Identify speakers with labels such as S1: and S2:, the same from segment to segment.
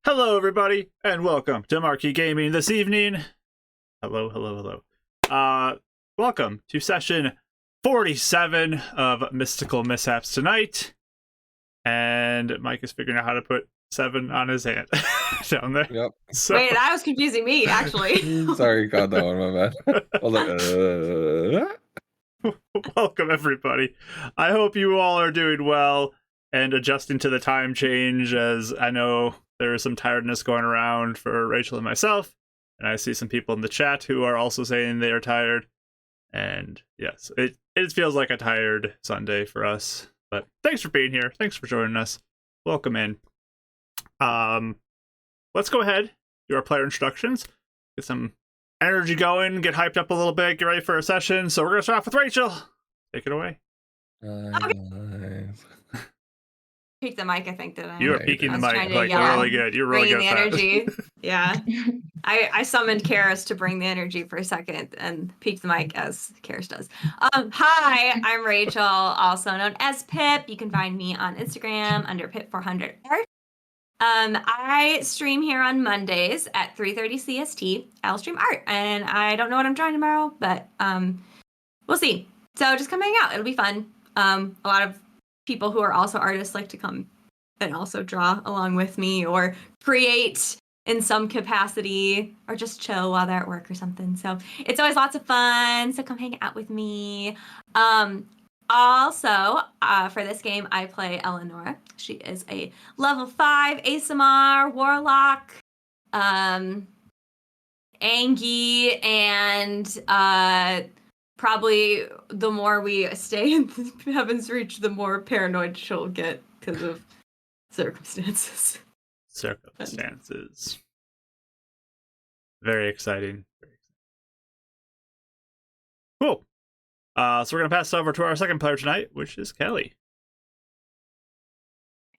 S1: Hello, everybody, and welcome to Marquee Gaming this evening. Hello, hello, hello. Welcome to session 47 of Mystical Mishaps tonight. And Mike is figuring out how to put 7 on his hand down there.
S2: Yep.
S1: So...
S3: Wait, that was confusing me, actually.
S2: Sorry, caught that one, my bad. I was like,
S1: Welcome, everybody. I hope you all are doing well and adjusting to the time change, as I know there is some tiredness going around for Rachel and myself. And I see some people in the chat who are also saying they are tired. And yes, it feels like a tired Sunday for us. But thanks for being here. Thanks for joining us. Welcome in. Let's go ahead, do our player instructions, get some energy going, get hyped up a little bit, get ready for a session. So we're going to start off with Rachel. Take it away.
S3: Peek the mic, I think, didn't I?
S1: You are peeking the mic, like, really good. You're really good
S3: the
S1: at
S3: energy.
S1: that.
S3: Yeah. I summoned Karis to bring the energy for a second and peek the mic as Karis does. Hi, I'm Rachel, also known as Pip. You can find me on Instagram under Pip400art. I stream here on Mondays at 3:30 CST. I'll stream art, and I don't know what I'm trying tomorrow, but we'll see. So just come hang out. It'll be fun. A lot of people who are also artists like to come and also draw along with me or create in some capacity or just chill while they're at work or something. So it's always lots of fun. So come hang out with me. Also, for this game, I play Eleanor. She is a level 5 ASMR warlock, Angie, and probably the more we stay in Heaven's Reach, the more paranoid she'll get because of circumstances.
S1: Very exciting. Cool. So we're going to pass it over to our second player tonight, which is Kelly.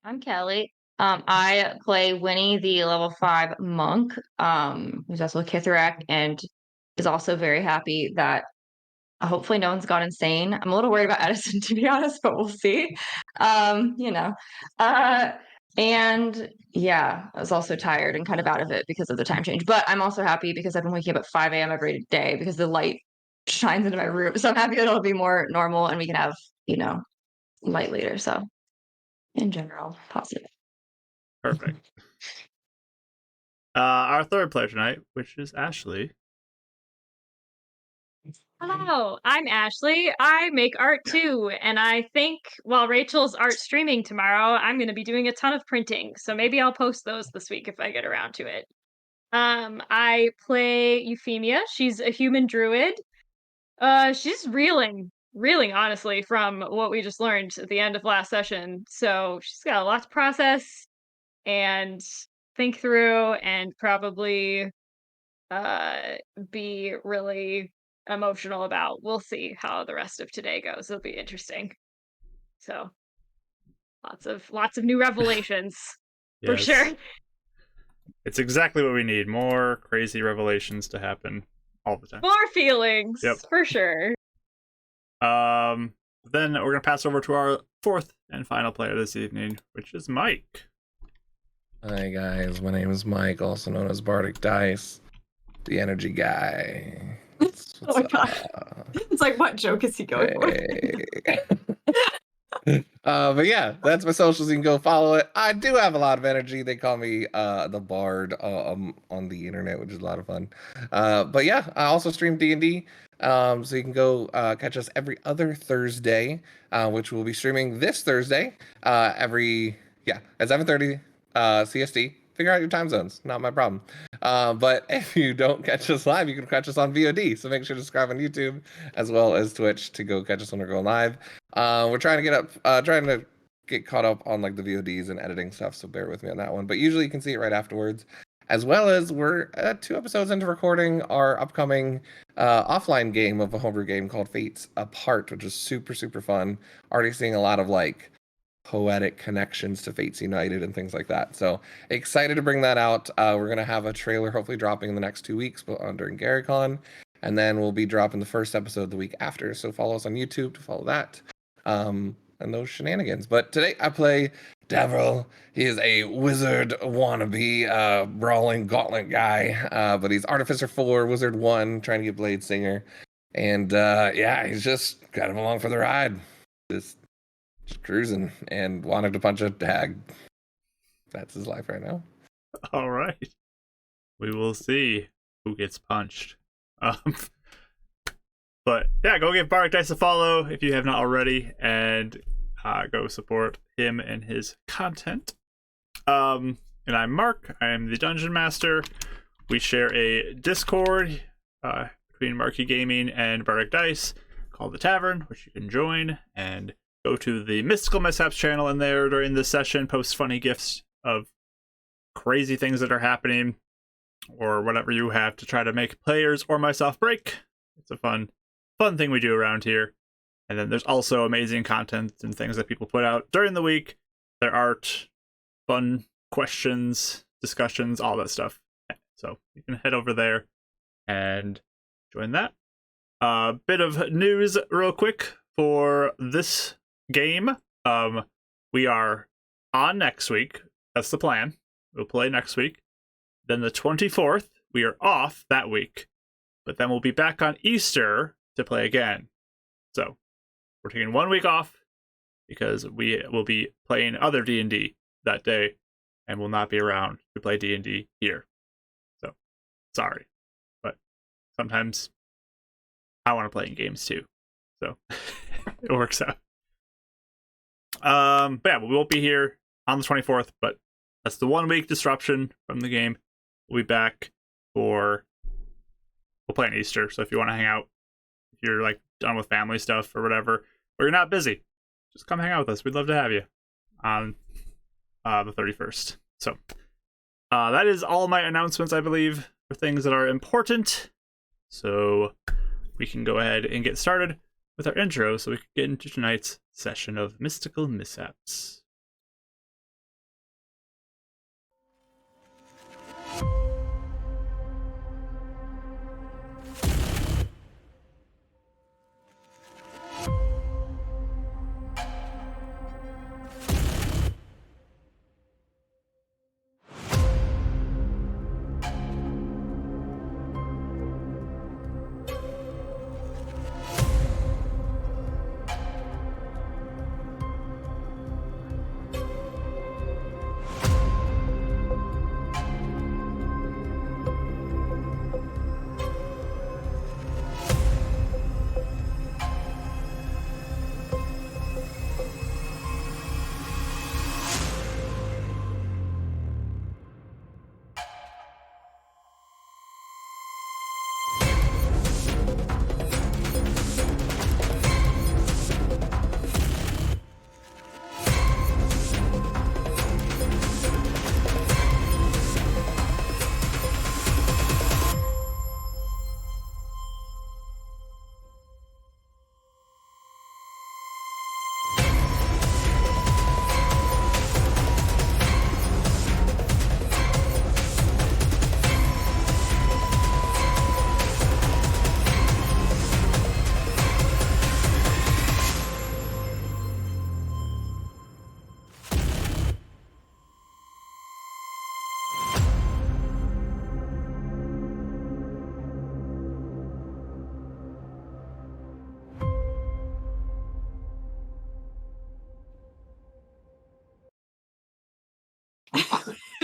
S4: I'm Kelly. I play Winnie, the level 5 monk, who's also a Kithrak, and is also very happy that hopefully no one's gone insane. I'm a little worried about Edison, to be honest, but we'll see. And yeah, I was also tired and kind of out of it because of the time change. But I'm also happy because I've been waking up at 5 a.m. every day because the light shines into my room. So I'm happy that it'll be more normal and we can have, light later. So in general, positive.
S1: Perfect. Our third player tonight, which is Ashley.
S5: Hello, I'm Ashley. I make art too, and I think while Rachel's art streaming tomorrow, I'm going to be doing a ton of printing, so maybe I'll post those this week if I get around to it. I play Euphemia. She's a human druid. She's reeling honestly from what we just learned at the end of last session, so she's got a lot to process and think through and probably be really emotional about. We'll see how the rest of today goes. It'll be interesting. So lots of new revelations for sure.
S1: It's exactly what we need. More crazy revelations to happen all the time.
S5: More feelings, for sure.
S1: Then we're gonna pass over to our fourth and final player this evening, which is Mike.
S2: Hi guys, my name is Mike, also known as Bardic Dice, the energy guy.
S3: Oh my god. It's like, what joke is he going for?
S2: But yeah, that's my socials. You can go follow it. I do have a lot of energy. They call me the Bard on the internet, which is a lot of fun. But yeah, I also stream D&D. So you can go catch us every other Thursday, which we'll be streaming this Thursday at 7:30 CST. Figure out your time zones, not my problem. But if you don't catch us live, you can catch us on VOD. So make sure to subscribe on YouTube as well as Twitch to go catch us when we're going live. We're trying to get caught up on like the VODs and editing stuff, so bear with me on that one. But usually you can see it right afterwards. As well as we're 2 episodes into recording our upcoming offline game of a homebrew game called Fates Apart, which is super, super fun. Already seeing a lot of like poetic connections to Fates United and things like that. So excited to bring that out. We're going to have a trailer hopefully dropping in the next 2 weeks during GaryCon. And then we'll be dropping the first episode the week after. So follow us on YouTube to follow that. and those shenanigans. But today I play Davril. He is a wizard wannabe, brawling gauntlet guy, but he's Artificer 4, Wizard 1, trying to get Blade Singer. And yeah, he's just got him along for the ride. Just cruising and wanted to punch a hag. That's his life right now.
S1: All right. We will see who gets punched. But yeah, go give Bardic Dice a follow if you have not already, and go support him and his content. And I'm Mark. I am the Dungeon Master. We share a Discord between Marky Gaming and Bardic Dice called The Tavern, which you can join, and go to the Mystical Mishaps channel in there during this session, post funny gifs of crazy things that are happening, or whatever you have to try to make players or myself break. It's a fun thing we do around here. And then there's also amazing content and things that people put out during the week. Their art, fun questions, discussions, all that stuff. So you can head over there and join that. Bit of news real quick for this game. We are on next week. That's the plan. We'll play next week. Then the 24th, we are off that week. But then we'll be back on Easter to play again. So we're taking 1 week off because we will be playing other D&D that day and will not be around to play D&D here. So sorry, but sometimes I want to play in games too. So it works out. But yeah, we won't be here on the 24th, but that's the 1 week disruption from the game. We'll be back we'll play on Easter. So if you want to hang out, if you're like done with family stuff or whatever, or you're not busy, just come hang out with us. We'd love to have you on the 31st. So that is all my announcements, I believe, for things that are important. So we can go ahead and get started with our intro so we can get into tonight's session of Mystical Mishaps.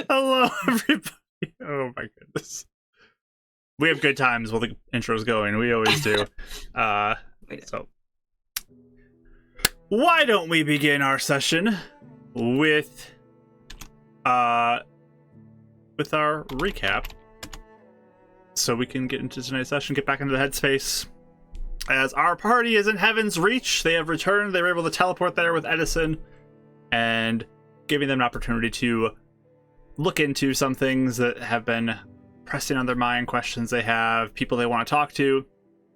S1: Hello, everybody. Oh my goodness. We have good times while the intro's going. We always do. So why don't we begin our session with our recap, so we can get into tonight's session, get back into the headspace. As our party is in Heaven's Reach, they have returned. They were able to teleport there with Edison, and giving them an opportunity to look into some things that have been pressing on their mind, questions they have, people they want to talk to.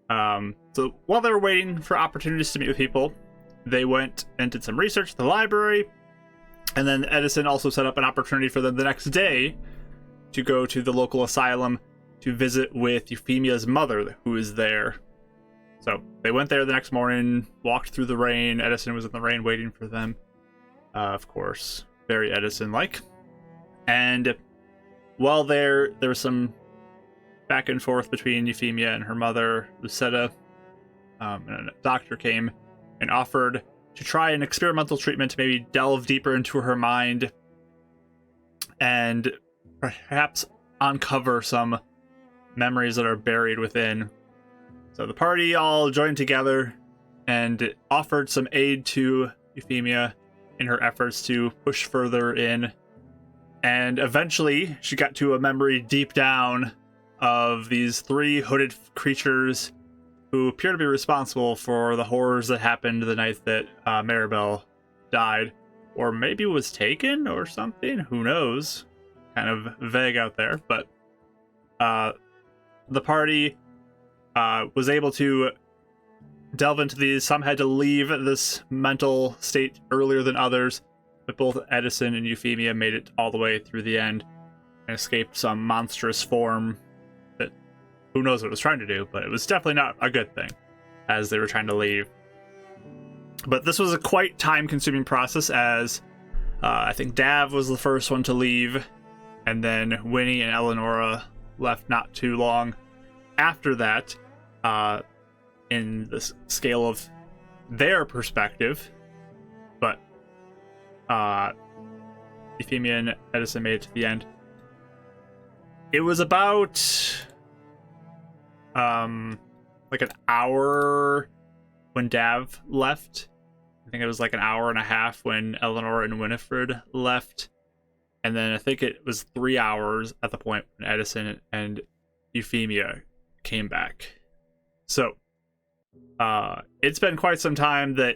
S1: So while they were waiting for opportunities to meet with people, they went and did some research at the library, and then Edison also set up an opportunity for them the next day to go to the local asylum to visit with Euphemia's mother, who is there. So they went there the next morning, walked through the rain. Edison was in the rain waiting for them. Of course, very Edison-like. And while there was some back and forth between Euphemia and her mother, Lucetta, and a doctor came and offered to try an experimental treatment to maybe delve deeper into her mind and perhaps uncover some memories that are buried within. So the party all joined together and offered some aid to Euphemia in her efforts to push further in. And eventually she got to a memory deep down of these 3 hooded creatures who appear to be responsible for the horrors that happened the night that Maribel died. Or maybe was taken or something. Who knows? Kind of vague out there. But the party was able to delve into these. Some had to leave this mental state earlier than others, but both Edison and Euphemia made it all the way through the end and escaped some monstrous form that who knows what it was trying to do, but it was definitely not a good thing as they were trying to leave. But this was a quite time-consuming process, as I think Dav was the first one to leave, and then Winnie and Eleonora left not too long after that. In the scale of their perspective, but Euphemia and Edison made it to the end. It was about like an hour when Dav left. I think it was like an hour and a half when Eleanor and Winifred left, and then I think it was 3 hours at the point when Edison and Euphemia came back. So it's been quite some time that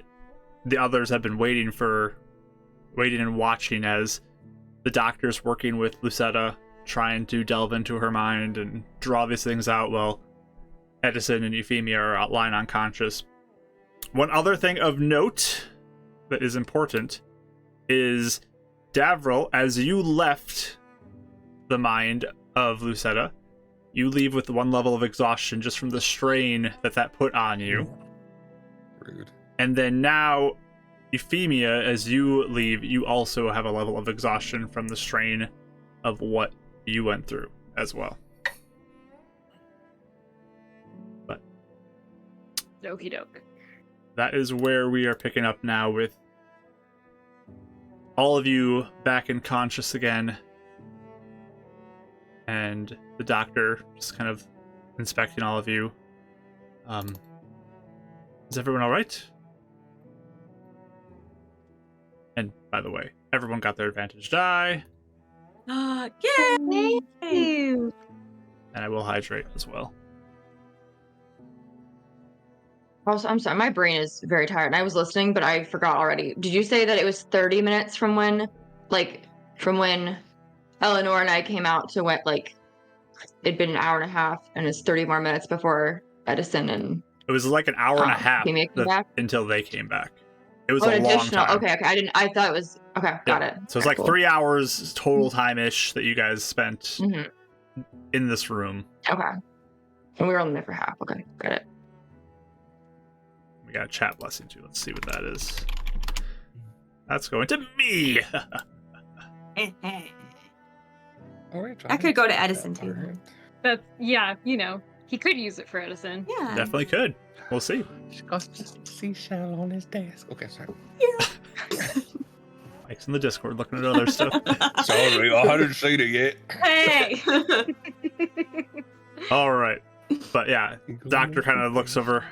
S1: the others have been waiting and watching as the doctor's working with Lucetta, trying to delve into her mind and draw these things out while Edison and Euphemia are lying unconscious. One other thing of note that is important is Davril, as you left the mind of Lucetta, you leave with 1 level of exhaustion just from the strain that put on you.
S2: Rude.
S1: And then now, Euphemia, as you leave, you also have a level of exhaustion from the strain of what you went through as well. But
S5: Okie doke.
S1: that is where we are picking up now, with all of you back in conscious again. And the doctor just kind of inspecting all of you. Is everyone all right? And by the way, everyone got their advantage die.
S3: Yay!
S4: Thank you.
S1: And I will hydrate as well.
S4: Also, I'm sorry, my brain is very tired, and I was listening, but I forgot already. Did you say that it was 30 minutes from when Eleanor and I came out to what, like, it'd been an hour and a half, and it's 30 more minutes before Edison and
S1: It was like an hour and a half
S4: Euphemia came back?
S1: until they came back. It was
S4: Oh,
S1: a
S4: an
S1: long
S4: additional.
S1: time.
S4: Okay. I thought it was okay. Got it.
S1: So it's
S4: Okay,
S1: like
S4: cool.
S1: 3 hours total time-ish that you guys spent
S4: Mhm.
S1: in this room.
S4: Okay. And we were only there for half. Okay, got it.
S1: We got a chat blessing too. Let's see what that is. That's going to me.
S3: I could go to Edison too.
S5: That's, yeah, he could use it for Edison.
S3: Yeah.
S1: Definitely could. We'll see.
S2: Seashell on his desk. Okay, sorry.
S1: Mike's in the Discord looking at other stuff.
S2: Sorry, I hadn't seen it yet.
S3: Hey.
S1: All right. But yeah, Doctor kind of looks over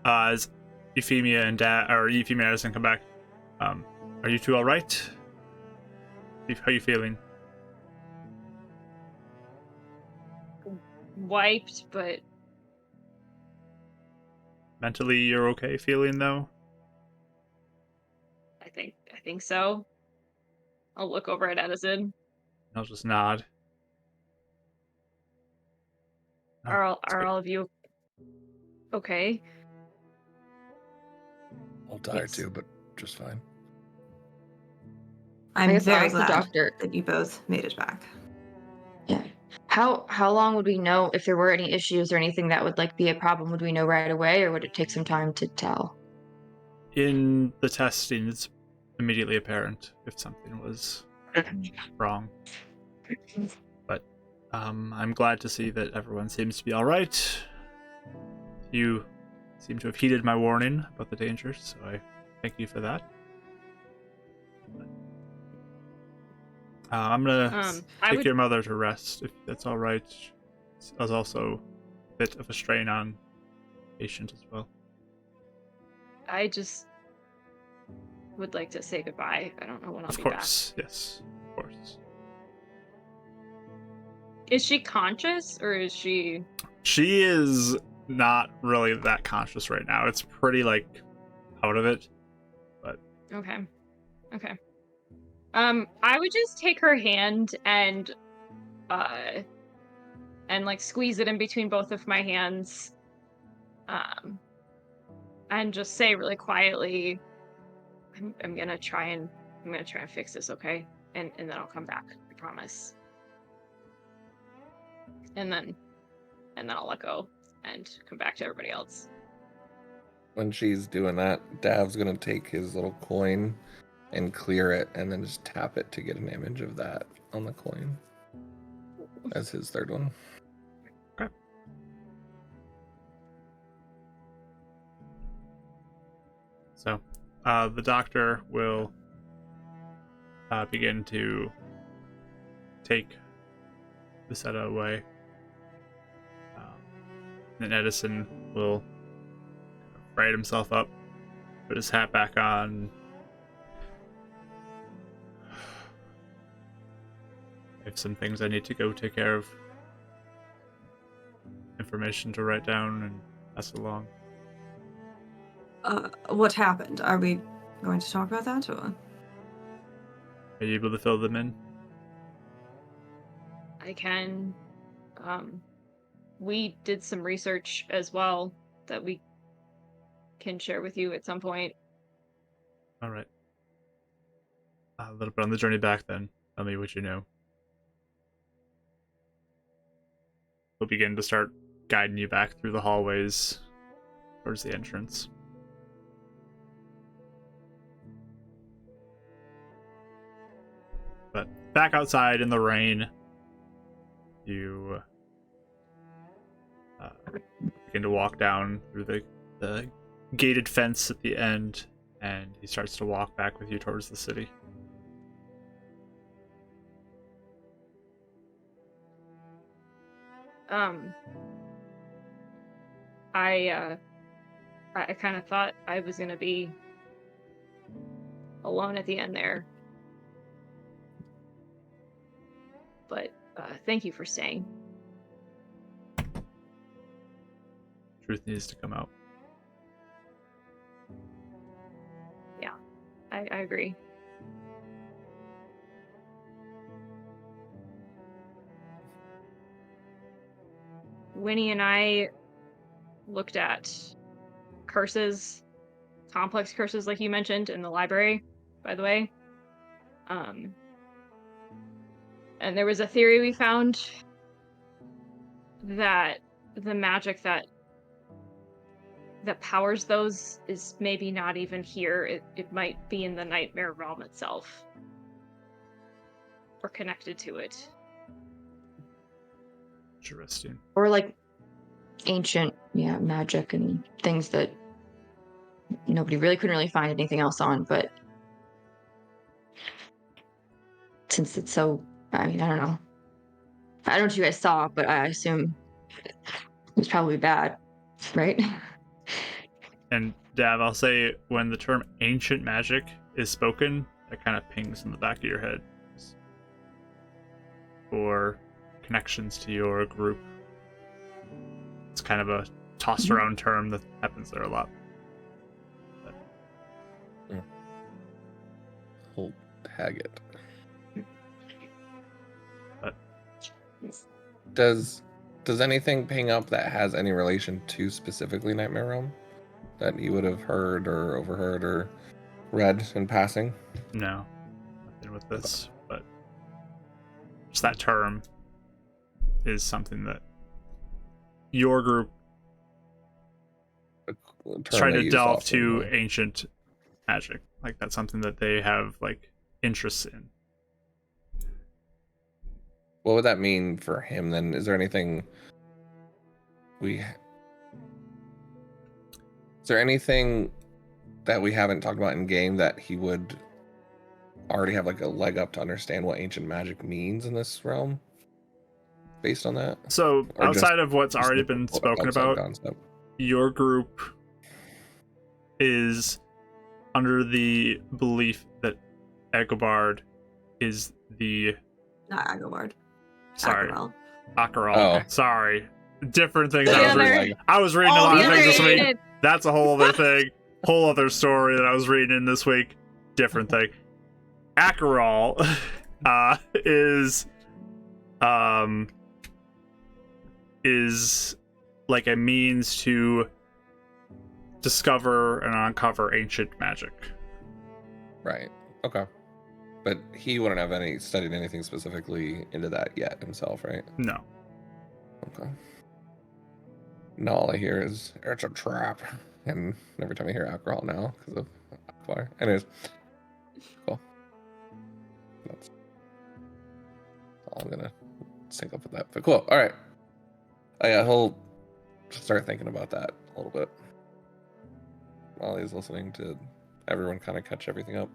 S1: as Euphemia and Euphemia and Edison come back. Are you two all right? How are you feeling?
S5: Wiped, but
S1: Mentally, you're okay feeling though?
S5: I think so. I'll look over at Edison.
S1: I'll just nod.
S5: Are all of you okay?
S2: I'm tired
S5: Yes.
S2: too, but just fine.
S3: I'm
S4: I guess
S3: very
S4: ask the
S3: glad
S4: doctor.
S3: that you both made it back.
S4: Yeah. How long would we know if there were any issues or anything that would like be a problem? Would we know right away, or would it take some time to tell?
S1: In the testing, it's immediately apparent if something was wrong. But I'm glad to see that everyone seems to be all right. You seem to have heeded my warning about the dangers, so I thank you for that. I'm gonna take your mother to rest, if that's all right. There's also a bit of a strain on the patient as well.
S5: I just would like to say goodbye. I don't know when I'll
S1: Of
S5: be
S1: course, yes, of course.
S5: back. Is she conscious or is she?
S1: She is not really that conscious right now. It's pretty like out of it.
S5: Okay. Okay. I would just take her hand and like squeeze it in between both of my hands. And just say really quietly, I'm gonna try and fix this, okay? And then I'll come back, I promise. And then I'll let go and come back to everybody else.
S2: When she's doing that, Dav's gonna take his little coin and clear it, and then just tap it to get an image of that on the coin as his third one.
S1: Okay. So, the doctor will begin to take Lucetta away. Then Edison will right himself up, put his hat back on. I have some things I need to go take care of. Information to write down and pass along.
S3: What happened? Are we going to talk about that, or?
S1: Are you able to fill them in?
S5: I can. We did some research as well that we can share with you at some point.
S1: All right. A little bit on the journey back then. Tell me what you know. We'll begin to start guiding you back through the hallways towards the entrance. But back outside in the rain, you begin to walk down through the gated fence at the end, and he starts to walk back with you towards the city.
S5: I kind of thought I was gonna be alone at the end there, but thank you for staying.
S1: Truth needs to come out.
S5: Yeah, I agree. Winnie and I looked at curses, complex curses like you mentioned in the library, by the way. And there was a theory we found that the magic that powers those is maybe not even here. It might be in the nightmare realm itself. Or connected to it.
S1: Interesting.
S4: Or like ancient, magic and things that nobody really couldn't really find anything else on, but since it's so, I mean, I don't know. I don't know what you guys saw, but I assume it was probably bad, right?
S1: And Dav, I'll say when the term ancient magic is spoken, that kind of pings in the back of your head. For connections to your group. It's kind of a tossed around term that happens there a lot.
S2: Hold Haggett.
S1: But
S2: Does anything ping up that has any relation to specifically Nightmare Realm that you would have heard or overheard or read in passing?
S1: no, nothing with this, but just that term is something that your group trying to delve to ancient magic. Like that's something that they have like interests in.
S2: What would that mean for him then? Is there anything that we haven't talked about in game that he would already have like a leg up to understand what ancient magic means in this realm based on that?
S1: So
S2: Or
S1: outside of what's
S2: just
S1: already
S2: the
S1: been spoken about,
S2: concept?
S1: your group is under the belief that Agobard is the
S3: Not Agobard.
S1: sorry
S3: Agarel.
S1: Acheral.
S2: Oh.
S1: Sorry, different things.
S5: The
S1: I was
S5: other-
S1: reading. I was reading a lot of
S5: the
S1: things this
S5: other-
S1: week. That's a whole other thing. Whole other story that I was reading in this week. Different thing. Acheral is like a means to discover and uncover ancient magic.
S2: Right. Okay. But he wouldn't have studied anything specifically into that yet himself, right?
S1: No.
S2: Okay. No, all I hear is it's a trap, and every time I hear alcohol now because of fire. Anyways, cool. That's all I'm gonna sync up with that. But cool. All right. Yeah, he'll start thinking about that a little bit while he's listening to everyone kind of catch everything up.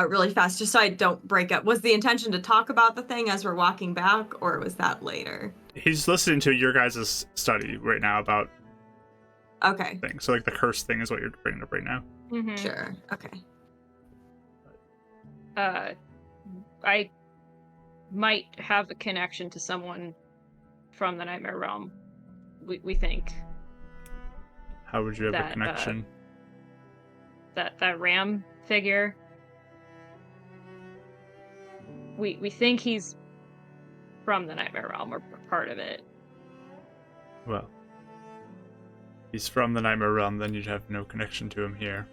S3: Really fast, just so I don't break up. Was the intention to talk about the thing as we're walking back, or was that later?
S1: He's listening to your guys' study right now about
S3: Okay,
S1: things. So like the curse thing is what you're bringing up right now.
S5: Mhm.
S3: sure. Okay.
S5: I might have a connection to someone from the Nightmare Realm. We think
S1: How would you have a
S5: That,
S1: connection?
S5: that Ram figure. We think he's from the Nightmare Realm or part of it.
S1: Well, he's from the Nightmare Realm, then you'd have no connection to him here.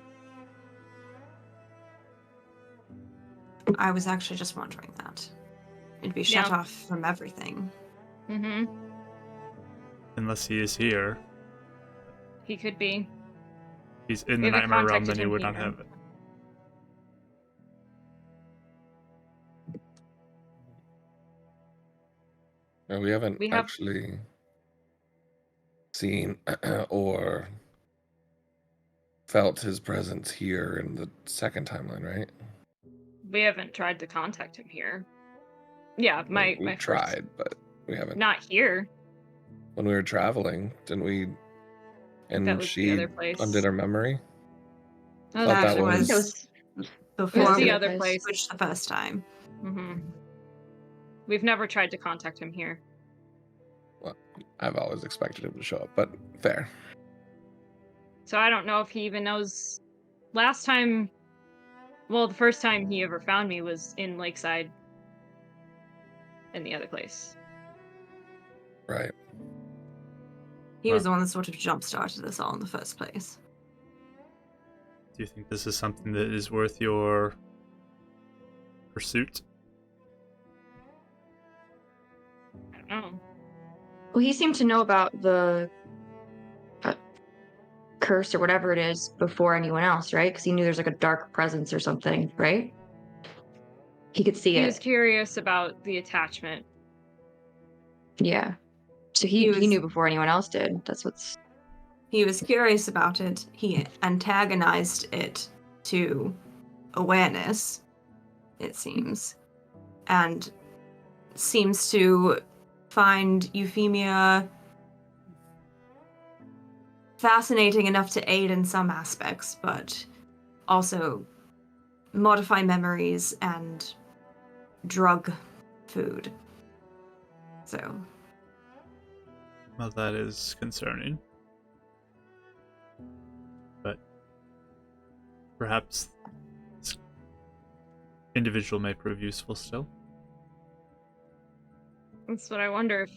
S3: I was actually just wondering that. It'd be shut
S5: Yeah.
S3: off from everything.
S5: Mm-hmm.
S1: Unless he is here.
S5: He could be.
S1: He's in
S5: We
S1: the
S5: haven't
S1: Nightmare Realm,
S5: contacted
S1: then he
S5: him
S1: would not
S5: here.
S1: have it.
S2: No, we haven't
S5: We have-
S2: actually seen or felt his presence here in the second timeline, right?
S5: We haven't tried to contact him here. Yeah, my
S2: we
S5: first-
S2: tried, but we haven't.
S5: Not here.
S2: When we were traveling, didn't we?
S5: that
S2: And
S5: was the
S2: she
S5: other place.
S2: undid our memory.
S5: That
S2: Thought that
S3: actually
S2: was-
S3: was
S5: It was
S3: before
S5: the
S3: we
S5: other place.
S3: switched the first time.
S5: Mm-hmm. We've never tried to contact him here.
S2: I've always expected him to show up, but fair.
S5: So I don't know if he even knows. Last time, well, the first time he ever found me was in Lakeside in the other place.
S2: Right.
S3: He was the one that sort of jump-started us all in the first place.
S1: Do you think this is something that is worth your pursuit?
S5: I don't know.
S4: Well, he seemed to know about the curse or whatever it is before anyone else, right? Because he knew there's like a dark presence or something, right? He could see
S5: He
S4: it.
S5: was curious about the attachment.
S4: Yeah. So he
S3: was-
S4: knew before anyone else did. That's what's.
S3: He was curious about it. He antagonized it to awareness, it seems, and seems to find Euphemia fascinating enough to aid in some aspects, but also modify memories and drug food. So,
S1: Well, that is concerning. But perhaps this individual may prove useful still.
S5: That's what I wonder if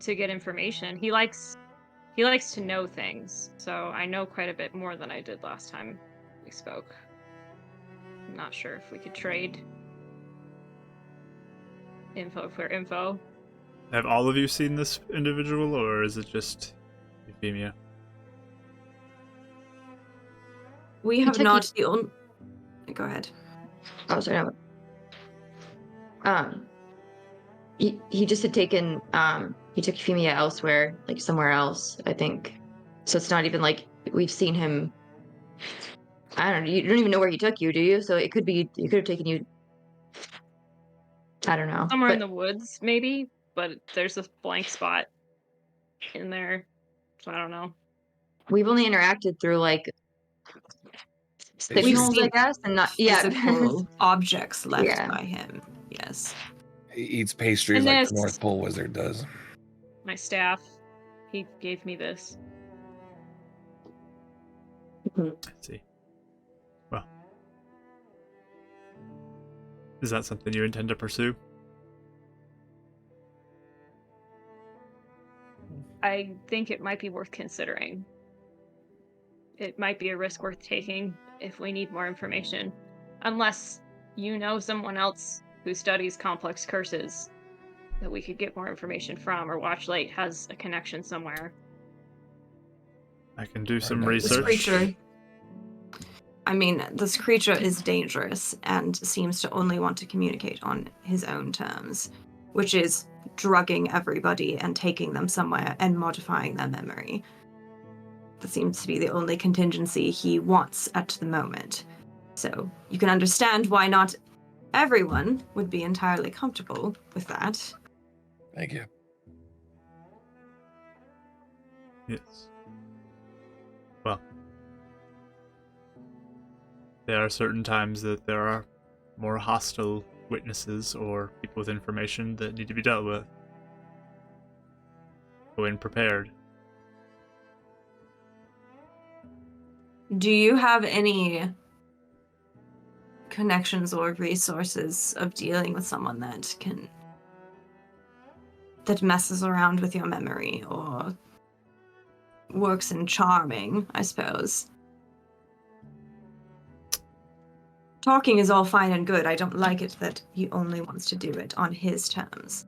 S5: to get information. He likes to know things, so I know quite a bit more than I did last time we spoke. I'm not sure if we could trade. info for info.
S1: Have all of you seen this individual, or is it just Euphemia?
S3: We have
S4: took
S3: not the only. Go ahead.
S4: Oh, sorry. No. He just had taken he took Euphemia elsewhere, like somewhere else, I think. So it's not even like we've seen him. I don't know. You don't even know where he took you, do you? So it could be he could have taken you. I don't know.
S5: Somewhere in
S4: But
S5: the woods, maybe, but there's a blank spot in there. So I don't know.
S4: we've only interacted through like
S2: We've
S4: signals, I
S3: seen
S4: guess, and not
S3: Physical objects left
S4: Yeah.
S3: by him. Yes.
S2: He eats pastries
S5: And
S2: like
S5: this-
S2: the North Pole Wizard does.
S5: My staff, he gave me this.
S1: I see. Well, is that something you intend to pursue?
S5: I think it might be worth considering. It might be a risk worth taking if we need more information. Unless you know someone else who studies complex curses that we could get more information from, or Watchlight has a connection somewhere.
S1: I can do some
S2: know. This
S3: This
S1: research.
S3: creature. I mean, this creature is dangerous and seems to only want to communicate on his own terms, which is drugging everybody and taking them somewhere and modifying their memory. That seems to be the only contingency he wants at the moment. So you can understand why not everyone would be entirely comfortable with that.
S2: Thank you.
S1: Yes. Well, there are certain times that there are more hostile witnesses or people with information that need to be dealt with. Go in prepared.
S3: Do you have any connections or resources of dealing with someone that messes around with your memory or works in charming, I suppose? Talking is all fine and good. I don't like it that he only wants to do it on his terms.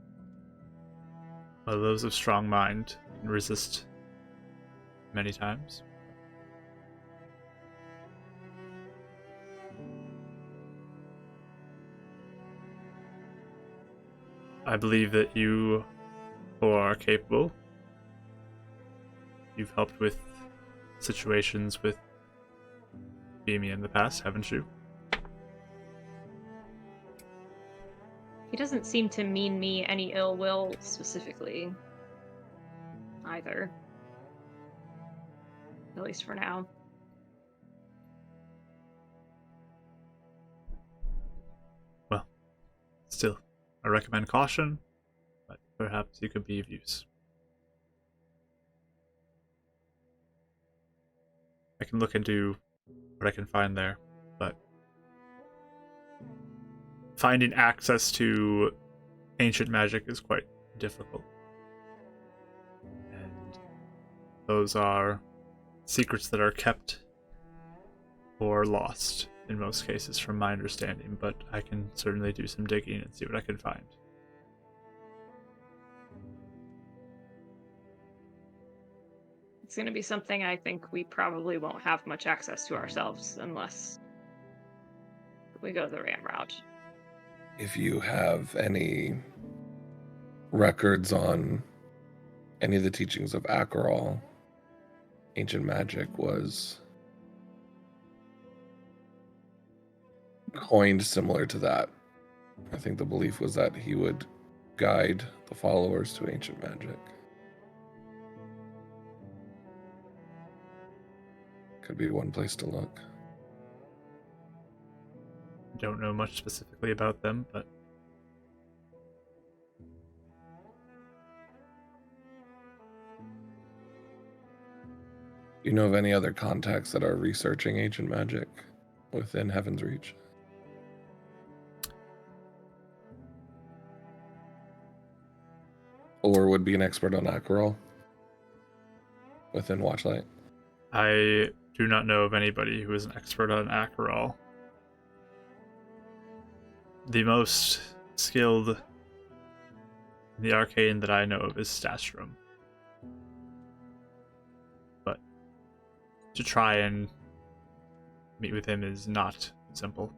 S1: Well, those of strong mind can resist many times. I believe that you are capable. You've helped with situations with Beamy in the past, haven't you?
S5: He doesn't seem to mean me any ill will specifically, either. At least for now.
S1: Well, still, I recommend caution, but perhaps you could be of use. I can look into what I can find there, but finding access to ancient magic is quite difficult. And those are secrets that are kept or lost in most cases, from my understanding, but I can certainly do some digging and see what I can find.
S5: It's going to be something I think we probably won't have much access to ourselves unless we go the RAM route.
S2: If you have any records on any of the teachings of Acheral, ancient magic was coined similar to that. I think the belief was that he would guide the followers to ancient magic. Could be one place to look.
S1: Don't know much specifically about them, but
S2: You know of any other contacts that are researching ancient magic within Heaven's Reach? Or would be an expert on Acheral within Watchlight?
S1: I do not know of anybody who is an expert on Acheral. The most skilled The arcane that I know of is Stastrom. But to try and meet with him is not simple.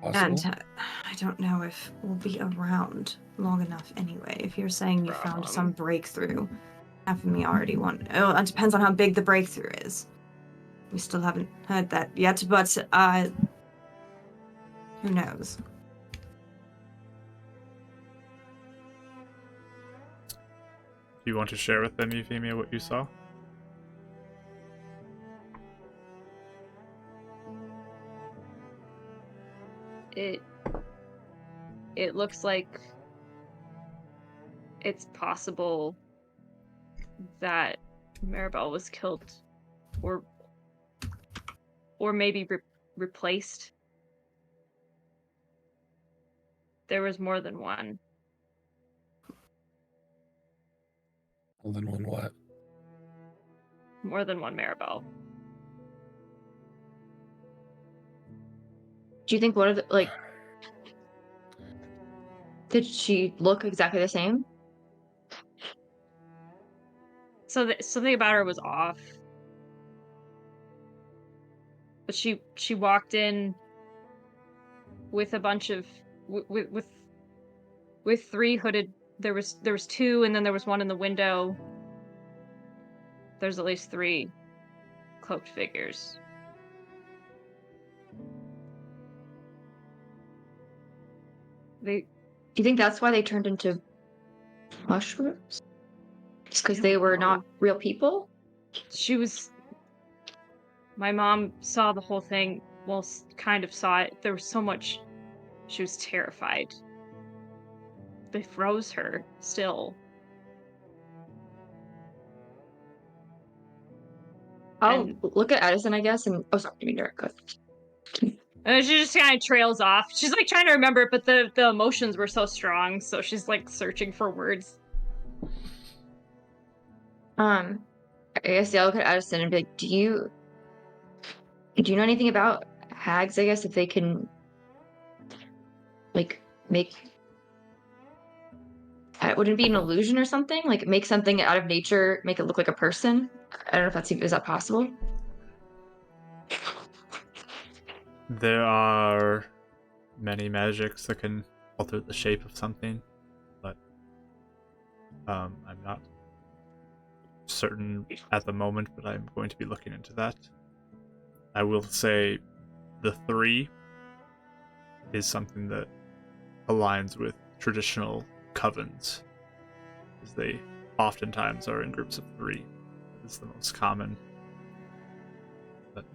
S2: Possible?
S3: And I don't know if we'll be around long enough anyway. If you're saying you found some breakthrough, half of me already want. Oh, it depends on how big the breakthrough is. We still haven't heard that yet, but who knows?
S1: Do you want to share with them, Euphemia, what you saw?
S5: It looks like it's possible that Maribel was killed or maybe replaced. There was more than one.
S2: More than one what?
S5: More than one Maribel.
S4: Do you think one of the, like, did she look exactly the same?
S5: So something about her was off. But she walked in with a bunch of with three hooded. There was two, and then there was one in the window. There's at least three cloaked figures.
S4: Do you think that's why they turned into mushrooms? Just because they were not real people?
S5: My mom saw the whole thing. Well, kind of saw it. There was so much. She was terrified. They froze her still.
S4: I'll look at Edison, I guess, and sorry, I mean, good.
S5: And she just kind of trails off. She's like trying to remember it, but the emotions were so strong, so she's like searching for words.
S4: I guess I'll look at Edison and be like, do you know anything about hags? I guess if they can, like, make. Wouldn't it be an illusion or something? Like, make something out of nature, make it look like a person? I don't know if is that possible?
S1: There are many magics that can alter the shape of something, but I'm not certain at the moment, but I'm going to be looking into that. I will say the 3 is something that aligns with traditional covens, as they oftentimes are in groups of 3. It's the most common. But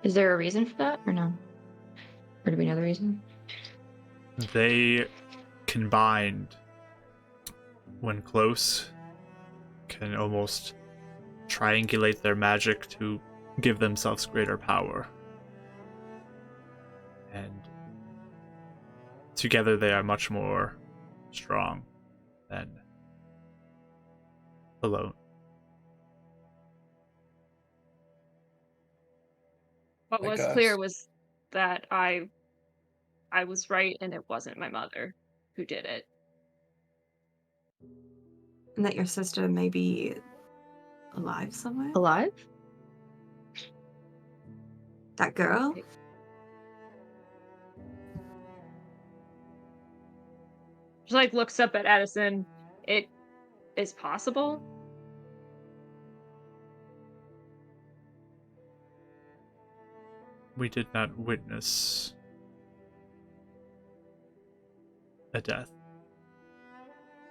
S4: is there a reason for that, or no? Or do we know the reason?
S1: they combined, when close, can almost triangulate their magic to give themselves greater power. And together they are much more strong than alone.
S5: What was clear was that I was right, and it wasn't my mother who did it.
S3: And that your sister may be alive somewhere?
S4: Alive?
S3: That girl?
S5: She like looks up at Edison. It is possible.
S1: We did not witness a death.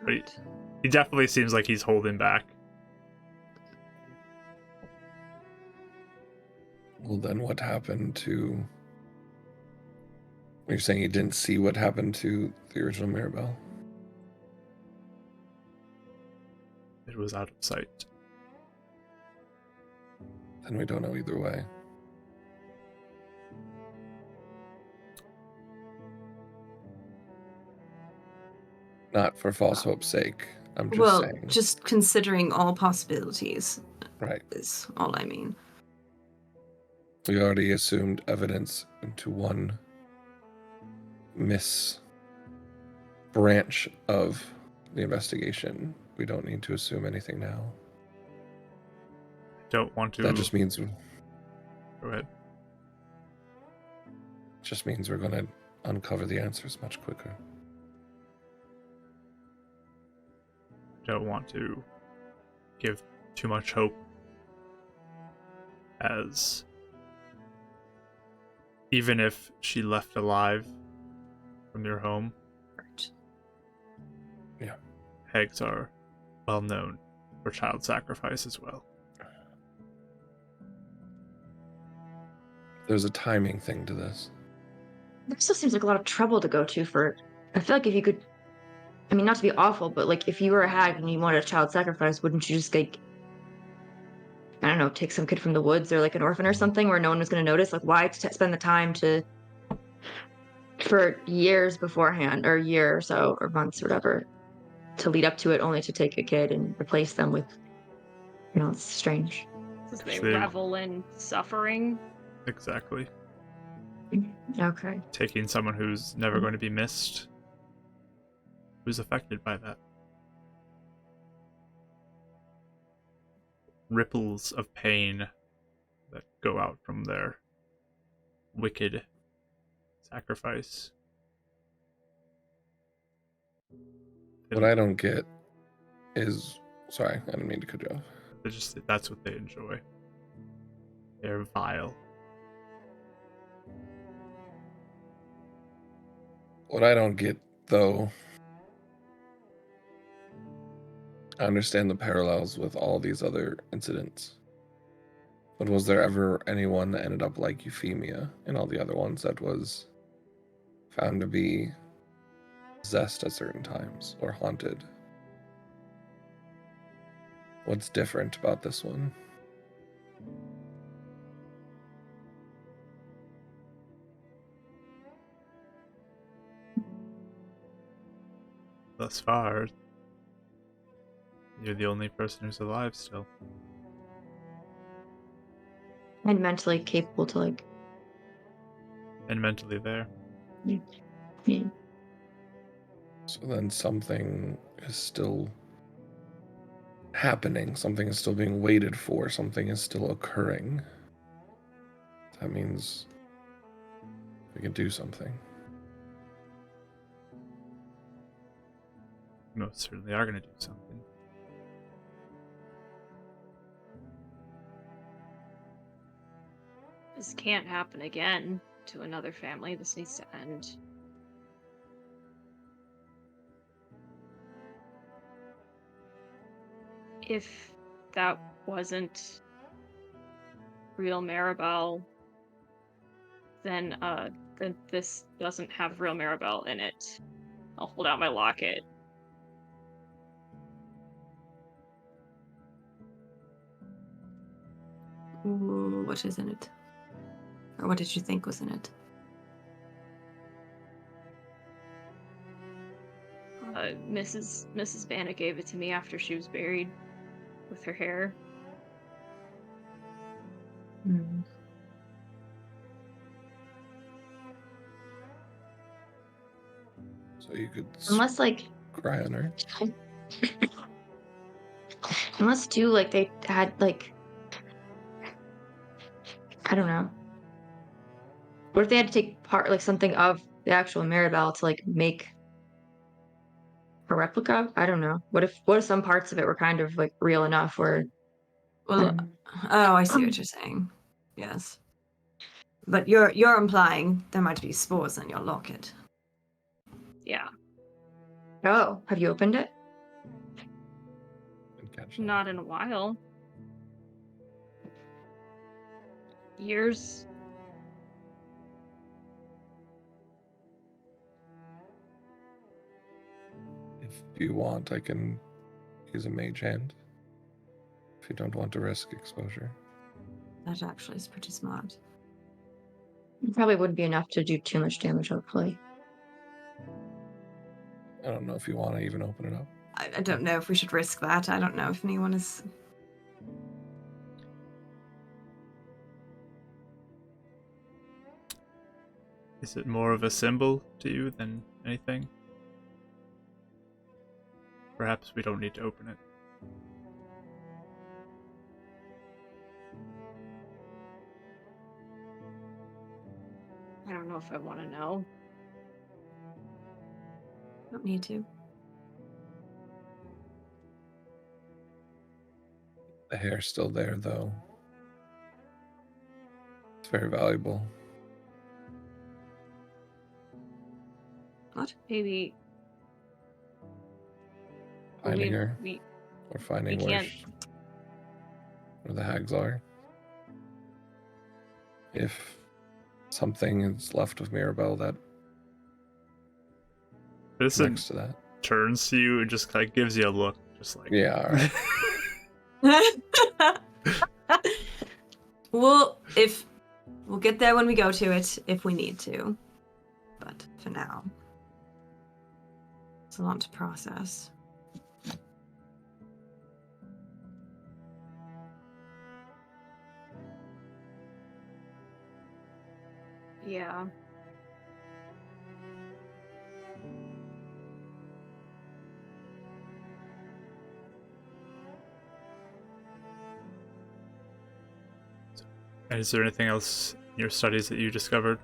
S1: But he definitely seems like he's holding back.
S2: Well, then what happened to... You're saying you didn't see what happened to the original Maribel?
S1: It was out of sight.
S2: Then we don't know either way. Not for false hope's sake. I'm just saying.
S3: Just considering all possibilities.
S2: Right.
S3: Is all I mean.
S2: We already assumed evidence into one branch of the investigation. We don't need to assume anything now.
S1: Don't want to.
S2: That just means
S1: Go ahead.
S2: we're going to uncover the answers much quicker.
S1: Don't want to give too much hope, as even if she left alive from your home,
S2: Yeah.
S1: hags are well known for child sacrifice as well.
S2: There's a timing thing to this.
S4: That still seems like a lot of trouble to go to for. I feel like if you could, I mean, not to be awful, but like if you were a hag and you wanted a child sacrifice, wouldn't you just like, I don't know, take some kid from the woods or like an orphan or something where no one was going to notice? Like, why spend the time for years beforehand, or a year or so, or months, or whatever, to lead up to it, only to take a kid and replace them with, it's strange.
S5: Because they
S1: Actually-
S5: revel in suffering.
S1: Exactly.
S4: Okay.
S1: Taking someone who's never going to be missed, who's affected by that. Ripples of pain that go out from their wicked sacrifice.
S2: What I don't get is... Sorry, I didn't mean to cut you off.
S1: That's what they enjoy. They're vile.
S2: What I don't get, though... I understand the parallels with all these other incidents. But was there ever anyone that ended up like Euphemia and all the other ones that was found to be possessed at certain times or haunted? What's different about this one?
S1: Thus far, you're the only person who's alive still.
S4: And mentally capable to like.
S1: And mentally there.
S4: Yeah.
S2: So then something is still happening. Something is still being waited for. Something is still occurring. That means we can do something.
S1: We most certainly are going to do something.
S5: This can't happen again to another family. This needs to end. If that wasn't real Maribel, then this doesn't have real Maribel in it. I'll hold out my locket.
S3: Ooh, what is in it? Or what did you think was in it?
S5: Mrs. Banna gave it to me after she was buried with her hair.
S4: Mm.
S2: So you could
S4: Unless like.
S2: cry on her.
S4: Unless too, like they had like. I don't know. What if they had to take part, like something of the actual Maribel to like make a replica? I don't know. What if some parts of it were kind of like real enough where?
S3: Well, oh, I see what you're saying. Yes. But you're implying there might be spores in your locket.
S5: Yeah,
S4: Oh, have you opened it?
S2: And catch them.
S5: not in a while. Years.
S2: If you want, I can use a mage hand. If you don't want to risk exposure.
S3: That actually is pretty smart.
S4: It probably wouldn't be enough to do too much damage, hopefully.
S2: I don't know if you want to even open it up.
S3: I don't know if we should risk that. I don't know if anyone is...
S1: Is it more of a symbol to you than anything? Perhaps we don't need to open it.
S5: I don't know if I want to know.
S3: Don't need to.
S2: The hair's still there, though. It's very valuable.
S3: What?
S5: Maybe
S2: Finding
S5: we,
S2: her,
S5: we
S2: or finding
S5: we
S2: where,
S5: can't.
S2: where the hags are. If something is left of Mirabelle that
S1: This
S2: next to that.
S1: turns to you and just like gives you a look, just like
S2: Yeah, all right.
S3: We'll get there when we go to it if we need to. But for now, it's a lot to process.
S5: Yeah.
S1: And is there anything else in your studies that you discovered?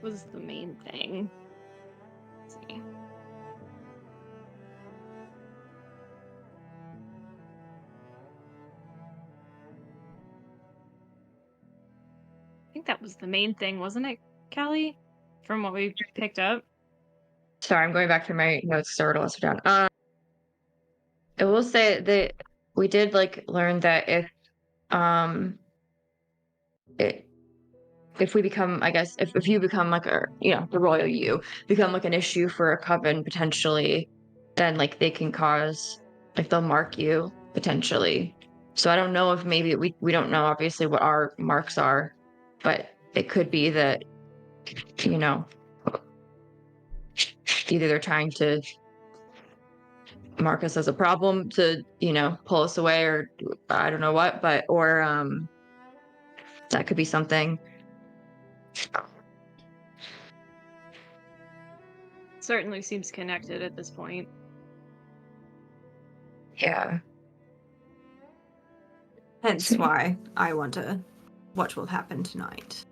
S5: Was the main thing. Let's see. I think that was the main thing, wasn't it, Callie? From what we picked up.
S4: Sorry, I'm going back through my notes so to list it down. I will say that we did like learn that um it, if we become, I guess, if you become like the royal you become like an issue for a coven potentially, then like they can cause like they'll mark you potentially. So I don't know if maybe we don't know obviously what our marks are, but it could be that you know either they're trying to mark us as a problem to pull us away, or I don't know what, but or that could be something.
S5: Certainly seems connected at this point.
S4: Yeah.
S3: Hence why I wonder what will happen tonight.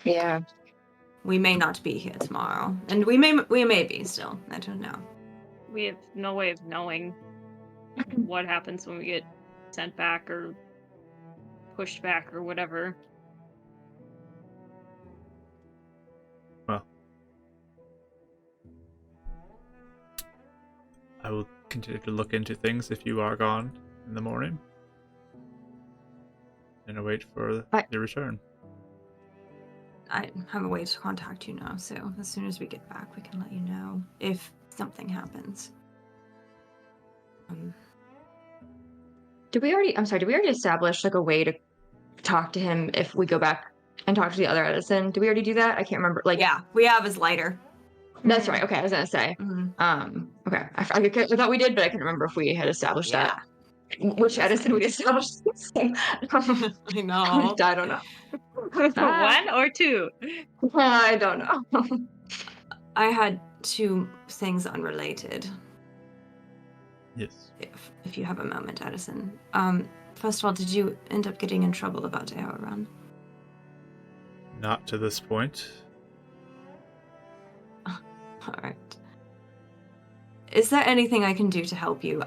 S4: Yeah.
S3: We may not be here tomorrow, and we may be still. I don't know.
S5: We have no way of knowing what happens when we get sent back or pushed back or whatever.
S1: Well, I will continue to look into things if you are gone in the morning. And await for your return.
S3: I have a way to contact you now, so as soon as we get back, we can let you know if something happens.
S4: Did we already establish like a way to talk to him if we go back and talk to the other Edison? Did we already do that? I can't remember. Like,
S3: yeah, we have his lighter.
S4: That's right. Okay, I was gonna say. Okay, I thought we did, but I couldn't remember if we had established that. Which Edison we established?
S3: I know.
S4: I don't know.
S5: One or two?
S4: I don't know.
S3: I had two things unrelated.
S1: Yes.
S3: If you have a moment, Edison. First of all, did you end up getting in trouble about Arrow Run?
S1: Not to this point.
S3: All right. Is there anything I can do to help you?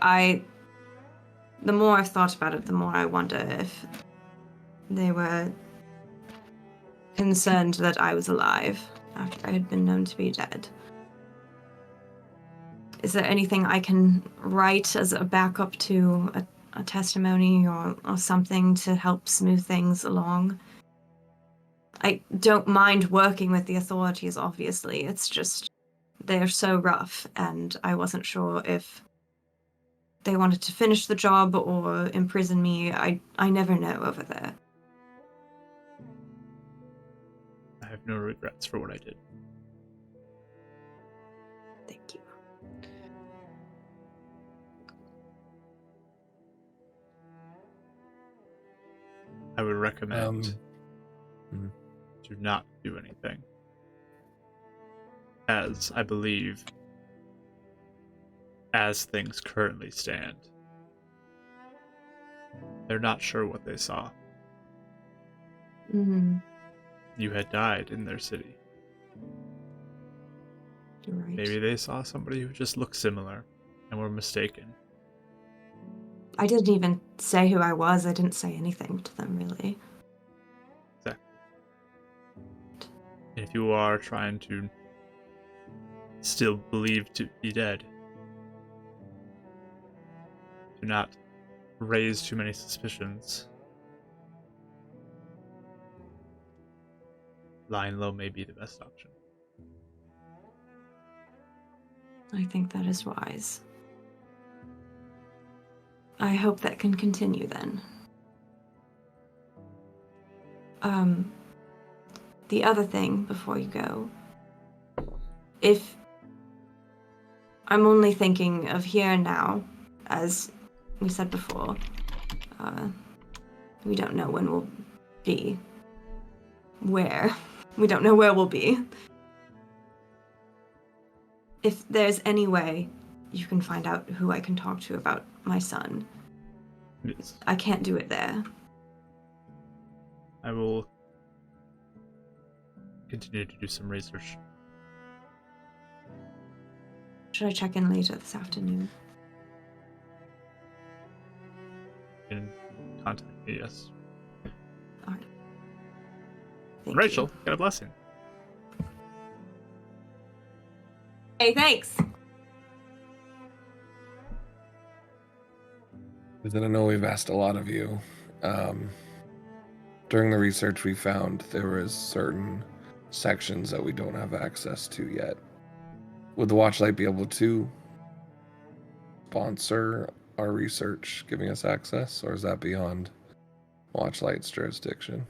S3: The more I've thought about it, the more I wonder if they were concerned that I was alive after I had been known to be dead. Is there anything I can write as a backup to a testimony or something to help smooth things along? I don't mind working with the authorities, obviously. It's just they're so rough, and I wasn't sure if they wanted to finish the job or imprison me. I never know over there.
S1: I have no regrets for what I did.
S3: Thank you.
S1: I would recommend
S2: hmm.
S1: to not do anything. As I believe, as things currently stand, they're not sure what they saw.
S3: Mm-hmm.
S1: You had died in their city.
S3: You're right.
S1: Maybe they saw somebody who just looked similar and were mistaken.
S3: I didn't even say who I was. I didn't say anything to them, really.
S1: Exactly. And if you are trying to still believe to be dead, do not raise too many suspicions. Lying low may be the best option.
S3: I think that is wise. I hope that can continue then. The other thing before you go, if I'm only thinking of here and now, as we said before, we don't know when we'll be. Where? We don't know where we'll be. If there's any way you can find out who I can talk to about my son,
S1: Yes.
S3: I can't do it there.
S1: I will continue to do some research.
S3: Should I check in later this afternoon?
S1: You can contact me, yes.
S3: Alright. Thank
S1: Rachel,
S3: you.
S1: get a blessing.
S3: Hey, thanks!
S2: Because I know we've asked a lot of you. During the research, we found there was certain sections that we don't have access to yet. Would the Watchlight be able to sponsor our research, giving us access, or is that beyond Watchlight's jurisdiction?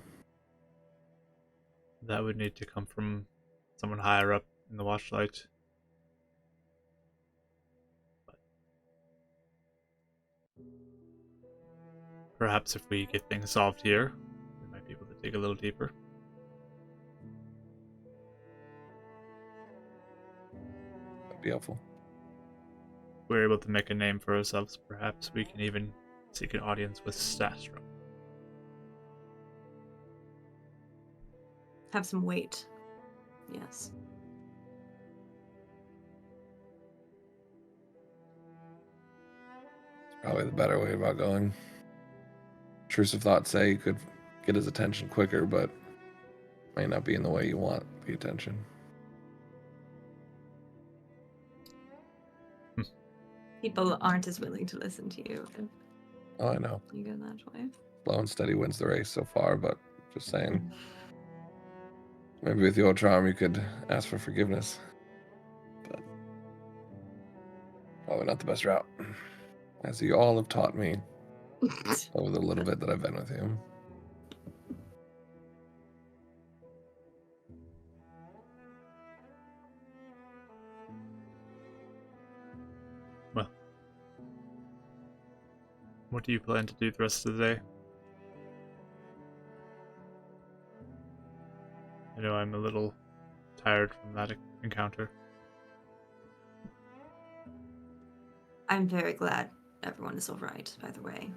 S1: That would need to come from someone higher up in the Watchlight. But perhaps if we get things solved here, we might be able to dig a little deeper.
S2: That'd be helpful.
S1: If we're able to make a name for ourselves, perhaps we can even seek an audience with Stastra.
S3: Have some weight. Yes.
S2: Probably the better way about going. Intrusive thoughts say you could get his attention quicker, but may not be in the way you want the attention.
S3: People aren't as willing to listen to you if
S2: Oh, I know.
S3: you go that way.
S2: Slow and steady wins the race so far, but just saying. Maybe with your charm you could ask for forgiveness. But probably not the best route. As you all have taught me over the little bit that I've been with you.
S1: Well, what do you plan to do the rest of the day? I know I'm a little tired from that encounter.
S3: I'm very glad everyone is alright, by the way.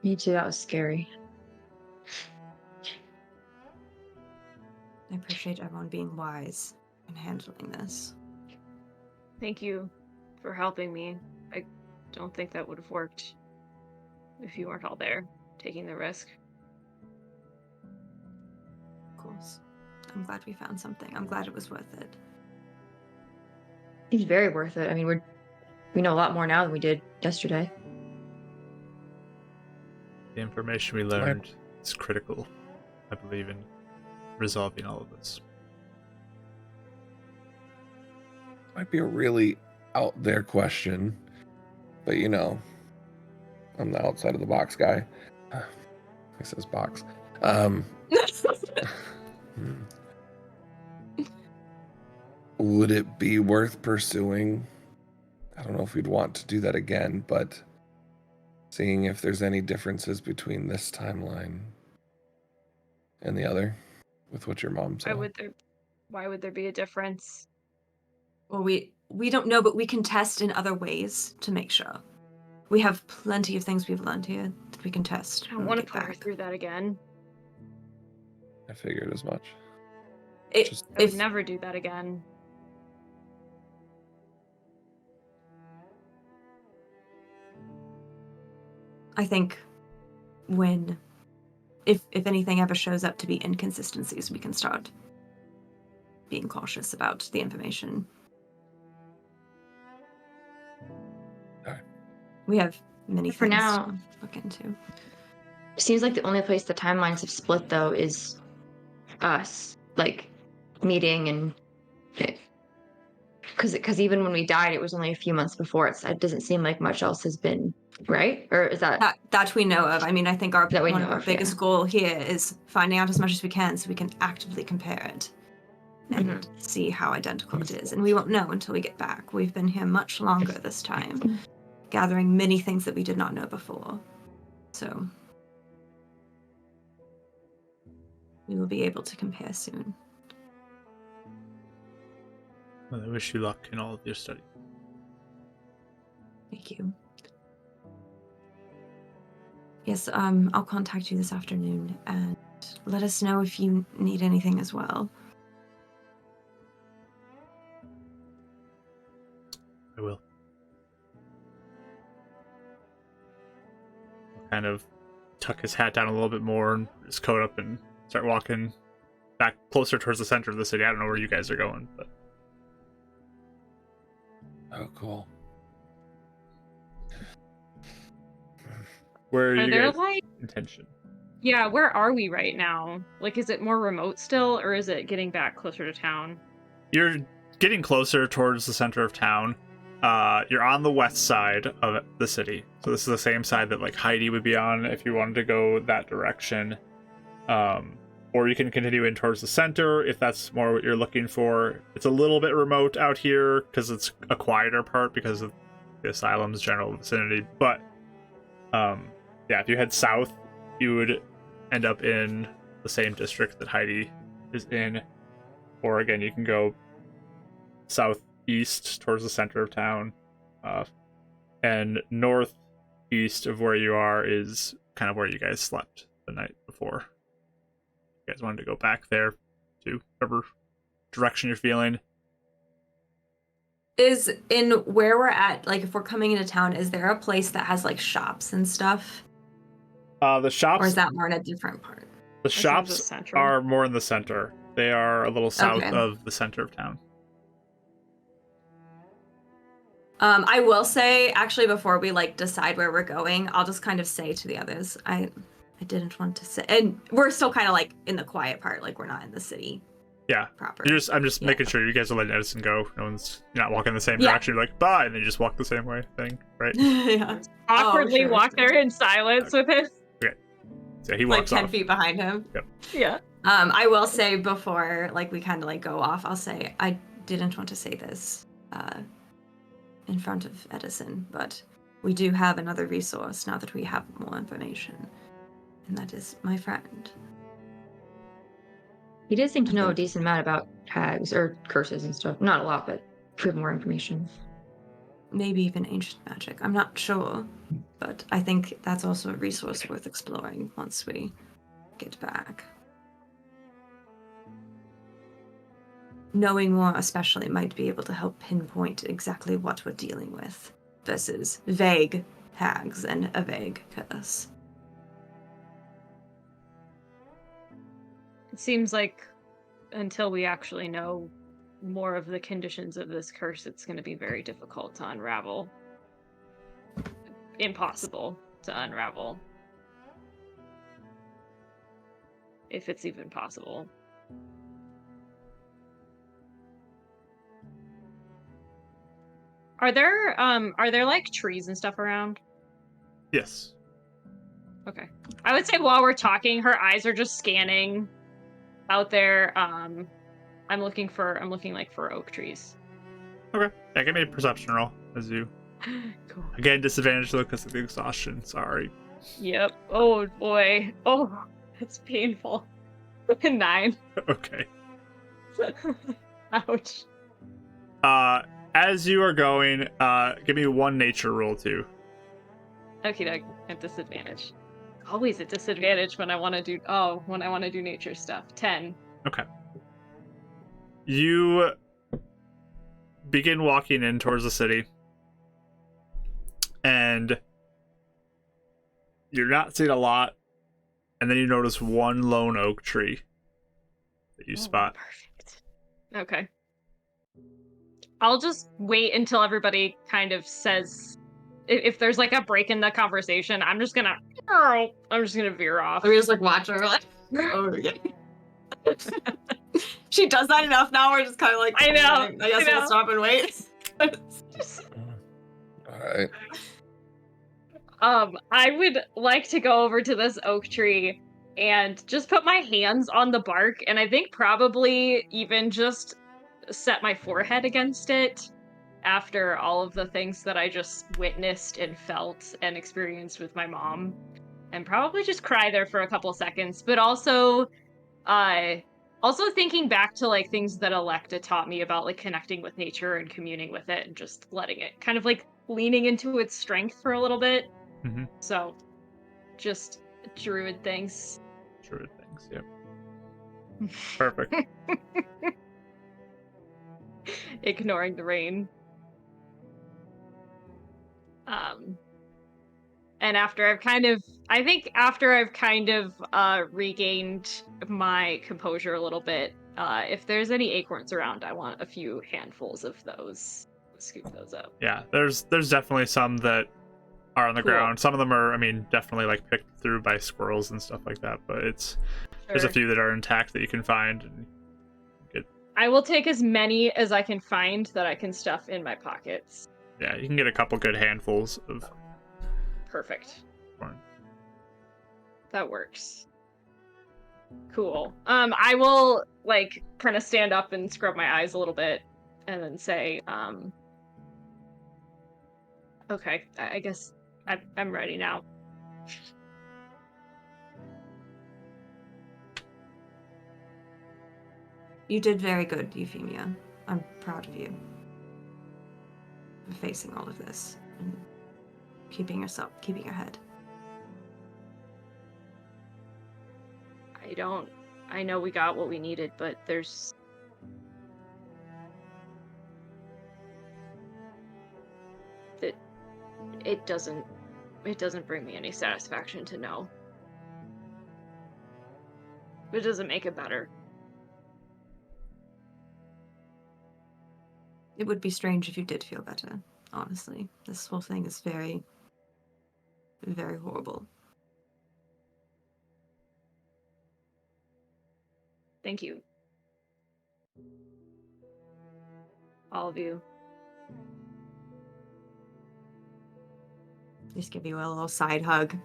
S4: Me too. That was scary.
S3: I appreciate everyone being wise and handling this.
S5: Thank you for helping me. I don't think that would have worked if you weren't all there, taking the risk.
S3: Of course. I'm glad we found something. I'm glad it was worth it.
S4: It's very worth it. I mean, we know a lot more now than we did yesterday.
S1: The information we learned is critical, I believe, in resolving all of this.
S2: Might be a really out there question, but you know, I'm the outside of the box guy. He says box. Would it be worth pursuing? I don't know if we'd want to do that again, but seeing if there's any differences between this timeline and the other with what your mom saw.
S5: Why would there be a difference?
S3: Well, we don't know, but we can test in other ways to make sure. We have plenty of things we've learned here that we can test.
S5: I don't
S3: when we
S5: want to
S3: get
S5: put her
S3: back.
S5: through that again.
S2: I figured as much.
S3: It,
S2: Just-
S5: I would
S3: if
S5: never do that again.
S3: I think when if anything ever shows up to be inconsistencies, we can start being cautious about the information.
S2: Alright.
S3: We have many
S4: For
S3: things
S4: now-
S3: to look into.
S4: Seems like the only place the timelines have split though is us, like meeting and because even when we died, it was only a few months before. It doesn't seem like much else has been right, or is that
S3: That we know of. I mean, I think
S4: That we
S3: one
S4: know
S3: of our
S4: of,
S3: biggest
S4: yeah.
S3: goal here is finding out as much as we can so we can actively compare it and
S4: Mhm.
S3: see how identical it is. And we won't know until we get back. We've been here much longer this time, gathering many things that we did not know before. So we will be able to compare soon.
S1: Well, I wish you luck in all of your study.
S3: Thank you. Yes, I'll contact you this afternoon and let us know if you need anything as well.
S1: I will. I'll kind of tuck his hat down a little bit more and his coat up and start walking back closer towards the center of the city. I don't know where you guys are going, but
S2: Oh, cool.
S1: where are
S5: Are
S1: you
S5: there
S1: guys'
S5: like
S1: intention?
S5: Yeah, where are we right now? Like, is it more remote still, or is it getting back closer to town?
S1: You're getting closer towards the center of town. You're on the west side of the city, so this is the same side that like Heidi would be on if you wanted to go that direction. Or you can continue in towards the center if that's more what you're looking for. It's a little bit remote out here because it's a quieter part because of the asylum's general vicinity. But yeah, if you head south, you would end up in the same district that Heidi is in. Or again, you can go southeast towards the center of town, and northeast of where you are is kind of where you guys slept the night before. You guys wanted to go back there to whatever direction you're feeling.
S3: Is in where we're at, like if we're coming into town, is there a place that has like shops and stuff?
S1: The shops,
S3: Or is that more in a different part?
S1: the
S5: That sounds
S1: shops
S5: central.
S1: are more in the center. They are a little south
S3: Okay.
S1: of the center of town.
S3: I will say, actually, before we like decide where we're going, I'll just kind of say to the others, I didn't want to say, and we're still kind of like in the quiet part, like we're not in the city
S1: Yeah.
S3: proper.
S1: I'm just
S3: Yeah.
S1: making sure you guys are letting Edison go. You're not walking the same
S3: Yeah.
S1: direction. You're like, bye, and then you just walk the same way thing, right?
S3: Yeah.
S5: Awkwardly
S3: sure.
S5: walk there in silence with him.
S1: So he
S3: Like
S1: walks
S3: 10
S1: off.
S3: feet behind him.
S5: Yeah.
S3: I will say before, like we kind of like go off, I'll say I didn't want to say this in front of Edison, but we do have another resource now that we have more information, and that is my friend.
S4: He does seem to know a decent amount about tags or curses and stuff. Not a lot, but if we have more information.
S3: Maybe even ancient magic. I'm not sure, but I think that's also a resource worth exploring once we get back. Knowing more, especially, might be able to help pinpoint exactly what we're dealing with versus vague tags and a vague curse.
S5: It seems like until we actually know more of the conditions of this curse, it's going to be very difficult to unravel. Impossible to unravel. If it's even possible. Are there like trees and stuff around?
S1: Yes.
S5: Okay. I would say while we're talking, her eyes are just scanning out there. I'm looking like for oak trees.
S1: Okay. Yeah, give me a perception roll as you
S5: Cool.
S1: Again, disadvantage though because of the exhaustion. Sorry.
S5: Yep. Oh boy. Oh, that's painful. 9.
S1: Okay.
S5: Ouch.
S1: As you are going, give me one nature roll too.
S5: Okay, Doug. At disadvantage. Always at disadvantage when I want to do. Oh, when I want to do nature stuff. 10.
S1: Okay. You begin walking in towards the city, and you're not seeing a lot, and then you notice one lone oak tree that you spot.
S5: Perfect. Okay. I'll just wait until everybody kind of says if there's like a break in the conversation. I'm just gonna veer off.
S3: We just like watch her like, oh yeah. She does that enough now. We're just kind of like,
S5: I know.
S3: I guess we'll stop and wait.
S2: All right.
S5: I would like to go over to this oak tree and just put my hands on the bark, and I think probably even just set my forehead against it after all of the things that I just witnessed and felt and experienced with my mom, and probably just cry there for a couple seconds, but also thinking back to like things that Electa taught me about like connecting with nature and communing with it and just letting it kind of like leaning into its strength for a little bit.
S1: Mm-hmm.
S5: So just druid things.
S1: Druid things, yep. Perfect.
S5: Ignoring the rain. And after I've kind of regained my composure a little bit, if there's any acorns around, I want a few handfuls of those. Scoop those up.
S1: Yeah, there's definitely some that are on the
S5: Cool.
S1: ground. Some of them are, I mean, definitely like picked through by squirrels and stuff like that, but there's a few that are intact that you can find and get.
S5: I will take as many as I can find that I can stuff in my pockets.
S1: Yeah, you can get a couple good handfuls of
S5: Perfect.
S1: corn.
S5: That works. Cool. I will like kind of stand up and scrub my eyes a little bit and then say, okay, I guess I'm ready now.
S3: You did very good, Euphemia. I'm proud of you for facing all of this and keeping your head.
S5: I know we got what we needed, but it doesn't bring me any satisfaction to know. It doesn't make it better.
S3: It would be strange if you did feel better, honestly. This whole thing is very, very horrible.
S5: Thank you. All of you.
S3: Just give you a little side hug,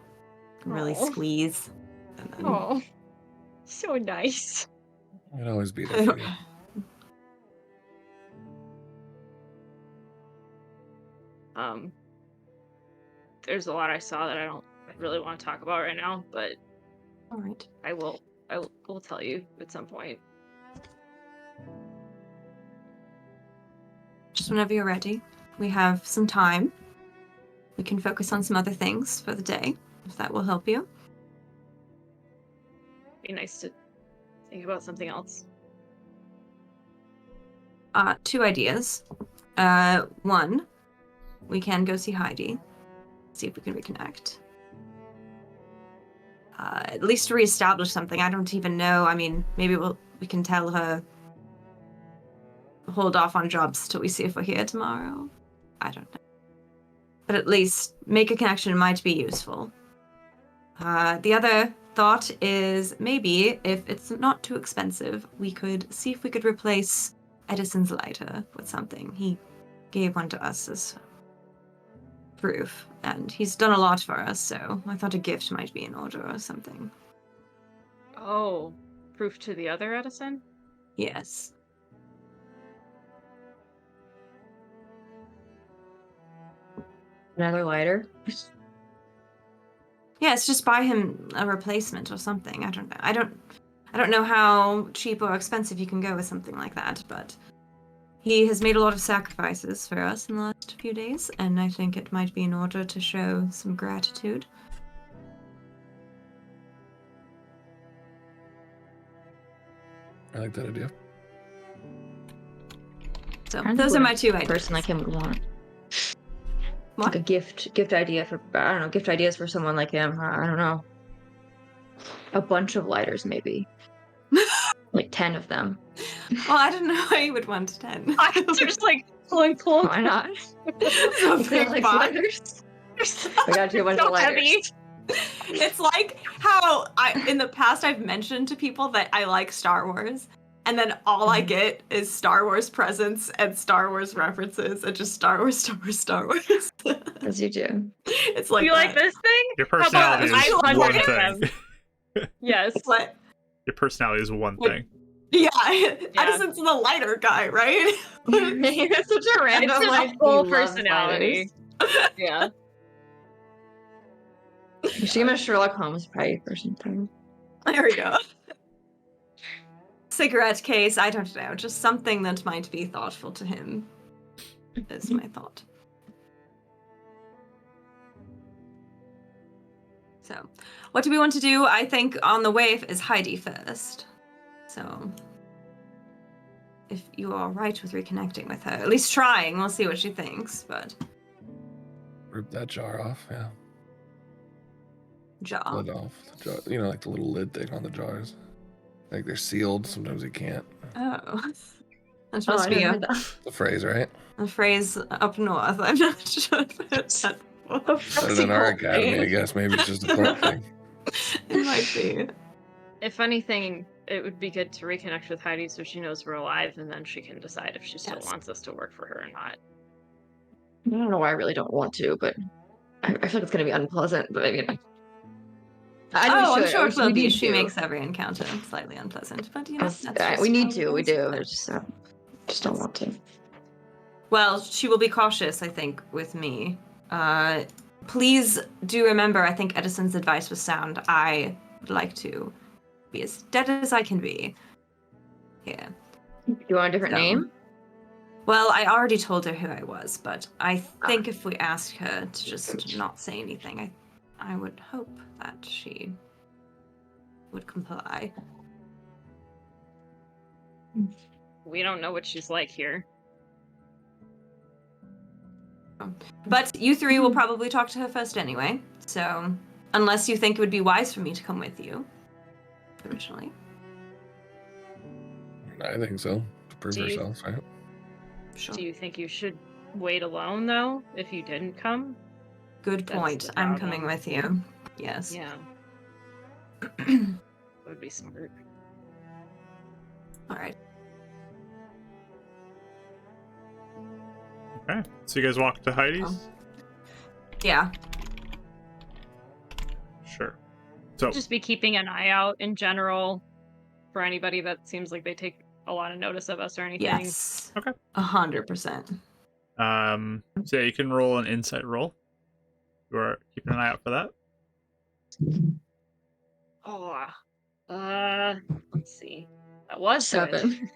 S3: really
S5: Aw.
S3: squeeze. And then...
S5: Oh, so nice.
S2: I'd always be there for you.
S5: There's a lot I saw that I don't really want to talk about right now, but
S3: All right.
S5: I will tell you at some point.
S3: Just whenever you're ready. We have some time. We can focus on some other things for the day, if that will help you.
S5: Be nice to think about something else.
S3: 2 ideas. One, we can go see Heidi, see if we can reconnect. At least to reestablish something. I don't even know. I mean, maybe we can tell her hold off on jobs till we see if we're here tomorrow. I don't know. But at least make a connection might be useful. The other thought is maybe, if it's not too expensive, we could see if we could replace Edison's lighter with something. He gave one to us as proof, and he's done a lot for us, so I thought a gift might be in order or something.
S5: Oh, proof to the other Edison?
S3: Yes.
S4: Another lighter.
S3: Yes, just buy him a replacement or something. I don't know. I don't know how cheap or expensive you can go with something like that, but he has made a lot of sacrifices for us in the last few days, and I think it might be in order to show some gratitude.
S2: I like that idea.
S3: So those are my two ideas.
S4: Person like him would want.
S3: What?
S4: Like a gift idea for, I don't know, gift ideas for someone like him. I don't know. A bunch of lighters, maybe. Like 10 of them.
S3: Well, I don't know how you would want 10.
S5: I'm just like pulling.
S4: Why not?
S3: So
S4: You feel
S3: big
S4: like
S3: box.
S4: lighters? I got you a bunch
S5: So
S4: of lighters.
S5: heavy.
S3: It's like how in the past I've mentioned to people that I like Star Wars, and then all I get is Star Wars presents and Star Wars references and just Star Wars, Star Wars, Star Wars.
S4: As you do.
S3: It's like
S5: You like
S3: that.
S5: this thing?
S1: Your
S5: How about
S1: personality is
S3: 500
S1: one
S3: of
S1: thing.
S5: Yes.
S3: What?
S1: Your personality is one
S3: Like-
S1: thing.
S3: Yeah,
S5: Yeah.
S3: Edison's the lighter guy, right?
S4: It's such a random
S5: It's
S4: like,
S5: his full
S4: he loves
S5: personality. Yeah.
S4: lighters. You should give him a Sherlock Holmes pipe or something.
S3: There we go. Cigarette case, I don't know, just something that might be thoughtful to him, is my thought. So, what do we want to do? I think on the way is Heidi first. So, if you are right with reconnecting with her, at least trying, we'll see what she thinks, but...
S2: Rip that jar off, yeah.
S3: Jaw.
S2: Lid off. The jar, you know, like the little lid thing on the jars. Like they're sealed, sometimes you can't.
S3: Oh. That
S4: Oh,
S3: must
S4: I
S3: be
S4: never
S3: a
S4: heard that.
S2: The phrase, right?
S3: phrase up north. I'm not sure if that's
S2: Better than our academy, I guess. Maybe it's just a part thing.
S3: It might be.
S5: If anything, it would be good to reconnect with Heidi so she knows we're alive, and then she can decide if she still
S3: Yes.
S5: wants us to work for her or not.
S4: I don't know why I really don't want to, but I feel like it's going to be unpleasant, but maybe not.
S3: I'm sure it will
S4: We
S3: be.
S4: need
S3: She
S4: to.
S3: makes every encounter slightly unpleasant, but you know,
S4: Yes,
S3: that's just
S4: we need
S3: how
S4: to.
S3: it
S4: We
S3: is.
S4: do. I just don't want to.
S3: Well, she will be cautious, I think, with me. Please do remember, I think Edison's advice was sound. I would like to be as dead as I can be. Yeah.
S4: Do you want a different
S3: So-
S4: name?
S3: Well, I already told her who I was, but I think if we asked her to just not say anything, I would hope that she would comply.
S5: We don't know what she's like here.
S3: But you three will probably talk to her first anyway, so unless you think it would be wise for me to come with you, originally.
S2: I think so. To prove
S5: Do you-
S2: ourselves, right?
S3: Sure.
S5: Do you think you should wait alone, though, if you didn't come?
S3: Good
S5: That's
S3: point.
S5: the
S3: I'm
S5: problem.
S3: coming with you. Yes.
S5: Yeah. That would be smart.
S3: All right.
S1: Okay. So you guys walk to Heidi's?
S3: Oh. Yeah.
S1: Sure. So
S5: Just be keeping an eye out in general for anybody that seems like they take a lot of notice of us or anything.
S3: Yes.
S1: Okay.
S3: 100%.
S1: so yeah, you can roll an insight roll. You are keeping an eye out for that.
S5: Oh, let's see. That was
S4: 7.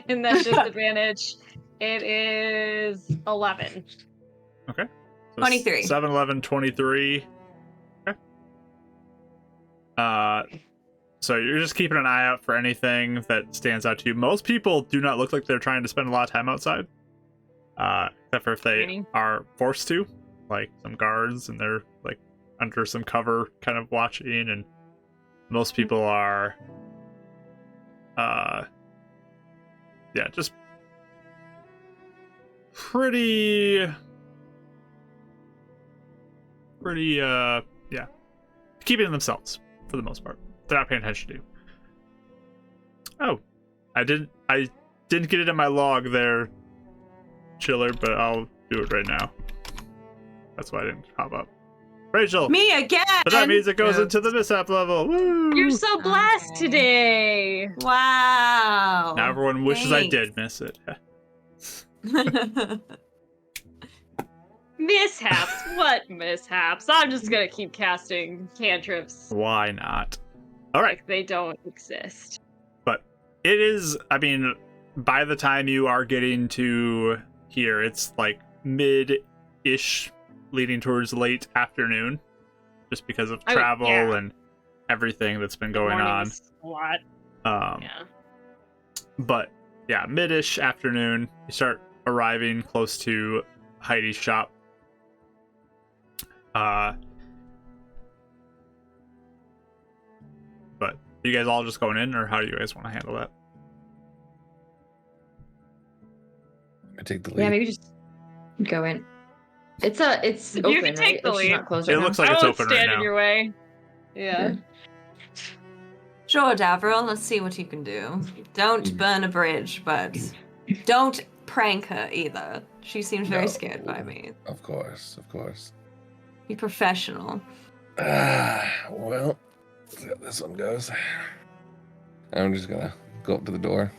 S5: and that's disadvantage. It is 11.
S1: So
S3: 23.
S1: 7, 11, 23. Okay. So you're just keeping an eye out for anything that stands out to you. Most people do not look like they're trying to spend a lot of time outside. Except for if they
S5: Training.
S1: are forced to, like some guards, and they're like under some cover kind of watching, and most people are yeah, just pretty yeah, keeping it themselves for the most part. They're not paying attention to you. Oh, I didn't get it in my log there, Chiller, but I'll do it right now. That's why I didn't pop up. Rachel!
S3: Me again!
S1: But that means it goes
S3: Oops.
S1: into the mishap level. Woo!
S5: You're so blessed
S3: Okay.
S5: today.
S3: Wow.
S1: Now everyone wishes I
S3: Thanks.
S1: did miss it.
S5: Mishaps? What mishaps? I'm just gonna keep casting cantrips
S1: Why not? All right.
S5: like they don't exist.
S1: But it is, I mean, by the time you are getting to here, it's like mid-ish, leading towards late afternoon, just because of travel and everything that's been going on.
S5: A lot. Yeah.
S1: But yeah, mid-ish afternoon, you start arriving close to Heidi's shop. But you guys all just going in, or how do you guys want to handle that?
S2: I take the lead.
S4: Yeah, maybe just go in. It's open,
S5: You can take
S4: right?
S5: the
S4: It's just
S5: lead.
S4: not closed
S1: It
S4: right
S1: looks
S4: now.
S1: like it's
S5: I won't
S1: open right
S5: stand
S1: now.
S5: in your way. Yeah.
S3: Sure, Davril, let's see what you can do. Don't burn a bridge, but don't prank her either. She seems very scared by me.
S2: Of course, of course.
S3: Be professional.
S2: Well, let's see how this one goes. I'm just gonna go up to the door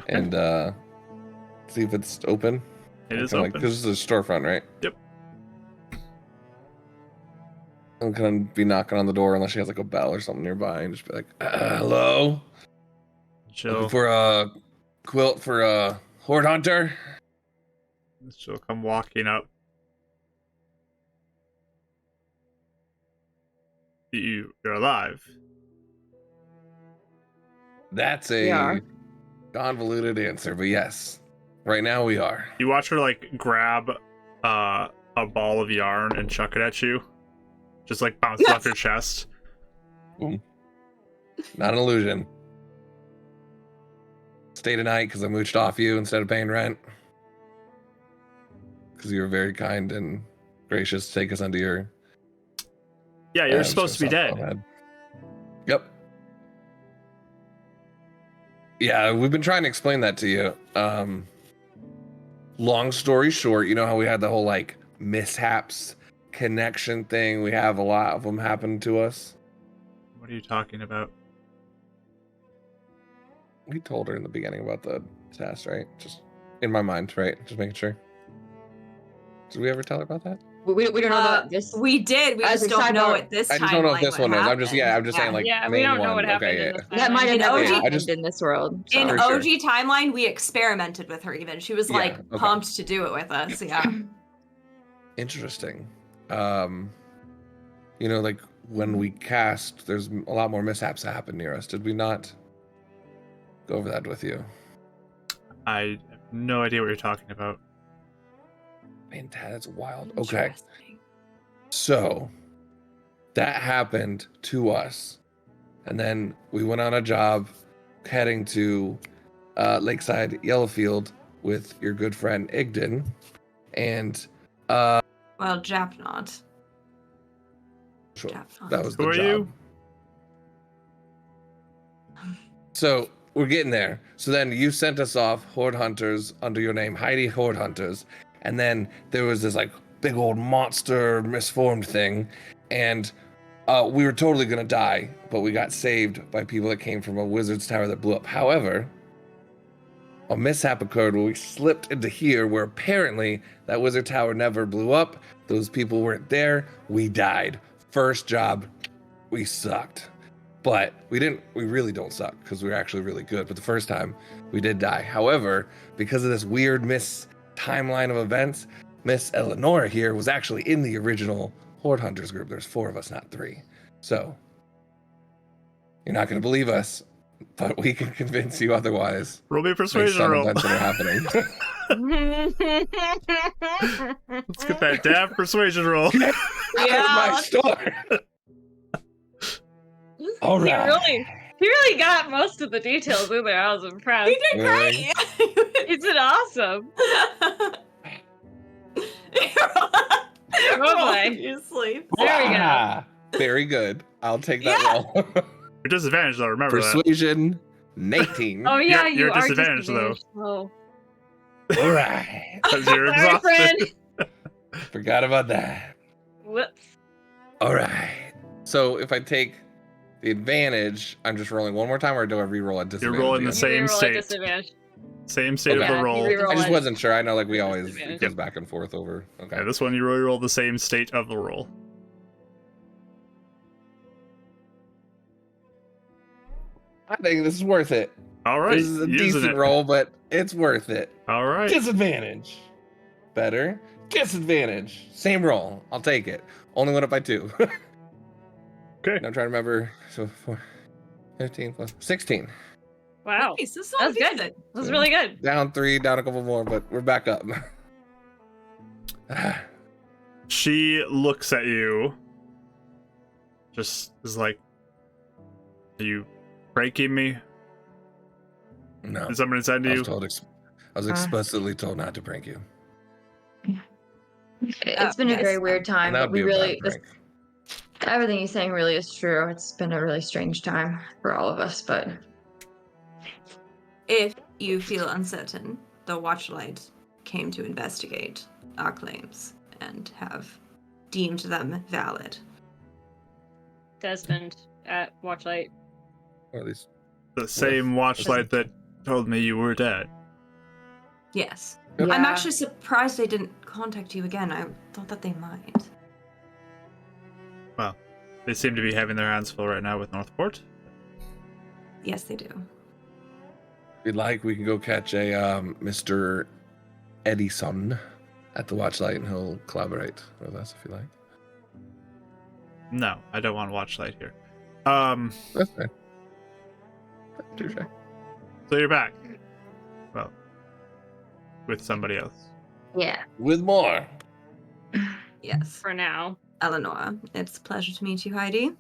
S2: and see if it's open.
S1: It is
S2: Kinda
S1: open.
S2: This is a storefront, right?
S1: Yep.
S2: I'm gonna be knocking on the door unless she has like a bell or something nearby, and just be like, "Hello,
S1: She'll,
S2: looking for a quilt for a horde hunter."
S1: she'll come walking up. You're alive.
S2: That's
S4: We
S2: a
S4: are.
S2: convoluted answer, but yes, right now we are.
S1: You watch her like grab a ball of yarn and chuck it at you. Just like bounces off your chest.
S2: Boom. Not an illusion. Stay tonight because I mooched off you instead of paying rent. Because you were very kind and gracious to take us under your.
S1: Yeah, you're supposed to be dead.
S2: Yep. Yeah, we've been trying to explain that to you. Long story short, you know how we had the whole like mishaps connection thing? We have a lot of them happen to us.
S1: What are you talking about?
S2: We told her in the beginning about the test, right? Just in my mind, right? Just making sure. Did we ever tell her about that?
S4: We don't know about this.
S3: We did. We
S4: As
S3: just
S4: a
S3: don't know
S4: sidebar,
S3: at this
S2: I
S3: time.
S2: just don't know if this one is. I'm just saying like
S5: Yeah, we
S2: main
S5: don't know
S2: one.
S5: what happened
S2: Okay,
S5: in
S2: yeah.
S5: the
S4: That might have
S3: In
S4: never
S3: OG
S4: happened in this world. So.
S3: In
S2: For
S3: OG
S2: sure.
S3: timeline, we experimented with her even. She was
S2: Yeah,
S3: like
S2: okay.
S3: pumped to do it with us. Yeah.
S2: Interesting. You know, like when we cast, there's a lot more mishaps that happen near us. Did we not go over that with you?
S1: I have no idea what you're talking about.
S2: Man, that's wild. Okay.
S3: Interesting.
S2: So that happened to us. And then we went on a job heading to Lakeside Yellowfield with your good friend Igden. And
S3: Well, Japnot.
S2: sure,
S3: Japnot.
S2: that was the
S1: Who are
S2: job.
S1: you?
S2: So we're getting there. So then you sent us off Horde Hunters under your name, Heidi Horde Hunters. And then there was this like big old monster misformed thing. And we were totally going to die, but we got saved by people that came from a wizard's tower that blew up. However, a mishap occurred where we slipped into here where apparently that wizard tower never blew up. Those people weren't there. We died. First job, we sucked. But we really don't suck because we were actually really good. But the first time we did die. However, because of this weird timeline of events, Miss Eleonora here was actually in the original Horde Hunters group. There's 4 of us, not 3. So you're not going to believe us, but we can convince you otherwise.
S1: Roll me a
S2: Based
S1: persuasion
S2: on
S1: roll.
S2: events that are happening.
S1: Let's get that damn persuasion roll.
S2: Out of my store. All right.
S5: He really got most of the details in there. I was impressed.
S3: You did great.
S5: He did awesome.
S3: Roll
S5: boy.
S3: you sleep.
S5: There we go.
S2: Ah, very good. I'll take that roll.
S1: Your disadvantage though, remember that.
S2: Persuasion, 18.
S5: Oh yeah,
S1: You're
S5: you are
S1: disadvantaged, though.
S5: Oh.
S2: All right.
S1: Because you're
S5: Sorry,
S1: exhausted.
S5: friend.
S2: Forgot about that.
S5: Whoops.
S2: All right. So if I take the advantage, I'm just rolling one more time, or do I re-roll at
S1: You're
S2: disadvantage?
S1: rolling the
S2: again?
S1: same
S5: You roll at
S1: state.
S5: disadvantage.
S1: Same state
S2: Okay.
S1: of the roll.
S5: reroll
S2: I just
S5: it.
S2: wasn't sure. I know, like, we
S5: That's
S2: always
S5: disadvantage.
S2: it goes back and forth over. Okay.
S1: Yeah, this one you reroll the same state of the roll.
S2: I think this is worth it.
S1: All right,
S2: This is a
S1: using
S2: decent
S1: it.
S2: roll, but it's worth it.
S1: All right.
S2: Disadvantage. Better. Disadvantage. Same roll. I'll take it. Only went up by 2.
S1: Okay.
S2: I'm trying to remember. So 15 plus 16.
S5: Wow.
S3: Nice, this is
S5: That's good.
S3: decent.
S5: That was really good.
S2: Down 3, down a couple more, but we're back up.
S1: She looks at you. Just is like, are you breaking me?
S2: No.
S1: Did somebody send
S2: I
S1: you?
S2: was, I was explicitly told not to prank you.
S4: It's been a
S3: yes.
S4: very weird time,
S2: And that
S4: but
S2: would
S4: we
S2: be a
S4: really,
S2: bad prank.
S4: everything he's saying really is true. It's been a really strange time for all of us, but
S3: If you feel uncertain, the Watchlight came to investigate our claims and have deemed them valid.
S5: Desmond at Watchlight.
S2: Or at least.
S1: The same watchlight that told me you were dead.
S3: Yes.
S2: Yep.
S3: I'm
S4: Yeah.
S3: actually surprised they didn't contact you again. I thought that they might.
S1: Well, they seem to be having their hands full right now with Northport.
S3: Yes, they do.
S2: If you'd like, we can go catch a Mr. Edison at the Watchlight, and he'll collaborate with us if you like.
S1: No, I don't want watchlight here.
S2: That's fine. Touche.
S1: So you're back. Well, with somebody else.
S4: yeah.
S2: With more.
S3: Yes.
S5: For now.
S3: Eleanor, it's a pleasure to meet you, Heidi.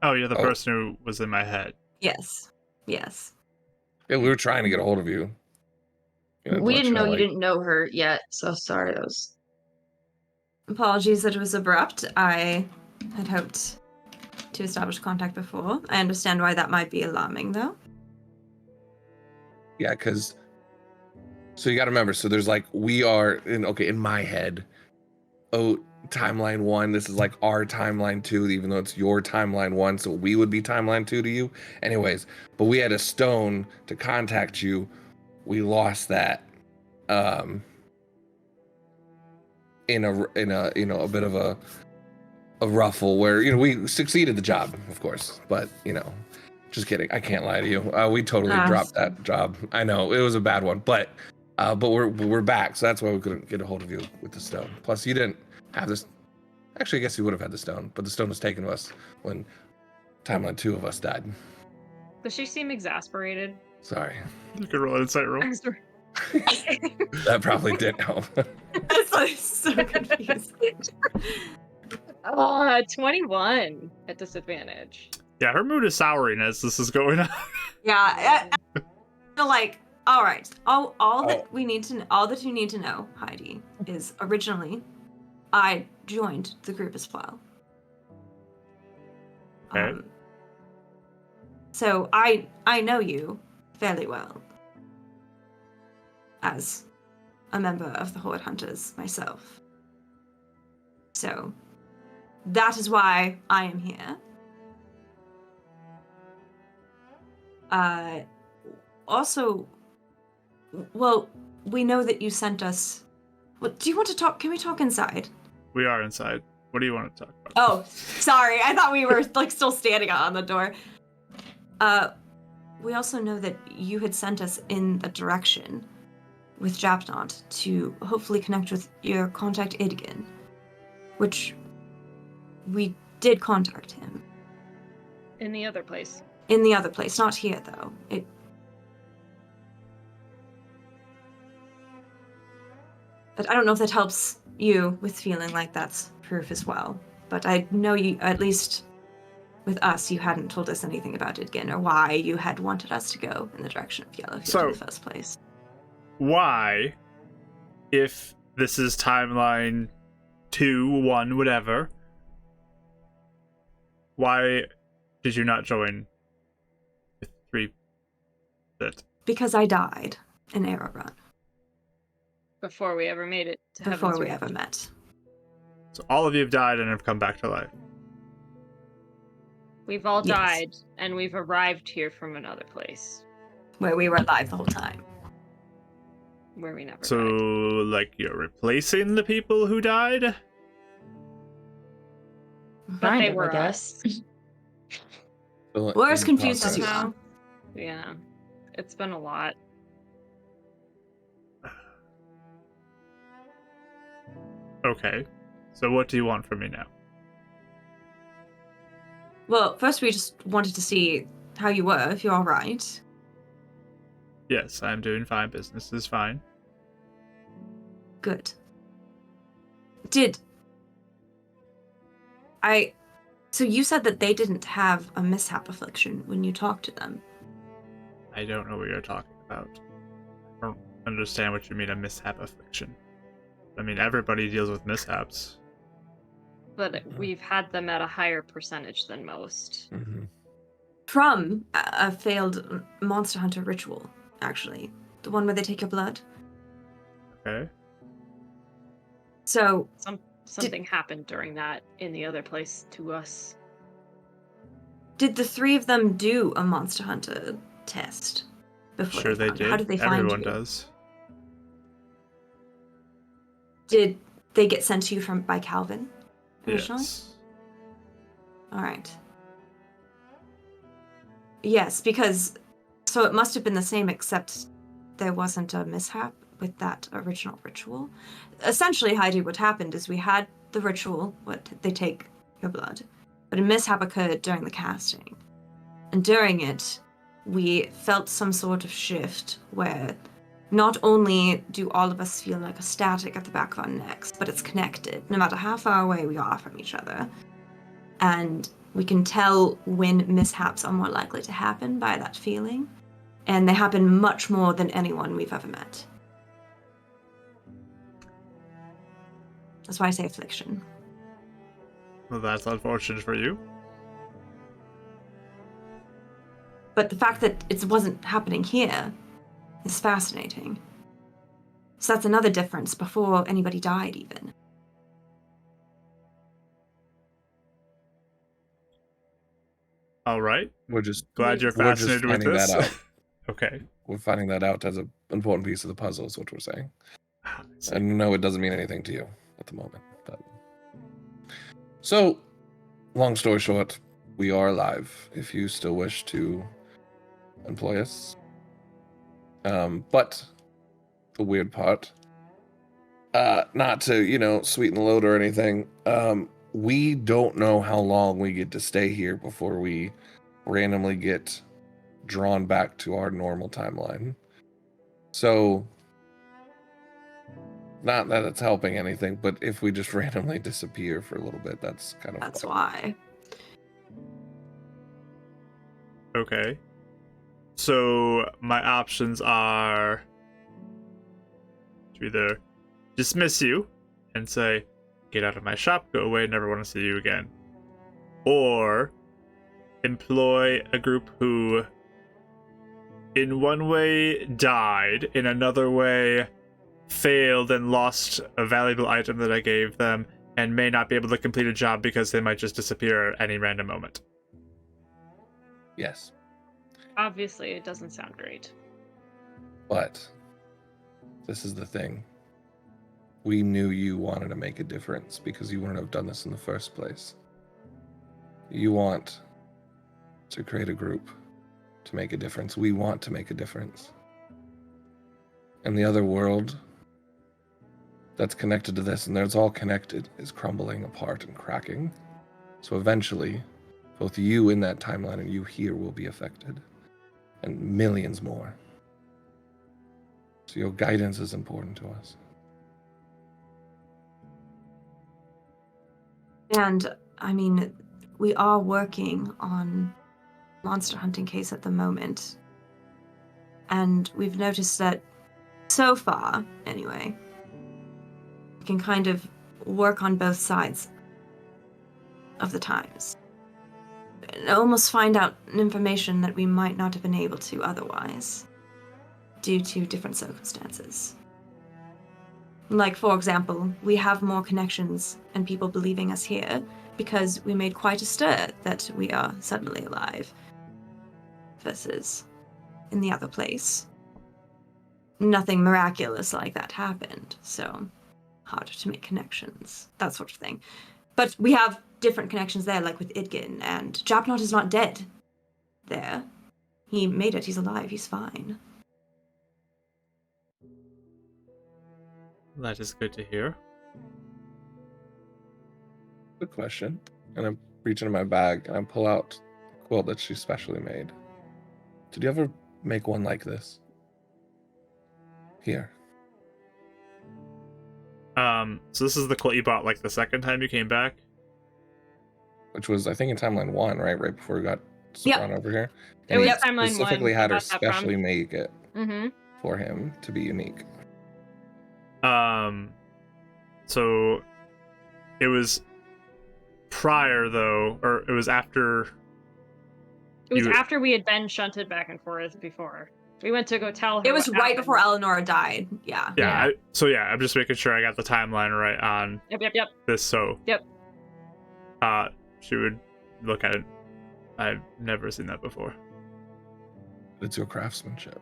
S1: Oh, you're the
S2: Oh.
S1: person who was in my head.
S3: Yes. Yes.
S2: Yeah, we were trying to get a hold of you.
S4: We didn't know you didn't know her yet, so sorry. That was
S3: Apologies that it was abrupt. I had hoped to establish contact before. I understand why that might be alarming, though.
S2: Yeah, because. So you got to remember. So there's like we are in my head. Oh, timeline 1. This is like our timeline 2, even though it's your timeline 1. So we would be timeline 2 to you, anyways. But we had a stone to contact you. We lost that. In a bit of a ruffle where we succeeded the job, of course, but just kidding. I can't lie to you. We totally dropped that job. I know it was a bad one, but we're back, so that's why we couldn't get a hold of you with the stone. Plus, you didn't have this. Actually, I guess you would have had the stone, but the stone was taken to us when timeline 2 of us died.
S5: Does she seem exasperated?
S2: Sorry,
S1: You could roll an insight roll.
S2: that probably didn't help.
S3: That's like so confusing.
S5: 21 at disadvantage.
S1: Yeah, her mood is souring as this is going on.
S3: Yeah. Like, all right. All that
S2: Oh.
S3: we need to know, all that you need to know, Heidi, is originally I joined the group as well.
S1: Okay.
S3: So I know you fairly well as a member of the Horde Hunters myself. So that is why I am here. Also, well, we know that you sent us. What do you want to talk? Can we talk inside?
S1: We are inside. What do you want to talk about?
S3: Oh, sorry. I thought we were like still standing on the door. We also know that you had sent us in a direction with Japnot to hopefully connect with your contact Idgin, which we did contact him.
S5: In the other place.
S3: In the other place, not here though. But I don't know if that helps you with feeling like that's proof as well. But I know you, at least with us, you hadn't told us anything about Idgin or why you had wanted us to go in the direction of Yellowfield in the first place.
S1: Why, if this is timeline 2, 1, whatever, why did you not join with 3 bit?
S3: Because I died in Arrow Run
S5: Before we ever made it to
S3: before
S5: Heaven's
S3: we
S5: Reach.
S3: ever met.
S1: So all of you have died and have come back to life.
S5: We've all
S3: Yes.
S5: died, and we've arrived here from another place.
S3: where we were alive the whole time.
S5: Where we never
S1: So,
S5: died.
S1: like, you're replacing the people who died?
S5: But
S4: Kind
S5: they
S4: of,
S5: were
S4: I guess.
S3: We're as confused as you
S5: Somehow.
S3: are.
S5: Yeah. It's been a lot.
S1: Okay. So what do you want from me now?
S3: Well, first we just wanted to see how you were, if you're all right.
S1: Yes, I'm doing fine. Business is fine.
S3: Good. So you said that they didn't have a mishap affliction when you talked to them.
S1: I don't know what you're talking about. I don't understand what you mean a mishap affliction. I mean, everybody deals with mishaps.
S5: But we've had them at a higher percentage than most.
S2: Mhm.
S3: From a failed Monster Hunter ritual, actually. The one where they take your blood.
S1: Okay.
S3: So,
S5: Something happened during that in the other place to us.
S3: did the three of them do a Monster Hunter test before
S1: Sure they
S3: found you?
S1: did.
S3: How did they find
S1: Everyone
S3: you?
S1: does.
S3: Did they get sent to you by Calvin originally?
S1: Yes.
S3: All right. Yes, because so it must have been the same, except there wasn't a mishap with that original ritual. Essentially, Heidi, what happened is we had the ritual, what they take your blood, but a mishap occurred during the casting, and during it, we felt some sort of shift where not only do all of us feel like a static at the back of our necks, but it's connected, no matter how far away we are from each other. And we can tell when mishaps are more likely to happen by that feeling. And they happen much more than anyone we've ever met. That's why I say affliction.
S1: Well, that's unfortunate for you.
S3: But the fact that it wasn't happening here is fascinating. So that's another difference before anybody died, even.
S1: All right.
S2: We're just
S1: Glad you're
S2: we're just
S1: fascinated with
S2: finding
S1: this.
S2: that out.
S1: Okay.
S2: We're finding that out as an important piece of the puzzle, is what we're saying.
S1: I see.
S2: I know it doesn't mean anything to you at the moment, but so long story short, we are alive. If you still wish to employ us, but the weird part, not to sweeten the load or anything, we don't know how long we get to stay here before we randomly get drawn back to our normal timeline. So, not that it's helping anything, but if we just randomly disappear for a little bit, that's kind of
S3: That's
S2: fun.
S3: why.
S1: Okay. So my options are to either dismiss you and say, get out of my shop, go away, never want to see you again. Or employ a group who in one way died, in another way failed and lost a valuable item that I gave them, and may not be able to complete a job because they might just disappear at any random moment.
S2: Yes,
S5: Obviously, it doesn't sound great.
S2: but this is the thing. We knew you wanted to make a difference because you wouldn't have done this in the first place. You want to create a group to make a difference. We want to make a difference. And the other world that's connected to this, and it's all connected, is crumbling apart and cracking. So eventually, both you in that timeline and you here will be affected. And millions more. So your guidance is important to us.
S3: And, I mean, we are working on monster hunting case at the moment. And we've noticed that so far, anyway, we can kind of work on both sides of the times. And almost find out information that we might not have been able to otherwise, due to different circumstances. Like, for example, we have more connections and people believing us here because we made quite a stir that we are suddenly alive. Versus in the other place. Nothing miraculous like that happened, so harder to make connections, that sort of thing. But we have different connections there, like with Idgin, and Japnot is not dead there. He made it, he's alive, he's fine.
S1: That is good to hear.
S2: Good question. And I reach into my bag and I pull out the quilt that she specially made. Did you ever make one like this? Here.
S1: So this is the quilt you bought like the second time you came back?
S2: Which was, I think, in timeline 1, right? Right before we got
S3: Yep.
S2: spawned over here.
S5: It
S2: And
S5: was
S2: he
S5: timeline 1.
S2: specifically had her
S5: I got that from.
S2: specially make it
S5: Mm-hmm.
S2: for him to be unique.
S1: So it was prior though, or it was after.
S5: It was
S1: You-
S5: after we had been shunted back and forth before. We went to go tell her.
S3: It was
S5: what
S3: right
S5: happened.
S3: before Eleanor died, yeah.
S1: Yeah. I'm just making sure I got the timeline right on
S5: Yep.
S1: this. So.
S5: Yep.
S1: She would look at it. I've never seen that before.
S2: It's your craftsmanship.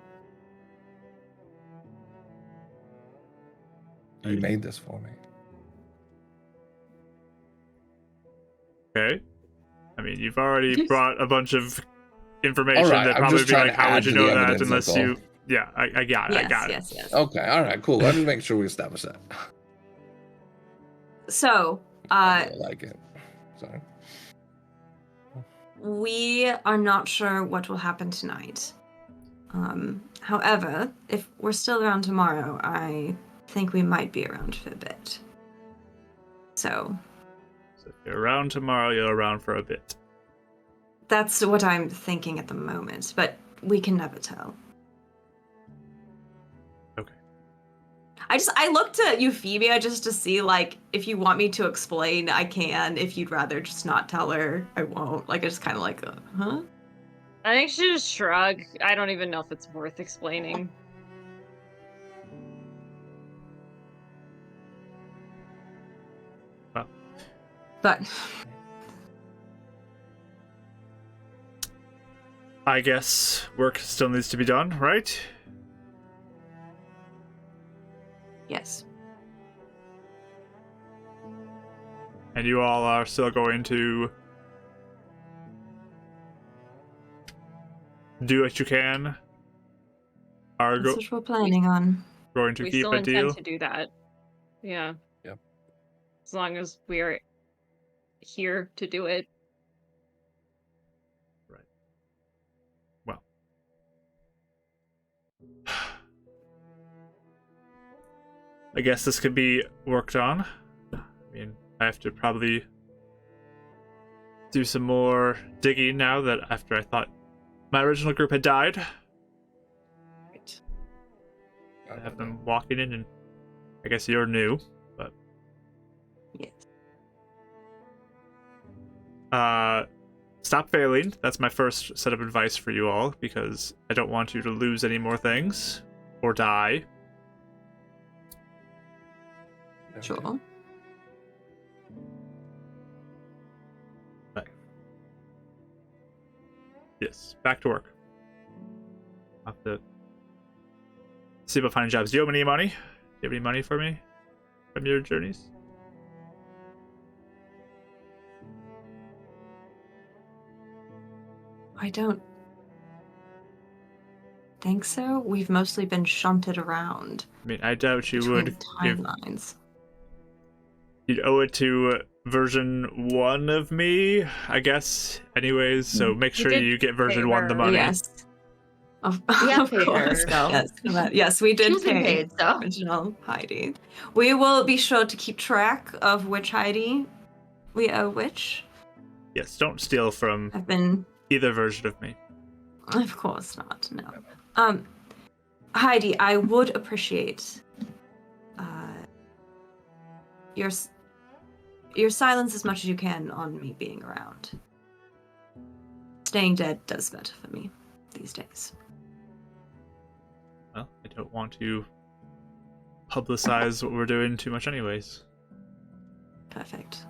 S2: You made this for me.
S1: Okay. I mean, you've already brought a bunch of information
S2: All right,
S1: that
S2: I'm
S1: probably
S2: just
S1: be
S2: trying
S1: like,
S2: to
S1: how would
S2: add
S1: you
S2: to the
S1: know that
S2: evidence,
S1: unless
S2: that's all.
S1: you. Yeah, I got it. I got it.
S3: Yes.
S2: Okay, all right, cool. Let me make sure we establish that.
S3: So,
S2: I really like it. Sorry.
S3: we are not sure what will happen tonight. However, if we're still around tomorrow, I think we might be around for a bit. So
S1: if you're around tomorrow, you're around for a bit.
S3: that's what I'm thinking at the moment, but we can never tell.
S1: Okay.
S3: I looked at Euphemia just to see, like, if you want me to explain, I can. If you'd rather just not tell her, I won't. Like, I just kind of like, huh?
S5: I think she just shrug. I don't even know if it's worth explaining.
S3: But
S1: I guess work still needs to be done, right?
S3: yes,
S1: And you all are still going to do what you can. Are
S3: that's what we're planning on.
S1: going to
S5: We
S1: keep
S5: still
S1: a
S5: intend
S1: deal.
S5: to do that. Yeah.
S2: Yep.
S5: As long as we're here to do it.
S1: Well. I guess this could be worked on. I mean, I have to probably do some more digging now that after I thought my original group had died.
S3: Right.
S1: I have them walking in, and I guess you're new, but
S3: Yes.
S1: stop failing. That's my first set of advice for you all, because I don't want you to lose any more things or die.
S3: Sure.
S1: Yes, back to work. I'll have to see about finding jobs. Do you have any money? Do you have any money for me from your journeys?
S3: I don't think so. We've mostly been shunted around
S1: I mean, I doubt you
S3: between
S1: would give.
S3: timelines.
S1: You'd owe it to version 1 of me, I guess. Anyways, so make sure
S5: did
S1: you get version
S5: pay
S1: 1 the
S5: her.
S1: money.
S3: Yes. Of
S4: have paid her,
S3: course.
S4: so-
S3: Yes, we did
S4: She's been
S3: pay
S4: paid, so.
S3: original Heidi. We will be sure to keep track of which Heidi we owe which.
S1: Yes, don't steal from
S3: I've been,
S1: either version of me.
S3: of course not. No. Heidi, I would appreciate your silence as much as you can on me being around. Staying dead does better for me these days.
S1: Well, I don't want to publicize what we're doing too much anyways.
S3: Perfect.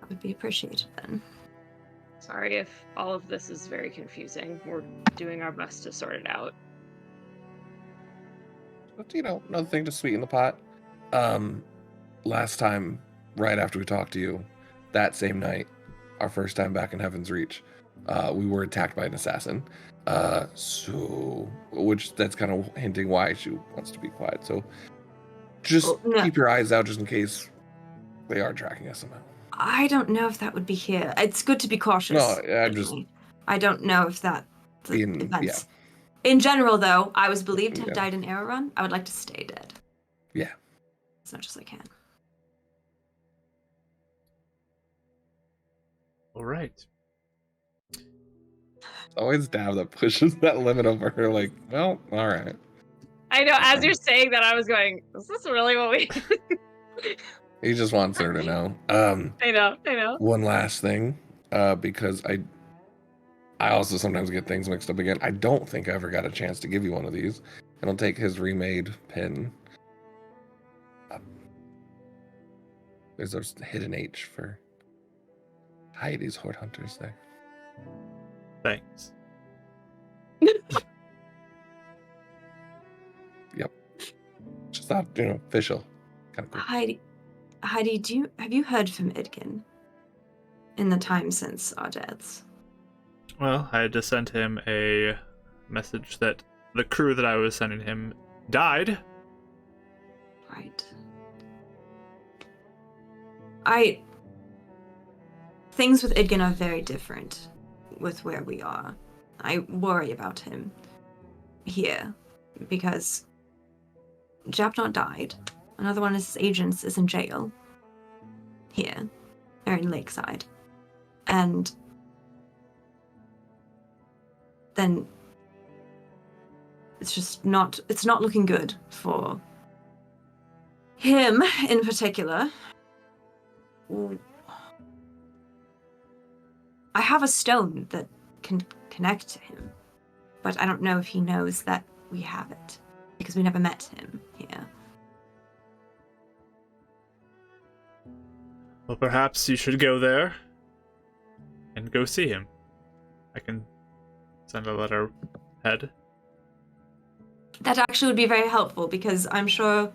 S3: That would be appreciated then.
S5: Sorry if all of this is very confusing. We're doing our best to sort it out.
S2: But, another thing to sweeten the pot. Last time, right after we talked to you, that same night, our first time back in Heaven's Reach, we were attacked by an assassin. Which that's kind of hinting why she wants to be quiet. So just keep your eyes out just in case they are tracking us somehow.
S3: I don't know if that would be here. It's good to be cautious.
S2: No, I'm
S3: definitely. I don't know if that events.
S2: Yeah.
S3: In general, though, I was believed to have died in Arrow Run. I would like to stay dead.
S2: Yeah.
S3: As much as I can.
S1: All right.
S2: Always Dav that pushes that limit over her. Like, well, all right.
S5: I know. As you're saying that, I was going, "Is this really what we?"
S2: He just wants her to know.
S5: I know.
S2: One last thing, because I also sometimes get things mixed up again. I don't think I ever got a chance to give you one of these. And I'll take his remade pin. There's a hidden H for Heidi's Horde Hunters there.
S1: Thanks.
S2: Yep. Just thought, official. Kind of cool.
S3: Heidi, have you heard from Idkin in the time since our deaths?
S1: Well, I had to send him a message that the crew that I was sending him died.
S3: Right. Things with Idkin are very different with where we are. I worry about him here because Japnot died. Another one of his agents is in jail here, or in Lakeside. And then it's not looking good for him in particular. I have a stone that can connect to him, but I don't know if he knows that we have it because we never met him here.
S1: Well, perhaps you should go there and go see him. I can send a letter ahead.
S3: That actually would be very helpful because I'm sure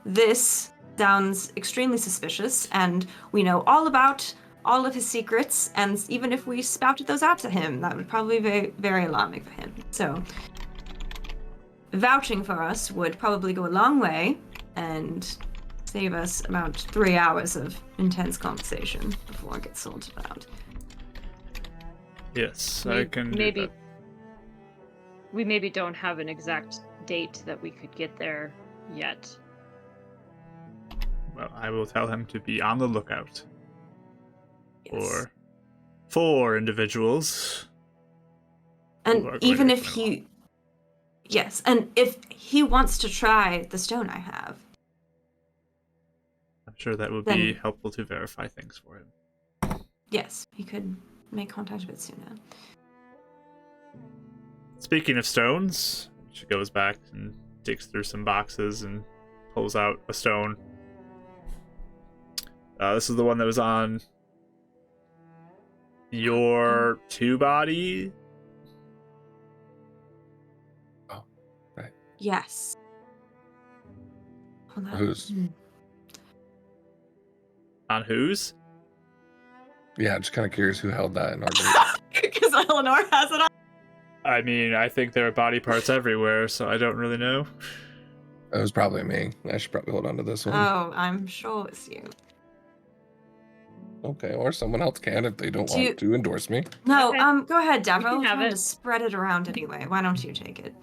S3: this sounds extremely suspicious and we know all about all of his secrets, and even if we spouted those out to him, that would probably be very, very alarming for him. So vouching for us would probably go a long way and save us about 3 hours of intense conversation before it gets sorted out.
S1: Yes, I can do that.
S5: We maybe don't have an exact date that we could get there yet.
S1: Well, I will tell him to be on the lookout.
S3: Yes.
S1: For 4 individuals.
S3: And even if he... Yes, and if he wants to try the stone I have...
S1: I'm sure that would be helpful to verify things for him.
S3: Yes, he could make contact a bit sooner.
S1: Speaking of stones, she goes back and digs through some boxes and pulls out a stone. This is the one that was on your 2-body.
S2: Oh, right.
S3: Yes. Hold on.
S2: Whose?
S1: On whose?
S2: Yeah, just kind of curious who held that in our group.
S3: Because Eleanor has it on.
S1: I mean, I think there are body parts everywhere, so I don't really know.
S2: It was probably me. I should probably hold on to this one.
S3: Oh, I'm sure it's you.
S2: Okay, or someone else can if they don't want to endorse me.
S3: No,
S5: Okay.
S3: go ahead, Deborah.
S5: You can have
S3: I'm trying
S5: it.
S3: to spread it around anyway. Why don't you take it?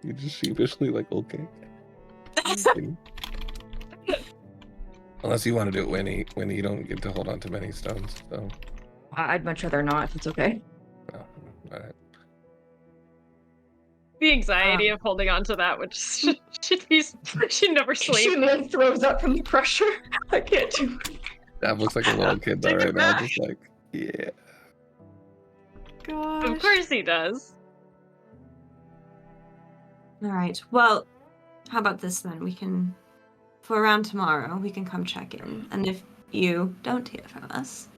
S2: You just sheepishly like, okay. Unless you want to do it, Winnie. Winnie, you don't get to hold on to many stones, so.
S4: I'd much rather not if it's okay.
S2: Oh, all right.
S5: The anxiety of holding on to that would just she'd never
S4: She
S5: sleep.
S4: throws up from the pressure. I can't do it.
S2: That looks like a little kid though
S3: Take it
S2: right now,
S3: back.
S2: just like, yeah.
S3: Gosh.
S5: Of course he does.
S3: All right. Well, how about this then? We can, for around tomorrow, we can come check in. And if you don't hear from us,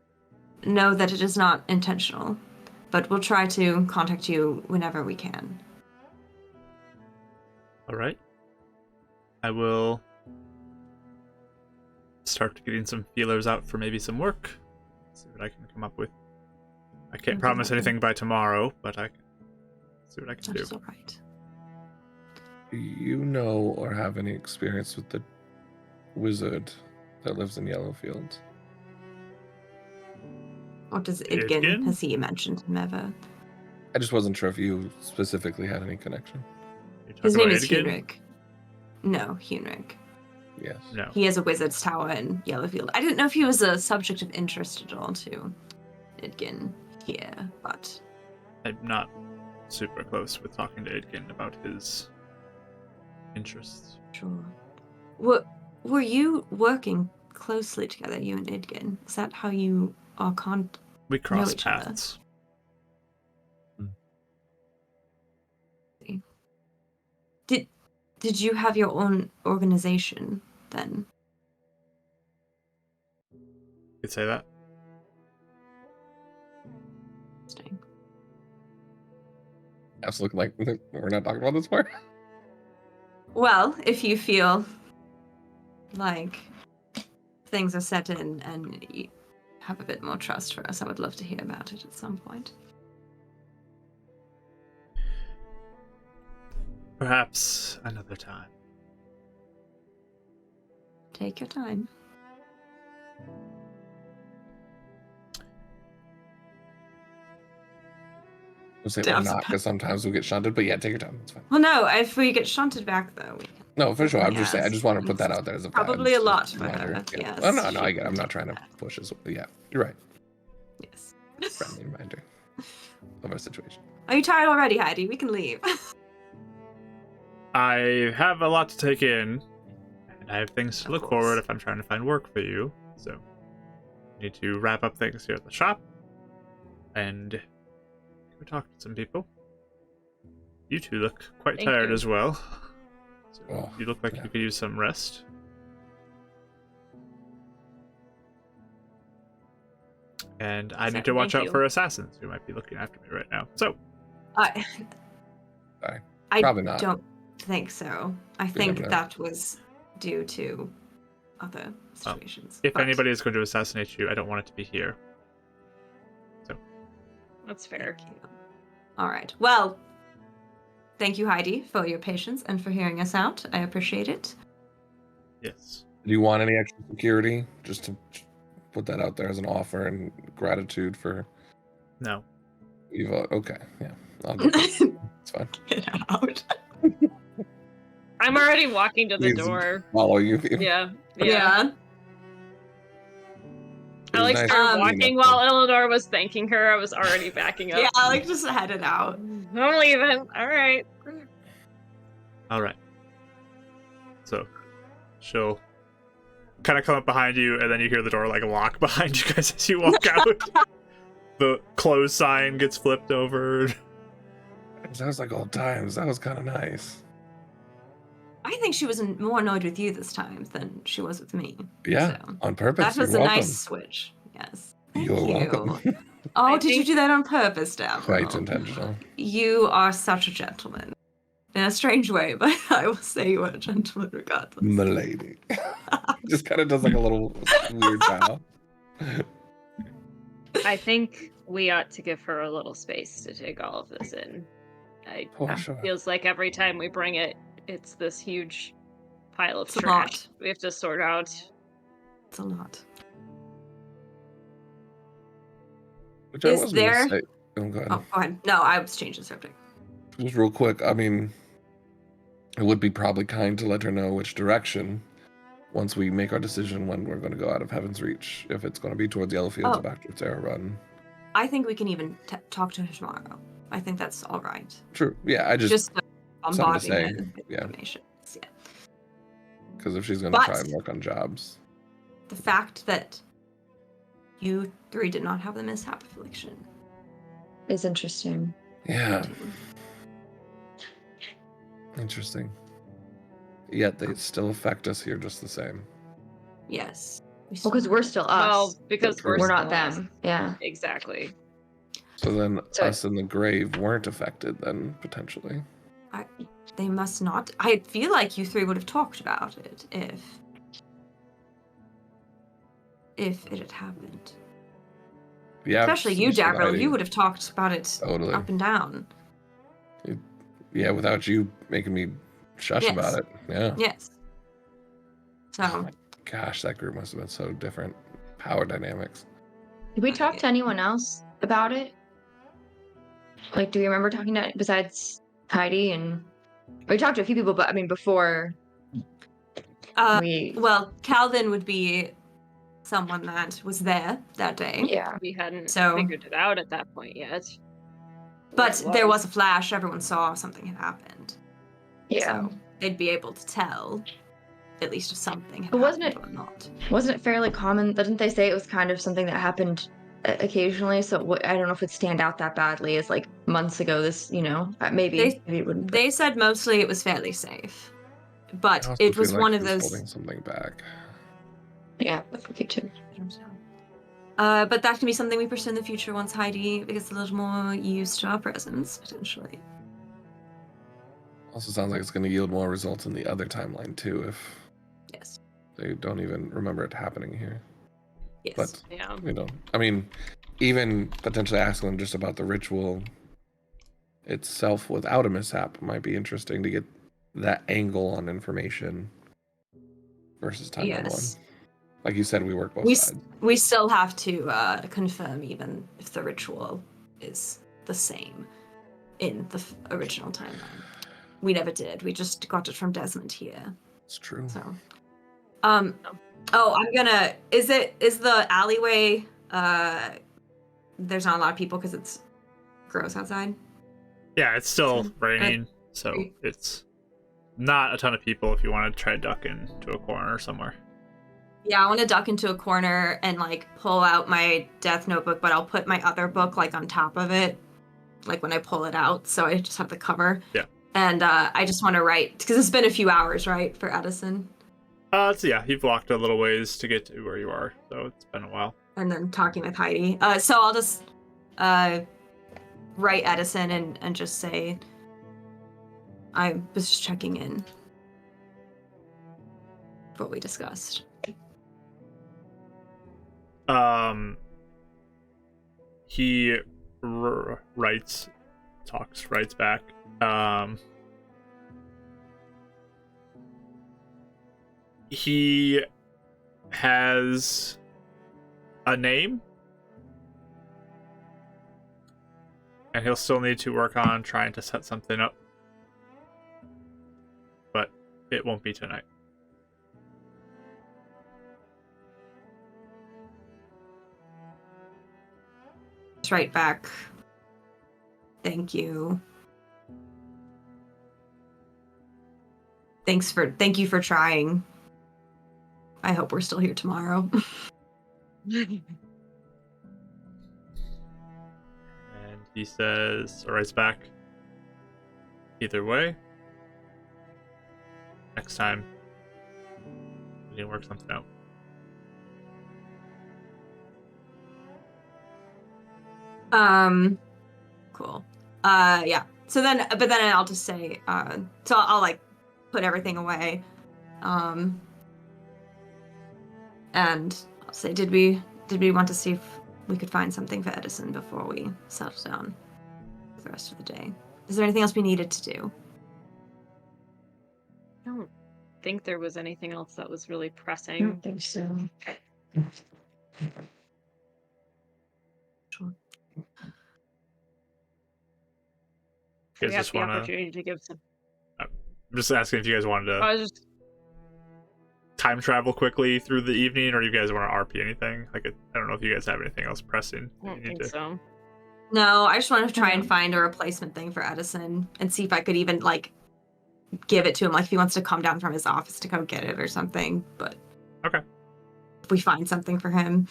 S3: know that it is not intentional, but we'll try to contact you whenever we can.
S1: All right. I will start getting some feelers out for maybe some work. See what I can come up with. I can't promise anything by tomorrow, but I can see what I can do.
S3: That's all right.
S2: Do you know or have any experience with the wizard that lives in Yellowfield?
S3: What does
S1: Idgen?
S3: Idgen? Has he mentioned him ever?
S2: I just wasn't sure if you specifically had any connection.
S1: You're talking
S3: His name
S1: about
S3: is
S1: Idgen?
S3: Hunric. No, Hunric.
S2: Yes.
S1: No.
S3: He has a wizard's tower in Yellowfield. I didn't know if he was a subject of interest at all to Idgen here, but
S1: I'm not super close with talking to Idgen about his interests.
S3: sure. Were you working closely together, you and Idgen? Is that how you are
S1: We crossed
S3: each other.
S1: paths.
S3: Did you have your own organization then?
S1: You could say that.
S3: Interesting.
S2: That's looking like we're not talking about this part.
S3: Well, if you feel like things are set in and you have a bit more trust for us, I would love to hear about it at some point.
S1: Perhaps another time.
S3: Take your time.
S2: We'll say
S3: Yeah,
S2: we're
S3: I'm
S2: not, because sometimes we get shunted, but yeah, take your time. It's fine.
S3: Well, no, if we get shunted back, though, we can.
S2: No, for sure. I'm just saying. I
S3: Yes.
S2: just want to put that out there as a
S3: Probably a
S2: just
S3: lot for
S2: reminder.
S3: her,
S2: Yeah.
S3: yes.
S2: Oh, no, I
S3: She
S2: get it. I'm
S3: can
S2: not
S3: take
S2: trying to
S3: that.
S2: push as well. Yeah, you're right.
S3: Yes.
S2: Friendly reminder of our situation.
S3: Are you tired already, Heidi? We can leave.
S1: I have a lot to take in, and I have things to
S3: Of
S1: look
S3: course.
S1: forward if I'm trying to find work for you. So, I need to wrap up things here at the shop, and go talk to some people. You two look quite
S5: Thank
S1: tired
S5: you.
S1: as well. So
S2: Oh,
S1: you look like
S2: yeah.
S1: you could use some rest. And I need to watch
S5: Thank
S1: out
S5: you.
S1: for assassins who might be looking after me right now. So,
S3: I
S2: Sorry. Probably not.
S3: don't think so. I think
S2: never know.
S3: that was due to other situations.
S1: if
S3: but-
S1: anybody is going to assassinate you, I don't want it to be here.
S5: That's fair.
S3: Thank you. All right. Well, thank you, Heidi, for your patience and for hearing us out. I appreciate it.
S1: Yes.
S2: Do you want any extra security? Just to put that out there as an offer and gratitude for
S1: No.
S2: Eva. Okay, yeah, I'll get that. It's fine.
S3: Get out.
S5: I'm already walking to the
S2: Please
S5: door.
S2: Follow you.
S5: Yeah.
S3: Yeah.
S2: It
S5: I
S2: was
S5: like
S2: nice
S5: started
S3: meeting
S5: walking
S2: up,
S5: while Eleanor was thanking her. I was already backing up.
S3: Yeah, like just headed out.
S5: I'm leaving. All right.
S1: All right. So, she'll kind of come up behind you, and then you hear the door like lock behind you guys as you walk out. The close sign gets flipped over.
S2: It sounds like old times. That was kind of nice.
S3: I think she was more annoyed with you this time than she was with me.
S2: Yeah,
S3: So,
S2: on purpose.
S3: that was
S2: You're
S3: a
S2: welcome.
S3: nice switch. Yes. Thank
S2: You're
S3: you.
S2: welcome.
S3: Oh,
S5: I
S3: did you
S5: think-
S3: do that on purpose, Daryl?
S2: Quite intentional.
S3: You are such a gentleman. In a strange way, but I will say you are a gentleman regardless.
S2: Milady. Just kind of does like a little weird bow.
S5: I think we ought to give her a little space to take all of this in.
S2: For sure.
S5: Feels like every time we bring it, it's this huge pile of
S3: It's a
S5: trash
S3: lot.
S5: we have to sort out.
S3: It's a lot.
S2: Which I
S3: Is
S2: was gonna
S3: there-
S2: say. Oh, go ahead.
S3: Oh, go ahead. No, I was changing the subject.
S2: Just real quick. I mean, it would be probably kind to let her know which direction once we make our decision when we're going to go out of Heaven's Reach. If it's going to be towards Yellowfields
S3: Oh.
S2: or back to Terra Run.
S3: I think we can even talk to her tomorrow. I think that's all right.
S2: True. Yeah, I just
S3: Just bombarding
S2: say,
S3: it with
S2: yeah.
S3: information. Yeah.
S2: because if she's going to
S3: But-
S2: try and work on jobs.
S3: The fact that you three did not have the mishap affliction.
S4: Is interesting.
S2: Yeah, interesting. Yet they still affect us here just the same.
S3: Yes.
S4: Well, because we're still us.
S5: Well, because
S2: True.
S5: we're
S4: not
S5: still us.
S4: them. Yeah.
S5: Exactly.
S2: So then
S4: So-
S2: us in the grave weren't affected then, potentially.
S3: They must not. I feel like you three would have talked about it if it had happened.
S2: Yeah,
S3: Especially you,
S2: especially
S3: Davril.
S2: Heidi.
S3: You would have talked about it
S2: Totally.
S3: up and down.
S2: Yeah, without you making me shush
S3: Yes.
S2: about it. Yeah.
S3: Yes.
S2: Oh
S3: So
S2: my gosh, that group must have been so different. Power dynamics.
S4: Did we talk to anyone else about it? Like, do you remember talking to besides Heidi? And we talked to a few people, but I mean, before we.
S3: well, Calvin would be someone that was there that day.
S4: Yeah.
S5: We hadn't
S3: So-
S5: figured it out at that point yet.
S3: But
S5: What it
S3: there was a flash. Everyone saw something had happened.
S4: Yeah.
S3: So they'd be able to tell at least if something had
S4: But wasn't
S3: happened or not.
S4: Wasn't it fairly common? Didn't they say it was kind of something that happened occasionally? So I don't know if it'd stand out that badly as like months ago. This, maybe it wouldn't. but-
S3: They said mostly it was fairly safe. But
S2: I also
S3: it was
S2: feel like
S3: one
S2: he
S3: of
S2: was
S3: those.
S2: holding something back.
S4: Yeah, that's okay too.
S3: But that can be something we pursue in the future once Heidi gets a little more used to our presence, potentially.
S2: Also sounds like it's going to yield more results in the other timeline too, if
S3: Yes.
S2: they don't even remember it happening here.
S3: Yes.
S2: But
S5: Yeah.
S2: I mean, even potentially asking them just about the ritual itself without a mishap might be interesting to get that angle on information versus timeline
S3: Yes.
S2: one. Like you said, we work both sides.
S3: We still have to confirm even if the ritual is the same in the original timeline. We never did. We just got it from Desmond here.
S2: It's true.
S3: So, oh, I'm gonna. Is the alleyway? There's not a lot of people because it's gross outside.
S1: Yeah, it's still raining, so
S3: Great.
S1: it's not a ton of people if you want to try to duck into a corner somewhere.
S3: Yeah, I want to duck into a corner and like pull out my death notebook, but I'll put my other book like on top of it, like when I pull it out, so I just have the cover.
S1: Yeah.
S3: And I just want to write because it's been a few hours, right, for Edison,
S1: So yeah, you've walked a little ways to get to where you are, so it's been a while.
S3: and then talking with Heidi. So I'll just write Edison and just say I was just checking in. What we discussed.
S1: He writes back. He has a name, and he'll still need to work on trying to set something up, but it won't be tonight.
S3: Just write back. Thank you. Thank you for trying. I hope we're still here tomorrow.
S1: And he says, or writes back, either way, next time we can work something out.
S3: Cool. Yeah. So then, but then I'll just say, so I'll like put everything away. And I'll say, did we want to see if we could find something for Edison before we settle down for the rest of the day? Is there anything else we needed to do?
S5: I don't think there was anything else that was really
S4: I
S5: pressing.
S4: don't think so.
S1: You
S5: We
S1: guys
S5: have
S1: just
S5: the
S1: want to.
S5: opportunity to give some.
S1: I'm just asking if you guys wanted to
S5: I was just
S1: time travel quickly through the evening, or you guys want to RP anything. Like, I don't know if you guys have anything else pressing.
S5: I
S1: that
S5: don't
S1: you need
S5: think
S1: to-
S5: so.
S3: No, I just wanted to try and find a replacement thing for Edison and see if I could even like give it to him, like if he wants to come down from his office to go get it or something. But
S1: Okay.
S3: if we find something for him,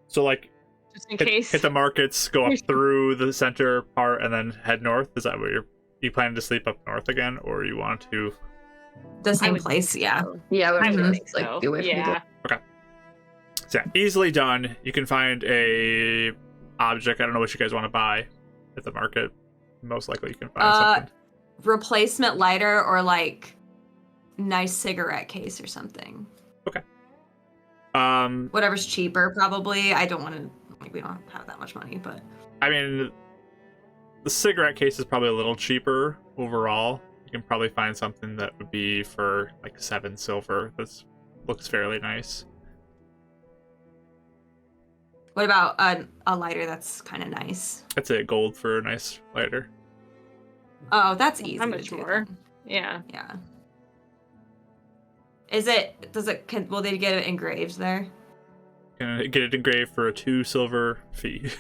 S1: So like,
S5: Just in case.
S1: hit the markets, go up through the center part, and then head north. Is that what you planning to sleep up north again, or you want to?
S3: the same
S5: would
S3: place,
S5: think
S3: yeah.
S5: so.
S4: Yeah,
S5: I
S4: I
S5: would
S4: would
S5: think
S4: like
S5: so.
S4: be away from
S5: Yeah.
S1: Yeah, easily done. You can find a object. I don't know what you guys want to buy at the market. Most likely you can find something.
S3: Replacement lighter or like nice cigarette case or something.
S1: Okay.
S3: Whatever's cheaper, probably. I don't want to. Like, we don't have that much money, but
S1: I mean, the cigarette case is probably a little cheaper overall. You can probably find something that would be for like 7 silver. That looks fairly nice.
S3: what about a lighter that's kind of nice?
S1: That's it, gold for a nice lighter.
S3: Oh, that's easy.
S5: How
S3: to
S5: much
S3: do
S5: more?
S3: then.
S5: Yeah.
S3: Yeah. Will they get it engraved there?
S1: Can get it engraved for a 2 silver fee.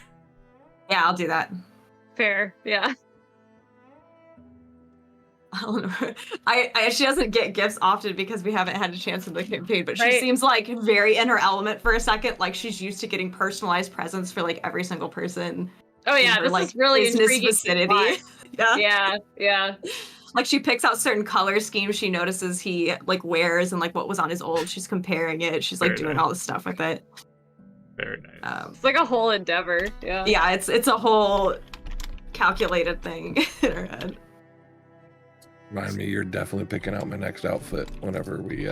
S3: Yeah, I'll do that.
S5: Fair. Yeah.
S3: I don't know. She doesn't get gifts often because we haven't had a chance in the campaign, but she
S5: Right.
S3: seems like very in her element for a second. Like she's used to getting personalized presents for like every single person.
S5: Oh yeah,
S3: in her,
S5: this
S3: like
S5: is really
S3: business
S5: intriguing.
S3: vicinity. Yeah.
S5: Yeah. Yeah.
S3: Like she picks out certain color schemes she notices he like wears and like what was on his old. She's comparing it. She's like
S1: Very
S3: doing
S1: nice.
S3: all this stuff with it.
S1: Very nice.
S5: It's like a whole endeavor. Yeah.
S3: Yeah, it's a whole calculated thing in her head.
S2: Remind me, you're definitely picking out my next outfit whenever we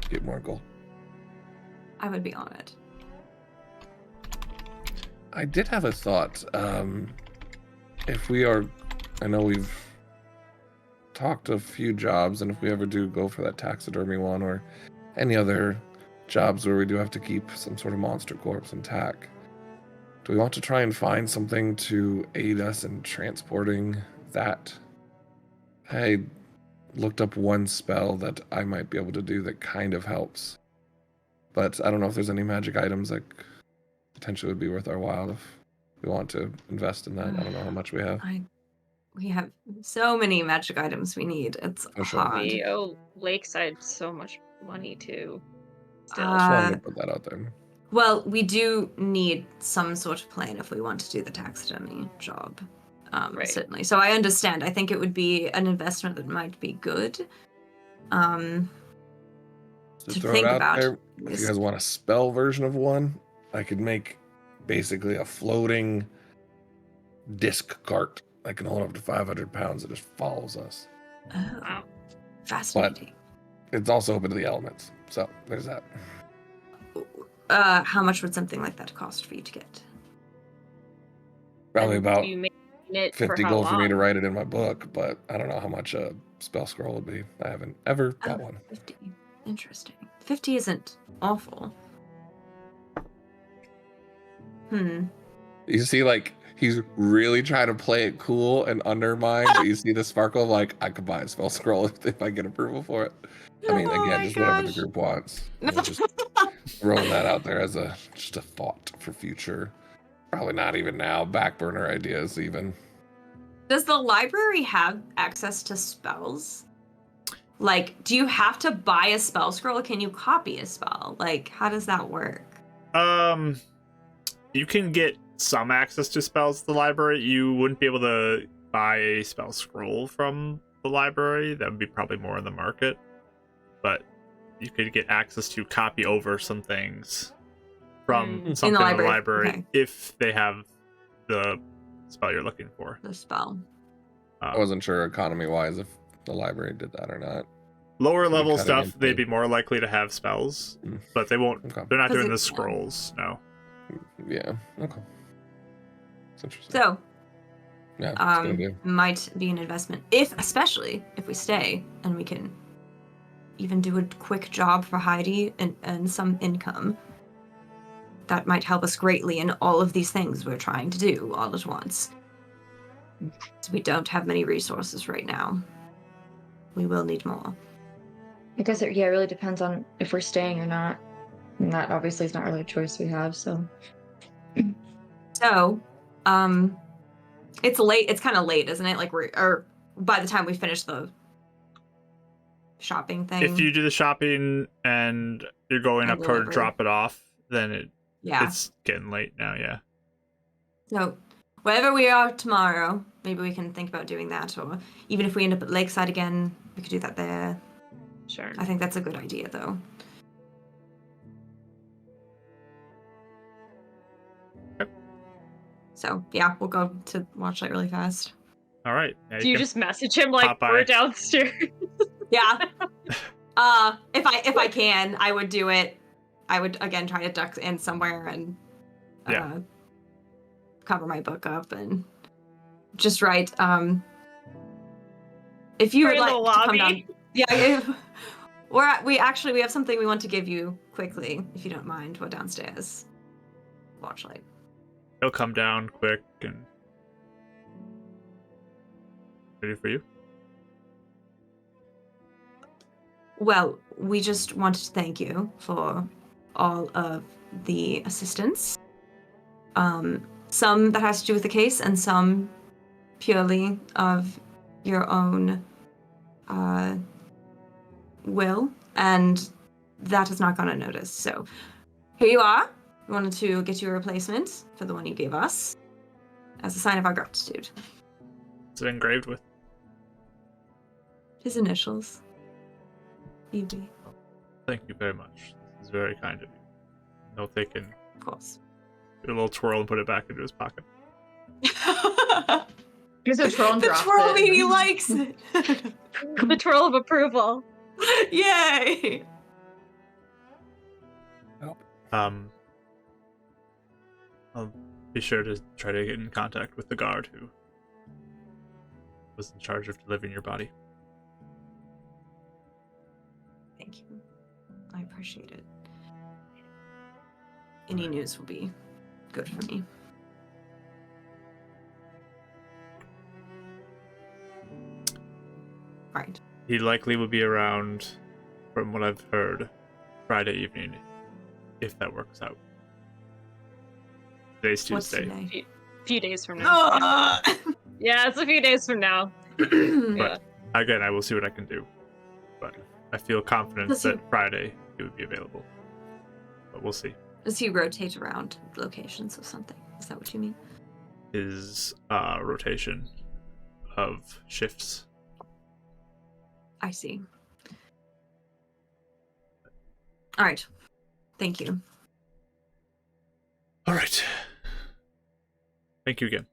S2: get more gold.
S3: I would be on it.
S2: I did have a thought. If we are, I know we've talked a few jobs, and if we ever do go for that taxidermy one or any other jobs where we do have to keep some sort of monster corpse intact, do we want to try and find something to aid us in transporting that? I looked up one spell that I might be able to do that kind of helps, but I don't know if there's any magic items that potentially would be worth our while if we want to invest in that. I don't know how much we have.
S3: We have so many magic items we need. It's
S2: For sure.
S3: hard.
S5: We owe Lakeside so much money too. Still.
S2: Just wanted to put that out there.
S3: Well, we do need some sort of plan if we want to do the taxidermy job.
S5: Right.
S3: Certainly. So I understand. I think it would be an investment that might be good. To
S2: throw
S3: think
S2: it out
S3: about.
S2: there, if you guys want a spell version of one, I could make basically a floating disc cart that can hold up to 500 pounds that just follows us.
S3: Oh,
S5: Wow.
S3: fascinating.
S2: It's also open to the elements, so there's that.
S3: How much would something like that cost for you to get?
S2: Probably
S5: And
S2: about
S5: you made it
S2: 50
S5: for how
S2: gold for me to
S5: long?
S2: write it in my book, but I don't know how much a spell scroll would be. I haven't ever bought one.
S3: 50. Interesting. 50 isn't awful.
S2: You see, like, he's really trying to play it cool and undermine, but you see the sparkle of, like, I could buy a spell scroll if I get approval for it. I mean,
S3: Oh
S2: again,
S3: my
S2: just whatever the
S3: gosh.
S2: group wants. You know, just throwing that out there as just a thought for future. Probably not even now. Back burner ideas, even.
S3: Does the library have access to spells? Like, do you have to buy a spell scroll? Can you copy a spell? Like, how does that work?
S1: You can get some access to spells at the library. You wouldn't be able to buy a spell scroll from the library. That would be probably more in the market. But you could get access to copy over some things from something in the library
S3: Okay.
S1: if they have the spell you're looking for.
S3: The spell.
S2: I wasn't sure economy-wise if the library did that or not.
S1: Lower level
S2: cutting
S1: stuff,
S2: into-
S1: they'd be more likely to have spells,
S2: Mm.
S1: but they won't.
S2: Okay.
S1: They're not
S3: 'Cause
S1: doing the
S3: it's-
S1: scrolls. No.
S2: Yeah. Okay. It's interesting.
S3: So,
S2: Yeah. It's gonna do.
S3: might be an investment especially if we stay and we can even do a quick job for Heidi and some income. That might help us greatly in all of these things we're trying to do all at once. So we don't have many resources right now. We will need more.
S4: I guess it really depends on if we're staying or not. And that obviously is not really a choice we have, so.
S3: So, it's late. It's kind of late, isn't it? Like or by the time we finish the shopping thing.
S1: If you do the shopping and you're going
S3: And
S1: up to
S3: delivery.
S1: drop it off, then
S3: yeah.
S1: it's getting late now. Yeah.
S3: So, wherever we are tomorrow, maybe we can think about doing that. Or even if we end up at Lakeside again, we could do that there.
S5: Sure.
S3: I think that's a good idea, though. So yeah, we'll go to Watchlight really fast.
S1: All right. Yeah,
S5: Do you
S1: can
S5: just message him like
S1: pop by.
S5: we're downstairs?
S3: Yeah. If I can, I would do it. I would again try to duck in somewhere and cover my book up and just write. If you would
S5: We're in
S3: like
S5: the
S3: to come
S5: lobby.
S3: down, we have something we want to give you quickly, if you don't mind. We're downstairs. Watchlight.
S1: He'll come down quick and ready for you.
S3: Well, we just wanted to thank you for all of the assistance. Some that has to do with the case, and some purely of your own will, and that has not gone unnoticed. So here you are. We wanted to get you a replacement for the one you gave us as a sign of our gratitude.
S1: Is it engraved with?
S3: His initials. EB.
S1: Thank you very much. This is very kind of you. He'll take and
S3: Of course.
S1: do a little twirl and put it back into his pocket.
S4: Here's a troll and
S3: The
S4: drops
S3: twirl
S4: it.
S3: he likes it.
S5: The twirl of approval.
S3: Yay!
S1: I'll be sure to try to get in contact with the guard who was in charge of delivering your body.
S3: Thank you. I appreciate it. Any news will be good for me. Right.
S1: He likely will be around, from what I've heard, Friday evening, if that works out. Today's
S3: What's
S1: Tuesday.
S3: today?
S5: Few days from now.
S3: Oh!
S5: Yeah, it's a few days from now.
S1: But again, I will see what I can do. But I feel confident
S3: Does
S1: that
S3: he-
S1: Friday he would be available. But we'll see.
S3: Does he rotate around locations or something? Is that what you mean?
S1: His rotation of shifts.
S3: I see. All right. Thank you.
S1: All right. Thank you again.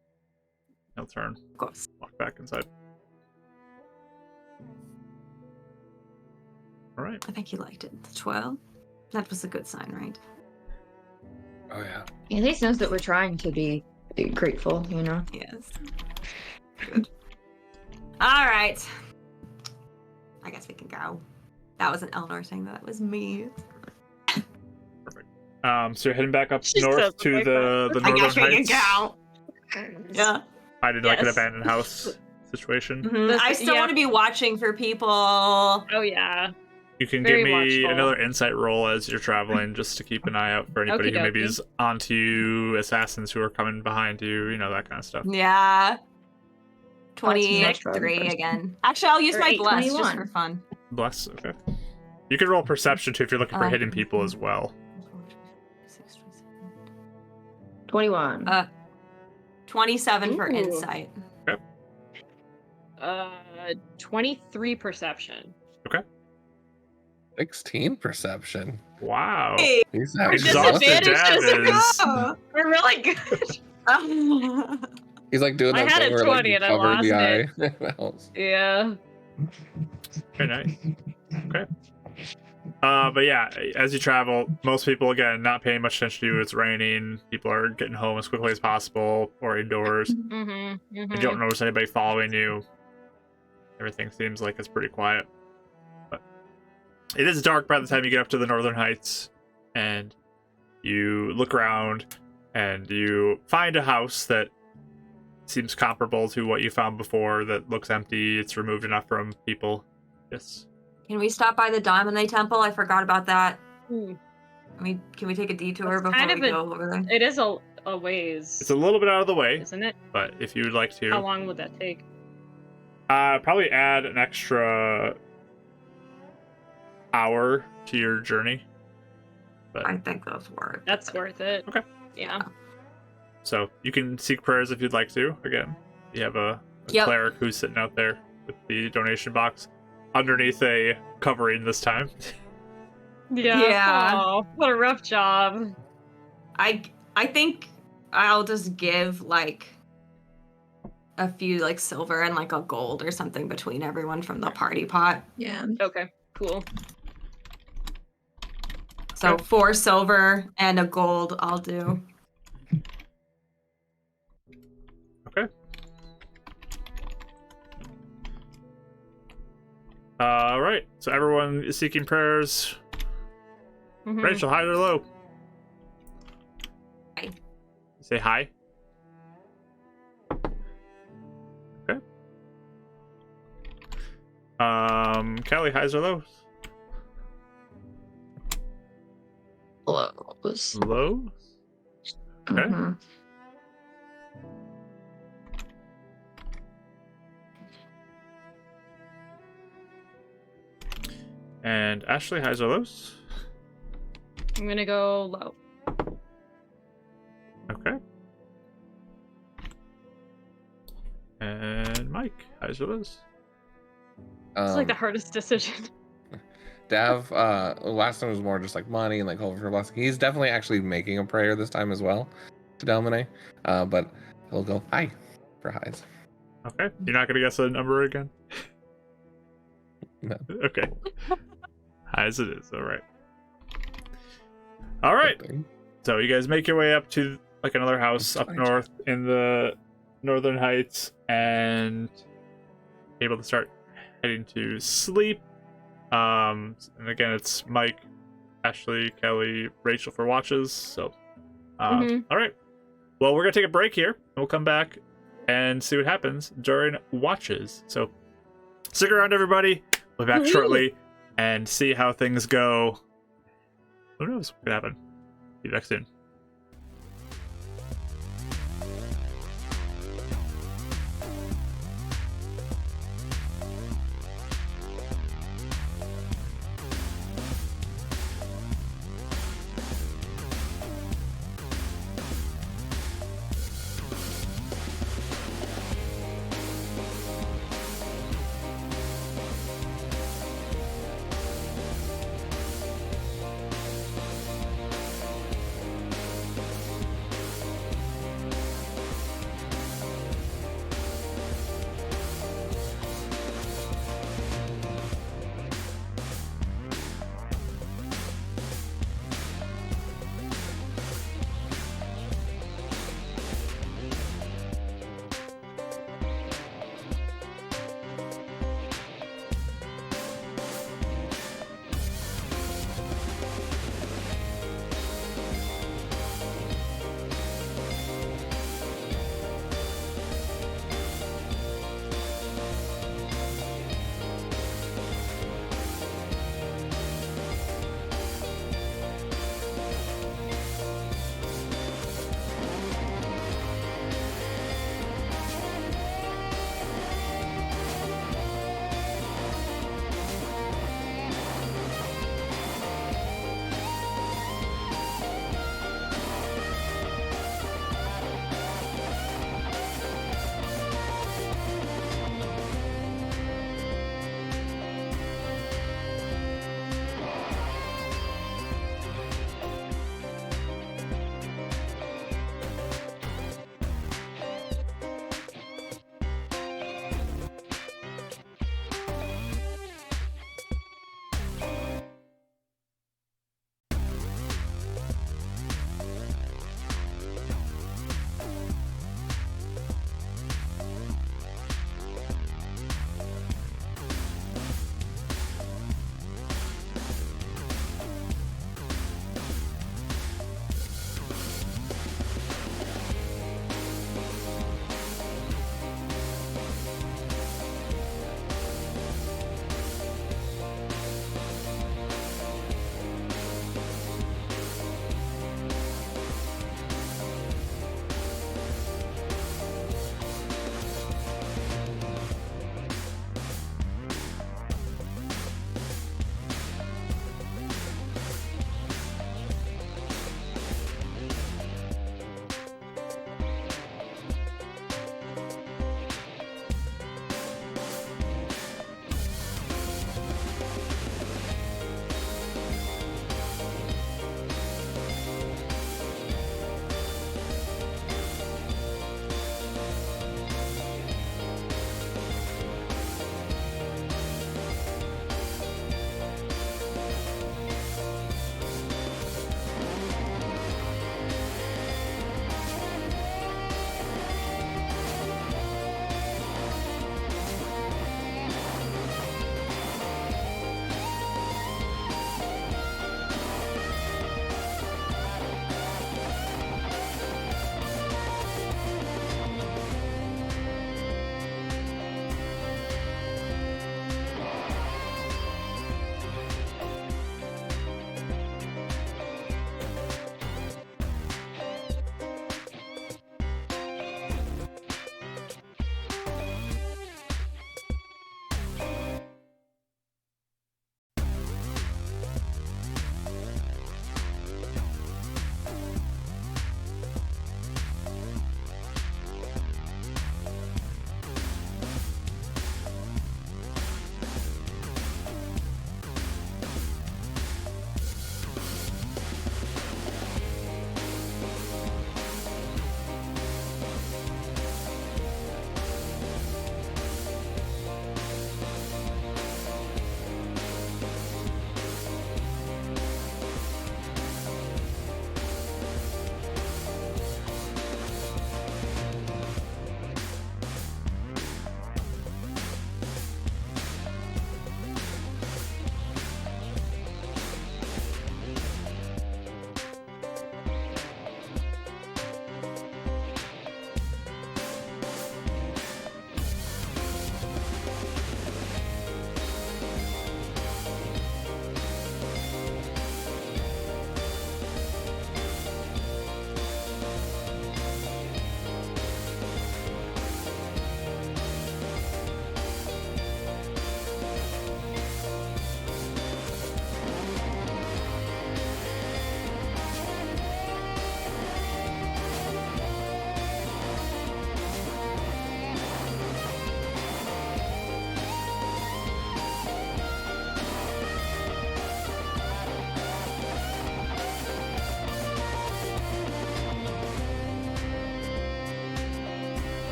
S1: I'll turn.
S3: Of course.
S1: Walk back inside. All right.
S3: I think you liked it. The twirl. That was a good sign, right?
S2: Oh yeah.
S4: He at least knows that we're trying to be grateful, you know?
S3: Yes. Good. All right. I guess we can go. That was an Eleanor saying that was me.
S1: So you're heading back up
S5: She
S1: north
S5: says it
S1: to
S5: like
S1: the
S3: I
S1: northern
S3: guess we can
S1: heights.
S3: go. Yeah.
S1: I did like an
S5: Yes.
S1: abandoned house situation.
S3: Mhm. I still
S5: Yeah.
S3: want to be watching for people.
S5: Oh yeah.
S1: You can
S5: Very
S1: give me
S5: watchful.
S1: another insight roll as you're traveling, just to keep an eye out for anybody who maybe
S5: Okie dokie.
S1: is onto you, assassins who are coming behind you, you know, that kind of stuff.
S3: Yeah.
S4: Oh, it's
S3: 23
S4: much
S3: again. Actually, I'll use
S4: Or
S3: my bless just
S4: 21.
S3: for fun.
S1: Bless, okay. You can roll perception too if you're looking for hidden people as well.
S4: 21.
S3: 27 for
S5: Ooh.
S3: insight.
S5: 23 perception.
S2: 16 perception.
S1: Wow.
S3: Hey,
S2: He's
S3: Our
S1: Exhausted
S5: disadvantage
S1: dad
S5: just-
S1: is...
S5: We're really good.
S2: He's like doing
S5: I
S2: that
S5: had
S2: thing
S5: a
S2: where
S5: 20
S2: like,
S5: and I
S2: you cover the
S5: lost
S2: eye.
S5: Yeah.
S1: Very nice. Okay. But yeah, as you travel, most people, again, not paying much attention to you. It's raining. People are getting home as quickly as possible or indoors.
S5: Mm-hmm.
S1: You don't notice anybody following you. Everything seems like it's pretty quiet. But it is dark by the time you get up to the Northern Heights. And you look around and you find a house that seems comparable to what you found before, that looks empty. It's removed enough from people. Yes.
S3: Can we stop by the Domine Temple? I forgot about that.
S5: Hmm.
S3: Can we take a detour
S5: It's
S3: before
S5: kind
S3: we
S5: of a-
S3: go over there?
S5: It is a ways,
S1: It's a little bit out of the way,
S5: isn't it?
S1: but if you would like to,
S5: How long would that take?
S1: probably add an extra hour to your journey. But
S3: I think that's worth it.
S5: That's worth it.
S1: Okay.
S5: Yeah.
S1: so you can seek prayers if you'd like to. Again, you have a
S3: Yep.
S1: cleric who's sitting out there with the donation box underneath a covering this time.
S5: Yeah.
S3: Yeah.
S5: Oh, what a rough job.
S3: I think I'll just give like a few like silver and like a gold or something between everyone from the party pot.
S4: Yeah.
S5: Okay, cool.
S3: So
S1: Okay.
S3: 4 silver and a gold I'll do.
S1: Okay. All right. So everyone is seeking prayers.
S5: Mhm.
S1: Rachel, high or low?
S3: Hi.
S1: Say hi. Okay. Kelly, highs or lows?
S4: Lows.
S1: Low. Okay.
S4: Mhm.
S1: And Ashley, highs or lows?
S5: I'm gonna go low.
S1: Okay. And Mike, highs or lows?
S5: It's like the hardest decision.
S2: Dav, last time was more just like money and like hoping for a blessing. He's definitely actually making a prayer this time as well to Delmine. But he'll go high for highs.
S1: Okay. You're not gonna guess a number again?
S2: No.
S1: Okay. High as it is. All right. All right. So you guys make your way up to like another house up north in the Northern Heights and able to start heading to sleep. And again, it's Mike, Ashley, Kelly, Rachel for watches. So, all right. Well, we're gonna take a break here, and we'll come back and see what happens during watches. So, stick around, everybody. We'll be back shortly and see how things go. Who knows what could happen? Be back soon.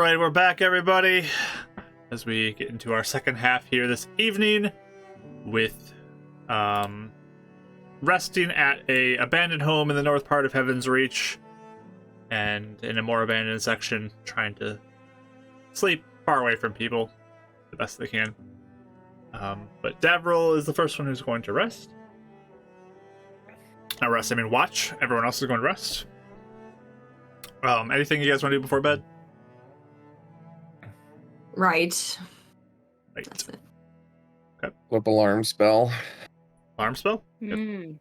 S1: right, we're back, everybody, as we get into our second half here this evening with resting at a abandoned home in the north part of Heaven's Reach, and in a more abandoned section, trying to sleep far away from people the best they can. But Davril is the first one who's going to rest. Not rest, I mean watch. Everyone else is going to rest. Anything you guys want to do before bed?
S3: Right.
S1: Right.
S3: That's it.
S2: Flip alarm spell.
S1: Alarm spell? Good.
S5: Mm.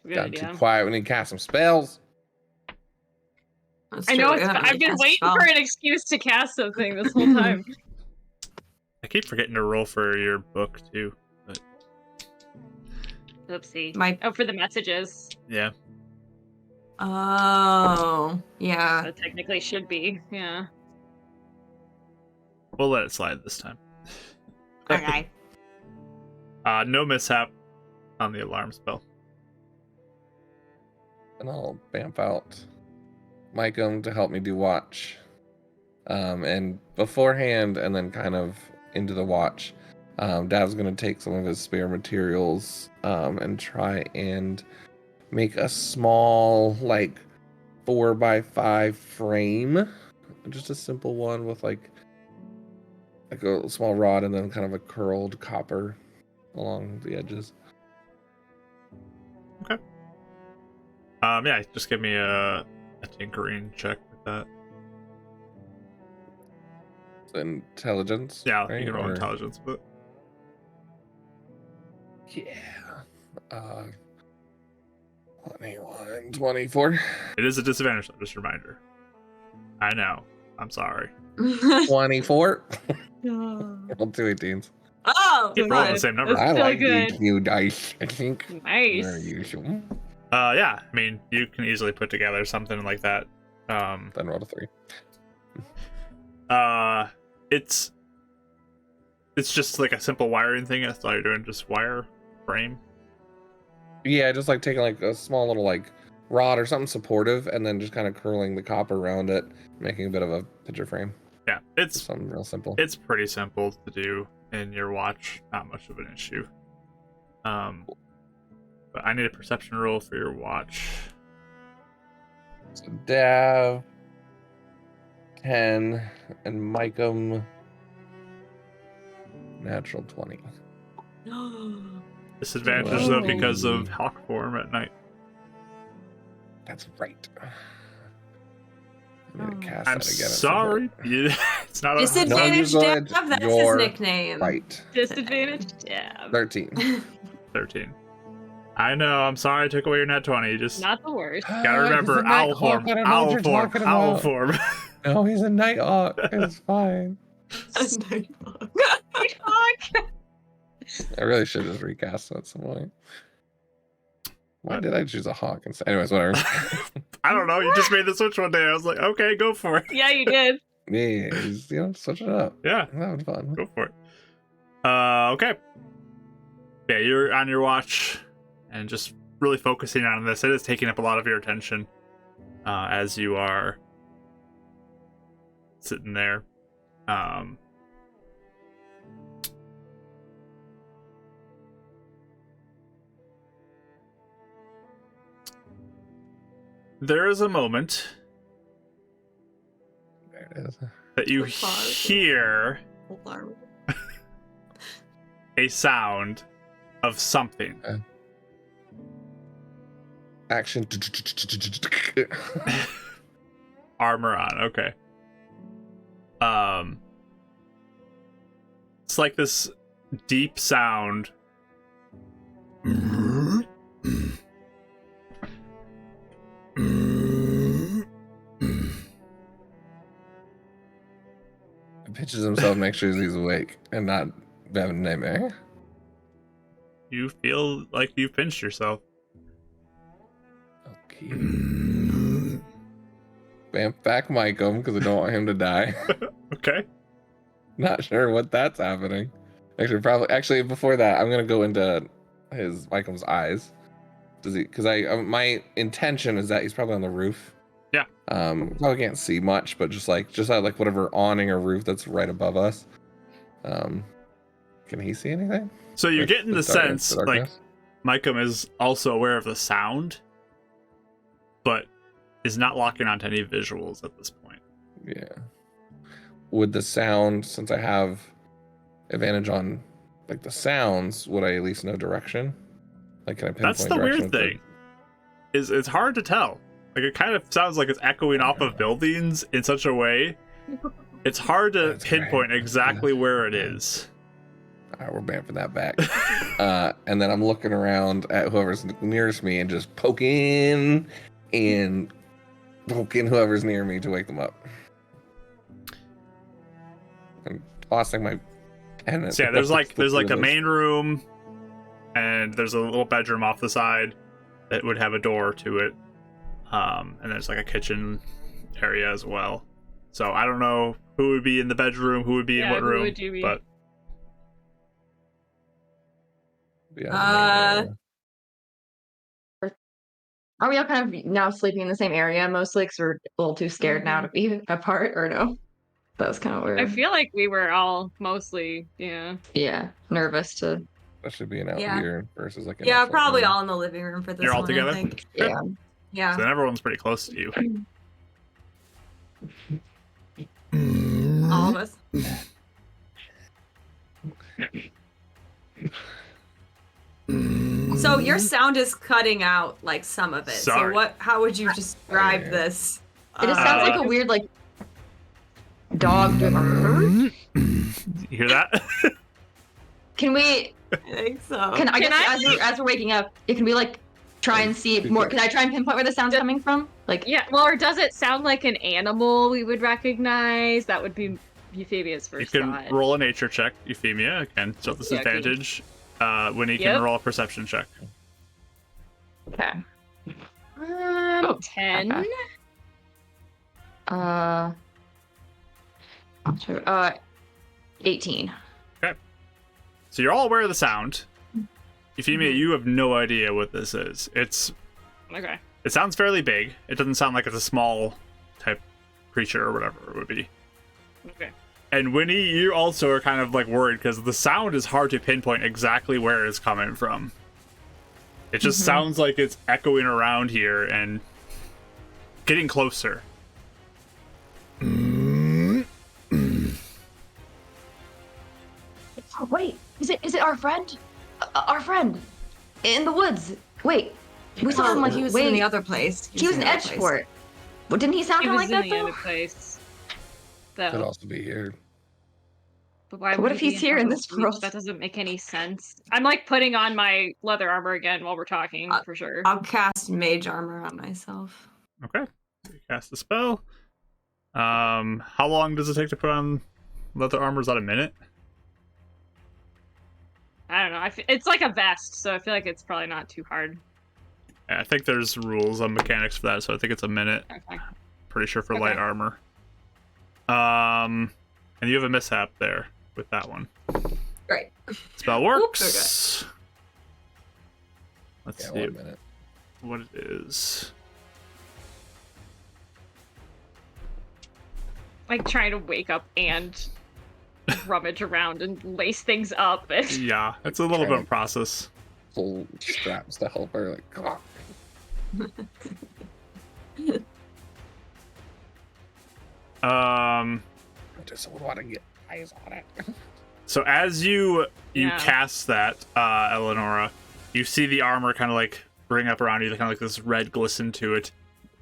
S5: Good
S2: Got
S5: idea.
S2: too quiet. We need to cast some spells.
S3: That's
S5: I know
S3: true. We haven't
S5: I've
S3: really
S5: been
S3: cast a
S5: waiting
S3: spell.
S5: for an excuse to cast something this whole time.
S1: I keep forgetting to roll for your book, too. But
S5: Oopsie.
S3: My
S5: Oh, for the messages.
S1: yeah.
S3: Oh, yeah.
S5: That technically should be. Yeah.
S1: We'll let it slide this time.
S3: Okay.
S1: No mishap on the alarm spell.
S2: And I'll bamf out Micum to help me do watch. And beforehand, and then kind of into the watch, Dav's going to take some of his spare materials and try and make a small, like, 4x5 frame. Just a simple one with, like a small rod and then kind of a curled copper along the edges.
S1: Yeah, just give me a tinkering check with that.
S2: Intelligence.
S1: Yeah,
S2: right?
S1: you can roll
S2: Or-
S1: intelligence, but
S2: Yeah. 21, 24.
S1: it is a disadvantage, though, just a reminder. I know. I'm sorry.
S2: 24.
S5: Oh,
S2: Roll 2 18s.
S3: Oh,
S1: Keep rolling the
S3: good.
S1: same number.
S5: That's
S2: I
S5: still
S2: like
S5: good.
S2: these new dice. I think
S5: nice.
S2: they're usual.
S1: Yeah, I mean, you can easily put together something like that.
S2: Then roll a 3.
S1: It's just like a simple wiring thing. That's all you're doing, just wire frame.
S2: Yeah, just like taking like a small little like rod or something supportive, and then just kind of curling the copper around it, making a bit of a picture frame.
S1: Yeah, it's
S2: Something real simple.
S1: it's pretty simple to do in your watch. Not much of an issue. But I need a perception roll for your watch.
S2: So Dav, 10, and Micum, natural 20.
S1: Disadvantage though
S5: Whoa.
S1: because of hawk form at night.
S2: That's right. I'm gonna
S5: Oh.
S2: cast
S1: I'm
S2: that again. at some
S1: sorry.
S2: point.
S1: Yeah, it's not a
S3: Disadvantage
S2: No, you're good.
S3: Dav, that's
S2: You're
S3: his nickname.
S2: Right.
S5: Disadvantage? Yeah.
S2: 13.
S1: 13. I know. I'm sorry I took away your net 20. Just
S5: Not the worst.
S1: gotta remember owl form. Owl form. Owl form.
S2: No, he's a Nighthawk. It's fine. I really should just recast at some point. Why did I choose a hawk instead? Anyways, whatever.
S1: I don't know. You just made the switch one day. I was like, okay, go for it.
S5: Yeah, you did.
S2: Yeah, just, switch it up.
S1: Yeah,
S2: That was fun.
S1: go for it. Okay. Yeah, you're on your watch and just really focusing on this. It is taking up a lot of your attention as you are sitting there. There is a moment
S2: There it is.
S1: that you
S3: Pause.
S1: hear
S3: Alarm.
S1: a sound of something.
S2: Action.
S1: Armor on, okay. It's like this deep sound.
S2: Pitches himself, make sure he's awake and not having a nightmare.
S1: You feel like you've pinched yourself.
S2: Okay. Bam, back Micum because I don't want him to die.
S1: Okay.
S2: Not sure what that's happening. Actually, before that, I'm gonna go into his Micum's eyes. Does he? Because my intention is that he's probably on the roof,
S1: Yeah.
S2: Probably can't see much, but just like whatever awning or roof that's right above us. Can he see anything?
S1: So you're getting the sense like
S2: darkness?
S1: Micah is also aware of the sound, but is not locking onto any visuals at this point.
S2: Yeah. Would the sound, since I have advantage on like the sounds, would I at least know direction? Like, can I pinpoint
S1: That's the
S2: direction
S1: weird thing. It's hard to tell. Like, it kind of sounds like it's echoing off of buildings in such a way. It's hard to
S2: That's
S1: pinpoint
S2: great.
S1: exactly where it is.
S2: All right, we're bamping that back. And then I'm looking around at whoever's nearest me and just poking whoever's near me to wake them up. I'm tossing my pen.
S1: So yeah, there's like a main room, and there's a little bedroom off the side that would have a door to it. And there's like a kitchen area as well. So I don't know who would be in the bedroom, who would be in what
S5: who
S1: room,
S5: would you be?
S1: but
S2: Yeah.
S4: Are we all kind of now sleeping in the same area mostly because we're a little too scared now to be apart, or no? That was kind of weird.
S5: I feel like we were all mostly,
S4: yeah, nervous to.
S2: That should be an out
S3: Yeah.
S2: here versus like an
S3: Yeah,
S2: outside
S3: probably
S2: room.
S3: all in the living room for this
S1: You're all
S3: one,
S1: together?
S3: I think.
S1: Okay.
S4: Yeah.
S3: Yeah.
S1: So then everyone's pretty close to you.
S3: All of us. So your sound is cutting out like some of it.
S1: Sorry.
S3: So how would you describe
S2: Yeah.
S3: this?
S4: It just sounds like a weird like dog.
S1: You hear that?
S4: Can we?
S3: I think so.
S4: Can I
S5: Can
S4: guess
S5: I-
S4: as we're waking up, it can we like try and see more? Can I try and pinpoint where the sound's coming from? Like,
S5: yeah. Well, or does it sound like an animal we would recognize? That would be Euphemia's
S1: You
S5: first
S1: can
S5: thought.
S1: roll a nature check, Euphemia, again, so disadvantage. Winnie can
S5: Yep.
S1: roll a perception check.
S4: okay.
S5: 10.
S4: Okay. 18.
S1: So you're all aware of the sound. Euphemia, you have no idea what this is. It
S5: Okay.
S1: sounds fairly big. It doesn't sound like it's a small type creature or whatever it would be.
S5: Okay.
S1: And Winnie, you also are kind of like worried because the sound is hard to pinpoint exactly where it's coming from. It just sounds like it's echoing around here and getting closer.
S4: Oh, wait, is it our friend? Our friend in the woods. Wait, we saw him like
S3: he was
S4: way.
S3: in the other place.
S4: He was in
S3: the other place.
S4: Edgeport. Well, didn't he sound
S5: He
S4: kind
S5: was
S4: of like
S5: in
S4: that
S5: the
S4: though?
S5: other place.
S2: Could
S5: Though.
S2: also be here.
S5: But why
S4: What
S5: would
S4: if
S5: he
S4: he's
S5: be
S4: here in
S5: Hogwarts
S4: this
S5: Bleach?
S4: world?
S5: That doesn't make any sense. I'm like putting on my leather armor again while we're talking, for sure.
S3: I'll cast mage armor on myself.
S1: Okay. So you cast the spell. How long does it take to put on leather armor? Is that a minute?
S5: I don't know. It's like a vest, so I feel like it's probably not too hard.
S1: Yeah, I think there's rules on mechanics for that, so I think it's a minute.
S5: Okay.
S1: Pretty sure for
S5: Okay.
S1: light armor. And you have a mishap there with that one.
S3: Great.
S1: Spell works. Let's
S2: Yeah,
S1: see
S2: 1 minute.
S1: what it is.
S5: Like trying to wake up and rummage around and lace things up.
S1: Yeah, it's a little bit of a process.
S2: Full straps to help her. Like, come on. I just want to get eyes on it.
S1: So as you
S5: Yeah.
S1: cast that, Eleonora, you see the armor kind of like bring up around you, kind of like this red glisten to it.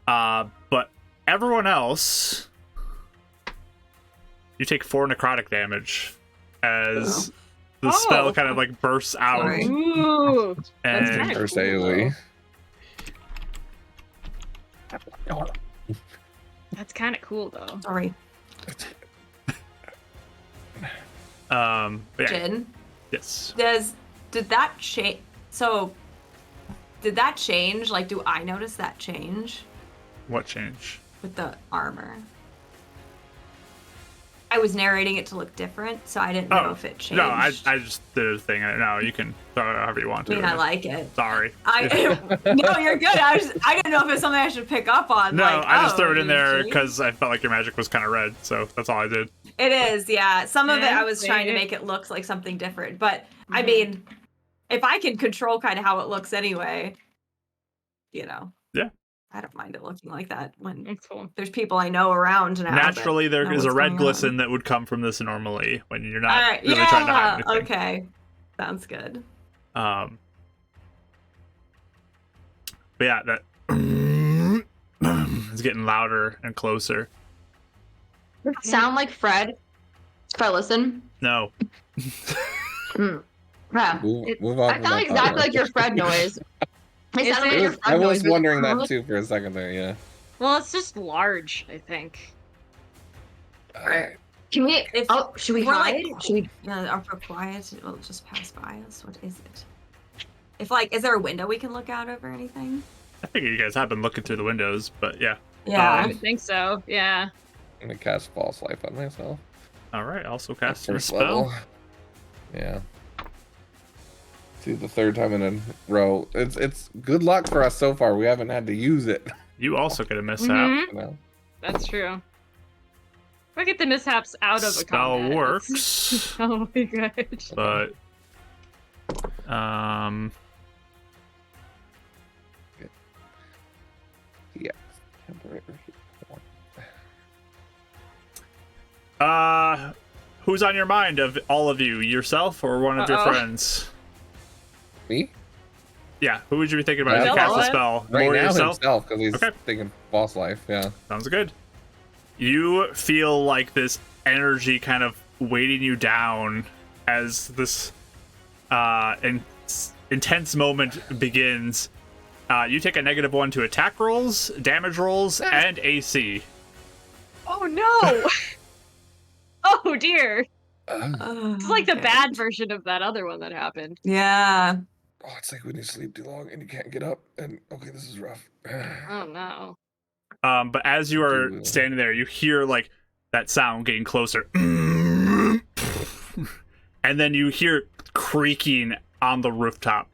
S1: But everyone else, you take 4 necrotic damage as the spell
S5: Oh.
S1: kind of like bursts out.
S3: Sorry.
S5: Ooh. That's
S1: And
S5: kinda
S2: First
S5: cool,
S2: AoE.
S5: That's kind of cool, though.
S3: Sorry.
S1: but yeah,
S3: Jin,
S1: yes.
S3: did that change? So, did that change? Like, do I notice that change
S1: What change?
S3: with the armor? I was narrating it to look different, so I didn't know if it changed.
S1: No, I just did a thing. No, you can throw it however you want to.
S3: I mean, I like it.
S1: Sorry.
S3: No, you're good. I didn't know if it's something I should pick up on.
S1: No,
S3: like,
S1: I just threw it in
S3: did
S1: there
S3: change?
S1: because I felt like your magic was kind of red, so that's all I did.
S3: It is, yeah. Some of it I was trying to
S5: Fancy.
S3: make it look like something different, but I mean, if I can control kind of how it looks anyway, you know.
S1: Yeah.
S3: I don't mind it looking like that when
S5: That's cool.
S3: there's people I know around now.
S1: Naturally, there
S3: know
S1: is a
S3: what's
S1: red
S3: going
S1: glisten
S3: on.
S1: that would come from this normally when you're not
S3: Alright,
S1: really trying to hide anything.
S3: okay. Sounds good.
S1: But yeah, that it's getting louder and closer.
S4: Sound like Fred. If I listen.
S1: No.
S4: Yeah.
S2: Move on.
S4: I sound exactly like your Fred noise. I
S5: Is
S4: sound like
S5: it?
S4: your Fred
S2: I was
S4: noise.
S2: wondering that too for a second there. Yeah.
S5: Well, it's just large, I think.
S2: Alright.
S4: Can we?
S3: If
S4: Should we
S3: we're
S4: hide?
S3: like,
S4: Should we?
S3: yeah, or for quiet, it'll just pass by us. What is it? If like, is there a window we can look out of or anything?
S1: I figure you guys have been looking through the windows, but yeah.
S5: I would think so. Yeah.
S2: I'm gonna cast False Life on myself.
S1: All right. Also cast a
S2: First
S1: spell.
S2: level. Yeah. See, the third time in a row. It's good luck for us so far. We haven't had to use it.
S1: You also get a mishap.
S5: Mhm.
S2: You know?
S5: That's true. We'll get the mishaps out of a
S1: Spell
S5: combat.
S1: works,
S5: Oh my gosh.
S1: but
S2: Yeah.
S1: who's on your mind of all of you? Yourself or one of your
S5: Uh-oh.
S1: friends?
S2: Me?
S1: Yeah, who would you be thinking about if you
S2: Zelda.
S1: cast a spell?
S2: Right
S1: More
S2: now
S1: yourself?
S2: himself, because he's
S1: Okay.
S2: thinking False Life. Yeah.
S1: Sounds good. You feel like this energy kind of weighting you down as this intense moment begins. You take a -1 to attack rolls, damage rolls, and AC.
S5: Oh no! Oh dear.
S3: Oh,
S5: It's like the
S3: okay.
S5: bad version of that other one that happened.
S3: Yeah.
S2: Oh, it's like when you sleep too long and you can't get up. And okay, this is rough.
S5: Oh no.
S1: But as you are
S2: Ooh.
S1: standing there, you hear like that sound getting closer. And then you hear creaking on the rooftop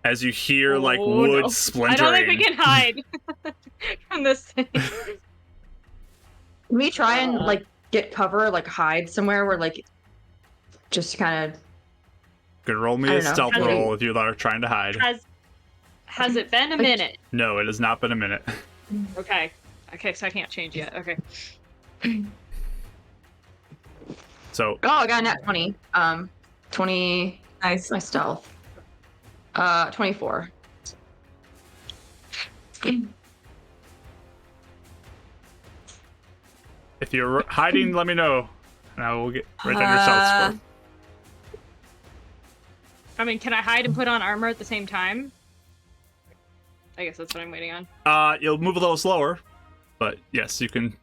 S1: as you hear like
S5: Oh,
S1: wood
S5: no.
S1: splintering.
S5: I don't think we can hide from this thing.
S4: Can we try and like get cover, like hide somewhere where like just kind of?
S1: Could roll me
S4: I
S1: a
S4: don't know.
S1: stealth
S5: Has it-
S1: roll if you are trying to hide.
S5: Has it been a minute?
S1: No, it has not been a minute.
S5: Okay. Okay, so I can't change yet. Okay.
S1: So
S4: Oh, I got a nat 20. 20.
S3: Nice.
S4: My stealth. 24.
S1: if you're hiding, let me know, and I will get right down your stealth score.
S5: I mean, can I hide and put on armor at the same time? I guess that's what I'm waiting on.
S1: You'll move a little slower, but yes, you can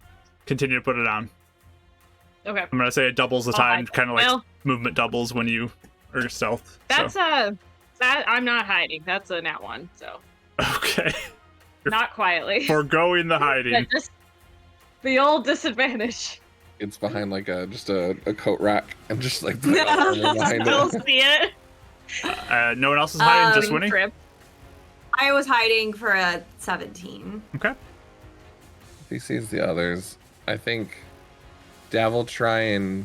S1: continue to put it on.
S5: Okay.
S1: I'm gonna say it doubles the time, kind of like
S5: Well,
S1: movement doubles when you are stealth.
S5: that's
S1: so.
S5: that I'm not hiding. That's a nat 1, so
S1: Okay.
S5: not quietly.
S1: Foregoing the hiding.
S5: Yeah, just the old disadvantage.
S2: It's behind like just a coat rack and just like
S3: Yeah.
S2: behind
S5: Still
S2: it.
S5: see it.
S1: No one else is hiding, just
S3: Um,
S1: Winnie?
S5: Trip.
S3: I was hiding for a 17.
S1: Okay.
S2: If he sees the others, I think Dav will try and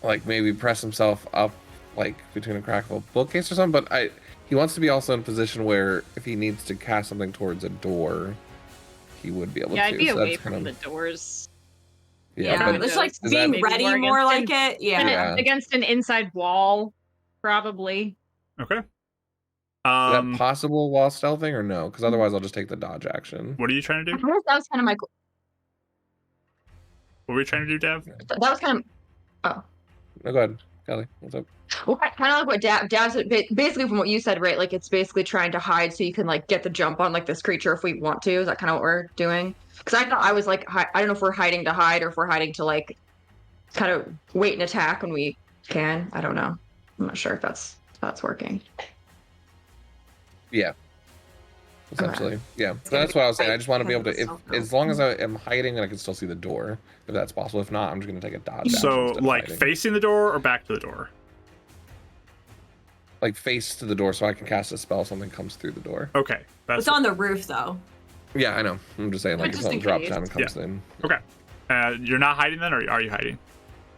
S2: like maybe press himself up like between a crack of a bookcase or something, but he wants to be also in a position where if he needs to cast something towards a door, he would be able
S5: Yeah,
S2: to.
S5: I'd be
S2: So
S5: away
S2: that's
S5: from
S2: kind
S5: the
S2: of
S5: doors.
S3: Yeah,
S2: but
S3: it's like
S2: is
S3: being
S2: that-
S3: ready
S5: Maybe
S3: more
S5: more
S3: like
S5: against
S3: it. Yeah.
S2: Yeah.
S5: Against an inside wall, probably.
S1: Okay.
S2: is that
S1: Um,
S2: possible while stealthing or no? Because otherwise I'll just take the dodge action.
S1: what are you trying to do?
S4: That was kind of my.
S1: What were you trying to do, Dav?
S4: That was kind of.
S2: No, go ahead, Kelly. What's up?
S4: Well, kind of like what Dav said, basically from what you said, right? Like it's basically trying to hide so you can like get the jump on like this creature if we want to. Is that kind of what we're doing? Because I thought I was like, I don't know if we're hiding to hide or if we're hiding to like kind of wait and attack when we can. I don't know. I'm not sure if that's working.
S2: Yeah. essentially. Yeah,
S3: It's
S2: so
S3: gonna
S2: that's
S3: be
S2: what I was saying. I
S3: tight
S2: just want to be able to,
S3: because
S2: if
S3: of the stealth
S2: as long as I am hiding, I can still see the door, if that's possible. If not, I'm just gonna take a dodge action
S1: So,
S2: instead of
S1: like,
S2: hiding.
S1: facing the door or back to the door?
S2: Like face to the door, so I can cast a spell. If something comes through the door.
S1: Okay. That's
S3: It's on the roof though.
S2: Yeah, I know. I'm just saying, like,
S3: But
S2: if
S3: just in
S2: something drops
S3: case.
S2: down and comes in,
S1: okay. You're not hiding then, or are you hiding?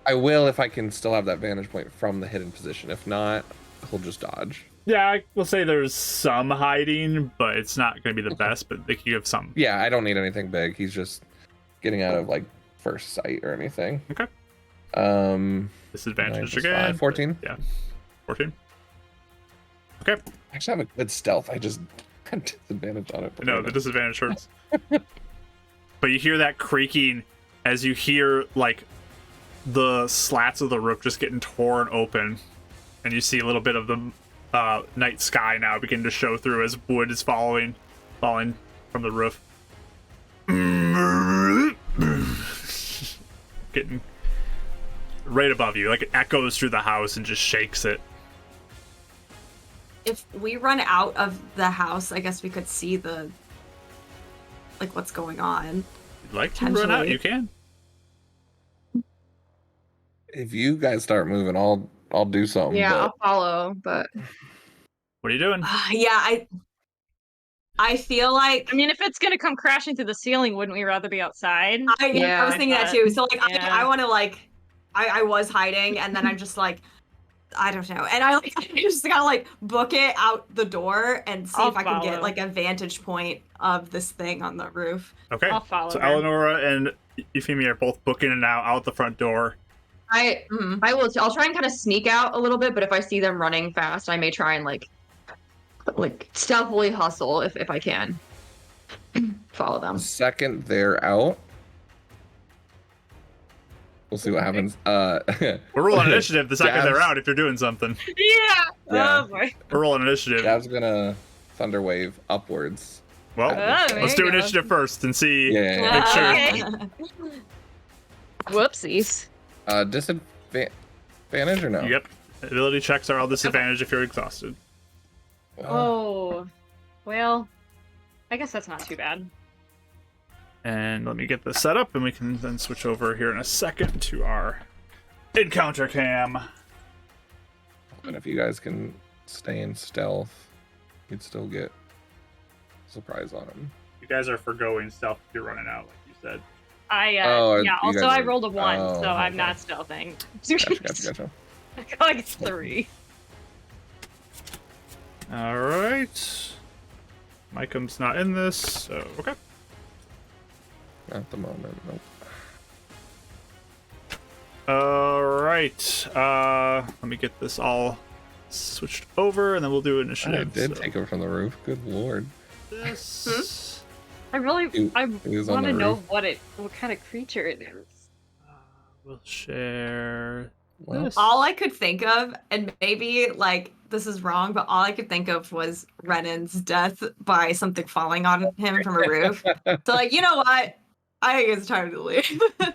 S2: I will if I can still have that vantage point from the hidden position. If not, he'll just dodge.
S1: Yeah, I will say there's some hiding, but it's not going to be the best, but they can give some.
S2: Yeah, I don't need anything big. He's just getting out of like first sight or anything.
S1: Okay. 9
S2: plus
S1: Disadvantage again.
S2: 5, 14.
S1: Yeah. 14. Okay.
S2: I actually have a good stealth. I just had disadvantage on it.
S1: No, the disadvantage hurts. But you hear that creaking as you hear, like, the slats of the roof just getting torn open. And you see a little bit of the night sky now begin to show through as wood is falling from the roof. Getting right above you, like it echoes through the house and just shakes it.
S3: If we run out of the house, I guess we could see the like what's going on.
S1: If you'd like to run out,
S3: Potentially.
S1: you can.
S2: If you guys start moving, I'll do something.
S4: Yeah,
S2: but
S4: I'll follow, but
S1: What are you doing?
S3: Yeah, I feel like
S5: I mean, if it's gonna come crashing through the ceiling, wouldn't we rather be outside?
S3: I
S4: Yeah,
S3: was thinking that
S5: but-
S3: too. So like
S5: yeah.
S3: I want to like I was hiding and then I'm just like I don't know. And I just gotta like book it out the door and see
S5: I'll
S3: if I can get
S5: follow.
S3: like a vantage point of this thing on the roof.
S1: Okay.
S5: I'll follow
S1: So
S5: her.
S1: Eleonora and Euphemia are both booking it now out the front door.
S3: Mhm.
S4: I'll try and kind of sneak out a little bit, but if I see them running fast, I may try and like stealthily hustle if I can. Follow them.
S2: the second they're out, we'll see what happens.
S1: We're rolling initiative the second they're
S2: Dabs.
S1: out if you're doing something.
S5: Yeah.
S2: Yeah.
S5: Oh boy.
S1: We're rolling initiative.
S2: Dav's gonna thunder wave upwards.
S1: Well,
S5: Oh, there
S1: let's
S5: you
S1: do
S5: go.
S1: initiative first and see.
S2: Yeah.
S1: Make sure.
S3: Okay.
S5: Whoopsies.
S2: Disadvantage or no?
S1: Yep. Ability checks are all disadvantage if you're exhausted.
S5: Oh. Well, I guess that's not too bad.
S1: And let me get this set up and we can then switch over here in a second to our encounter cam.
S2: And if you guys can stay in stealth, you'd still get surprise on him.
S1: You guys are forgoing stealth if you're running out, like you said.
S5: I
S2: Oh,
S5: yeah.
S2: you
S5: Also,
S2: guys
S5: I
S2: are-
S5: rolled a 1,
S2: oh,
S5: so I'm
S2: okay.
S5: not stealthing.
S2: Gotcha.
S5: I got like 3.
S1: All right. Micum's not in this, so okay.
S2: Not at the moment. Nope.
S1: All right. Let me get this all switched over, and then we'll do
S2: I
S1: initiative.
S2: did
S1: so
S2: take it from the roof. Good lord.
S1: this.
S5: I really,
S2: It-
S5: I
S2: it was on
S5: want to
S2: the
S5: know
S2: rooth.
S5: what kind of creature it is.
S1: We'll share.
S2: Well,
S1: this.
S3: All I could think of, and maybe like this is wrong, but all I could think of was Renan's death by something falling on him from a roof. So like, you know what? I think it's time to leave.
S1: We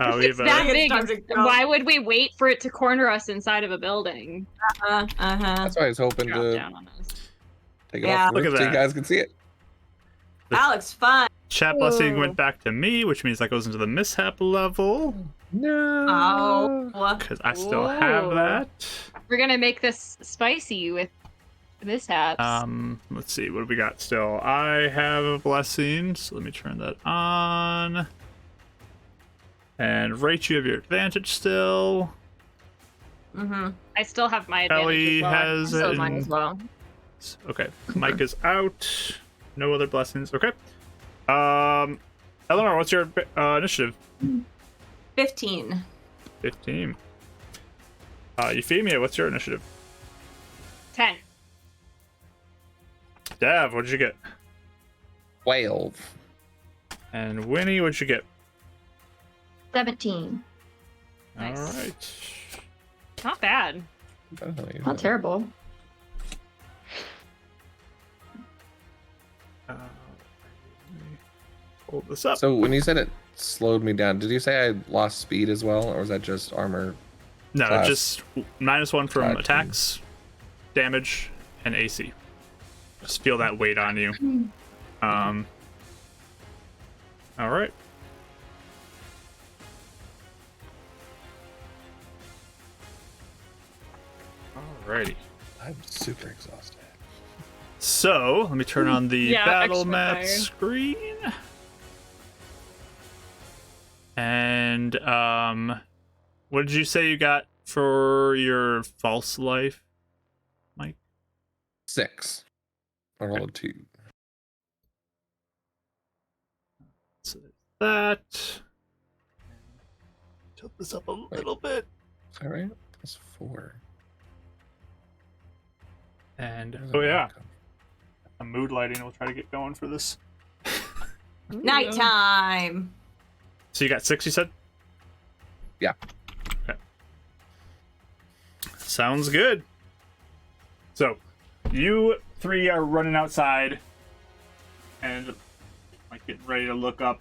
S1: have
S5: That
S3: it's
S5: big.
S3: time to go.
S5: Why would we wait for it to corner us inside of a building?
S2: that's why I was hoping
S5: Drop
S2: to
S5: down on us.
S2: take it
S3: Yeah.
S2: off the
S1: Look
S2: roof
S1: at
S2: so you
S1: that.
S2: guys can see it.
S3: That looks fun.
S1: chat blessing
S5: Whoa.
S1: went back to me, which means that goes into the mishap level
S2: No.
S3: Oh,
S1: because I still have
S5: Whoa.
S1: that.
S5: We're gonna make this spicy with mishaps.
S1: Let's see, what do we got still? I have a blessing, so let me turn that on. And Rach, you have your advantage still.
S5: I still have my advantage
S1: Ellie
S5: as well.
S1: has
S4: So
S1: it.
S4: mine as well.
S1: Okay, Mike is out. No other blessings. Okay. Eleanor, what's your initiative?
S3: 15.
S1: 15. Euphemia, what's your initiative?
S5: 10.
S1: Dav, what did you get?
S2: 12.
S1: And Winnie, what'd you get?
S4: 17.
S5: Nice.
S1: All right.
S5: Not bad.
S2: Definitely.
S4: Not terrible.
S1: Let me hold this up.
S2: So when you said it slowed me down, did you say I lost speed as well, or was that just armor?
S1: No,
S2: class.
S1: just -1 from
S2: Attack.
S1: attacks, damage, and AC. Just feel that weight on you. All right. Alrighty.
S2: I'm super exhausted.
S1: So let me turn on the
S5: Yeah,
S1: battle
S5: extra
S1: map
S5: tired.
S1: screen. And what did you say you got for your false life, Mike?
S2: 6. I rolled a 2.
S1: So there's that. Tilt this up a little bit.
S2: Is that right? That's 4.
S1: And
S2: Where's
S1: oh
S2: that
S1: yeah,
S2: come
S1: a mood lighting. We'll try to get going for this.
S3: Nighttime.
S1: So you got 6, you said?
S2: Yeah.
S1: Okay. Sounds good. So, you 3 are running outside and like getting ready to look up.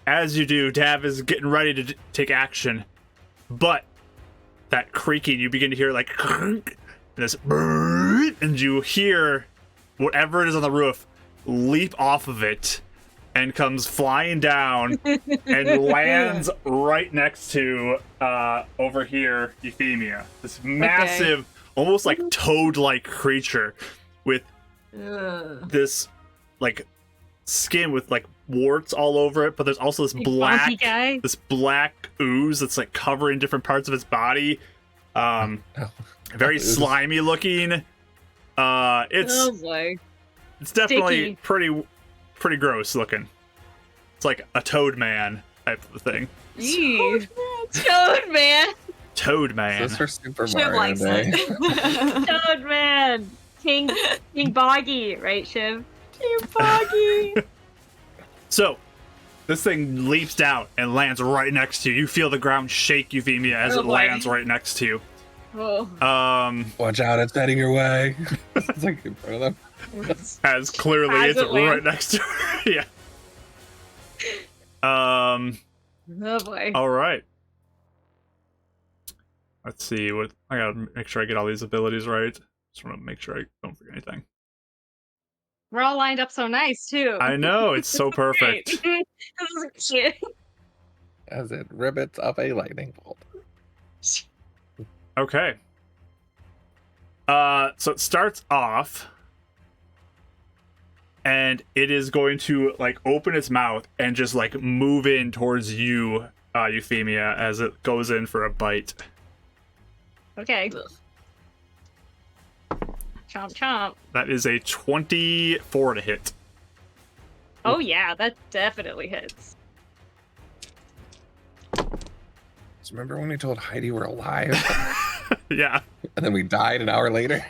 S1: As you do, Dav is getting ready to take action, but that creaking, you begin to hear like this, and you hear whatever it is on the roof leap off of it and comes flying down and lands right next to over here Euphemia, this massive, almost like toad-like creature with
S3: Ugh.
S1: this like skin with like warts all over it, but there's also this
S5: Big
S1: black
S5: bonky guy.
S1: this black ooze that's like covering different parts of its body.
S2: Oh.
S1: Very
S2: Ooze.
S1: slimy looking. It's
S5: Oh boy.
S1: it's definitely
S5: Sticky.
S1: pretty gross looking. It's like a toad man type of thing.
S5: Eee. Toad man.
S1: Toad man.
S2: This is for Super
S3: Shiv
S2: Mario
S3: likes
S2: Day.
S3: it.
S5: Toad man. King Boggy, right, Shiv?
S3: King Boggy.
S1: So this thing leaps down and lands right next to you. You feel the ground shake, Euphemia, as
S5: Oh,
S1: it
S5: boy.
S1: lands right next to you.
S5: Oh.
S2: Watch out, it's heading your way. It's like in front of them.
S1: As clearly
S5: As
S1: it's
S5: it lands.
S1: right next to her. Yeah.
S5: Oh boy.
S1: All right. Let's see what I gotta make sure I get all these abilities right. Just want to make sure I don't forget anything.
S5: We're all lined up so nice too.
S1: I know, it's so
S5: Great.
S1: perfect.
S5: This is cute.
S2: As it ribbits up a lightning bolt.
S1: Okay. So it starts off, and it is going to like open its mouth and just like move in towards you, Euphemia, as it goes in for a bite.
S5: Okay. Chomp chomp.
S1: That is a 24 to hit.
S5: Oh yeah, that definitely hits.
S2: So remember when we told Heidi we're alive
S1: Yeah.
S2: and then we died an hour later?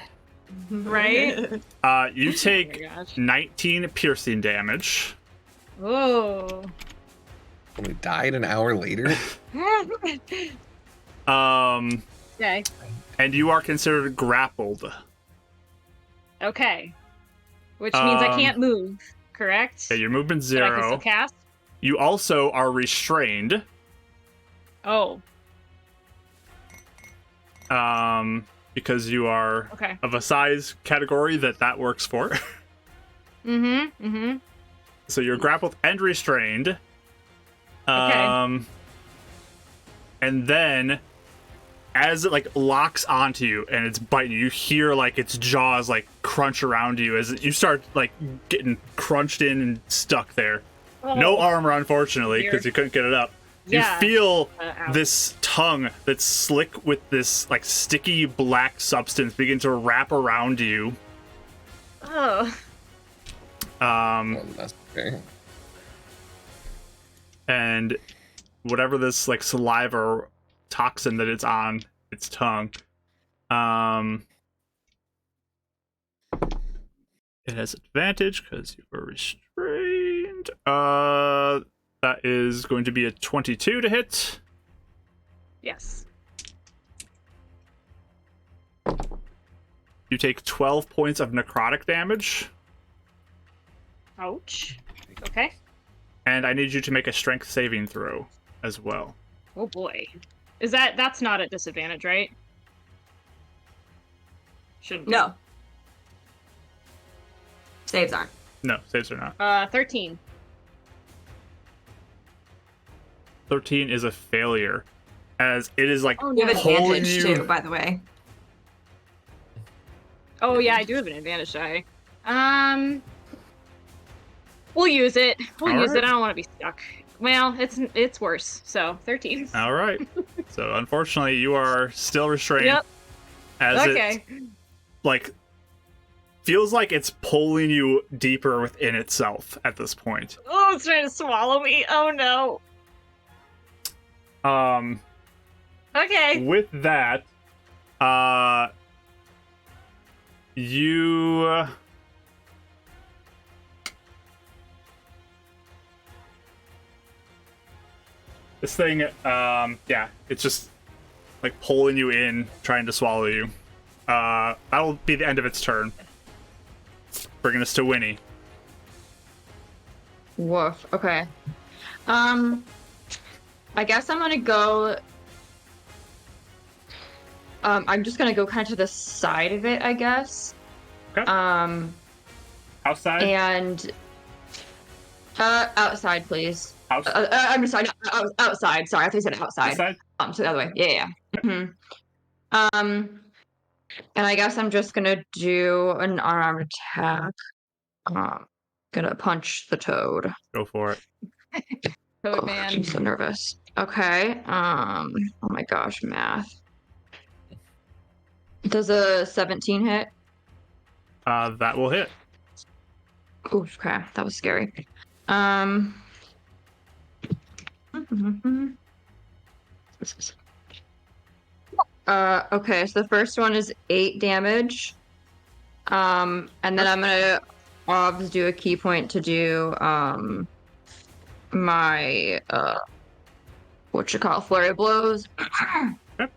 S5: Right?
S1: You
S5: Oh
S1: take
S5: my gosh.
S1: 19 piercing damage.
S5: Oh.
S2: When we died an hour later?
S5: Okay.
S1: And you are considered grappled.
S5: Okay. Which means I can't move, correct?
S1: Okay, your movement's
S5: But I can still
S1: 0.
S5: cast?
S1: You also are restrained.
S5: Oh,
S1: Because you are
S5: okay.
S1: of a size category that works for.
S5: Mm-hmm. Mm-hmm.
S1: So you're grappled and restrained. And then as it like locks onto you and it's biting you, you hear like its jaws like crunch around you as you start like getting crunched in and stuck there. No armor, unfortunately, because
S5: Weird.
S1: you couldn't get it up.
S5: Yeah.
S1: You feel
S5: Ouch.
S1: this tongue that's slick with this like sticky black substance begin to wrap around you.
S5: Oh.
S2: Well, that's okay.
S1: And whatever this like saliva or toxin that it's on its tongue, it has advantage because you were restrained. That is going to be a 22 to hit.
S5: Yes.
S1: You take 12 points of necrotic damage,
S5: Ouch. Okay.
S1: and I need you to make a strength saving throw as well.
S5: Oh boy. That's not at disadvantage, right? Shouldn't be.
S3: No. Saves aren't.
S1: No, saves are not.
S5: 13.
S1: 13 is a failure, as it is like
S5: Oh,
S3: You have
S5: no.
S1: pulling
S3: advantage
S1: you.
S3: too, by the way.
S5: Oh yeah, I do have an advantage die. We'll use it. We'll
S1: All
S5: use
S1: right.
S5: it. I don't want to be stuck. Well, it's worse. So 13.
S1: All right. So unfortunately, you are still restrained.
S5: Yep.
S1: As
S5: Okay.
S1: it like feels like it's pulling you deeper within itself at this point.
S5: Oh, it's trying to swallow me. Oh no. Okay.
S1: With that, you this thing, yeah, it's just like pulling you in, trying to swallow you. That'll be the end of its turn. Bringing us to Winnie.
S4: Woof. Okay. I guess I'm gonna go. I'm just gonna go kind of to the side of it, I guess.
S1: Okay. Outside?
S4: And outside, please.
S1: House?
S4: I'm sorry, outside. Sorry, I thought you said outside.
S1: Outside?
S4: So the other way. Yeah. And I guess I'm just gonna do an unarmed attack. Gonna punch the toad.
S1: Go for it.
S5: Toad
S4: I'm
S5: man.
S4: so nervous. Okay. Oh my gosh, math. Does a 17 hit?
S1: That will hit.
S4: Ooh, okay, that was scary. Okay, so the first one is 8 damage. And then I'm gonna do a key point to do my flurry of blows.
S1: Yep.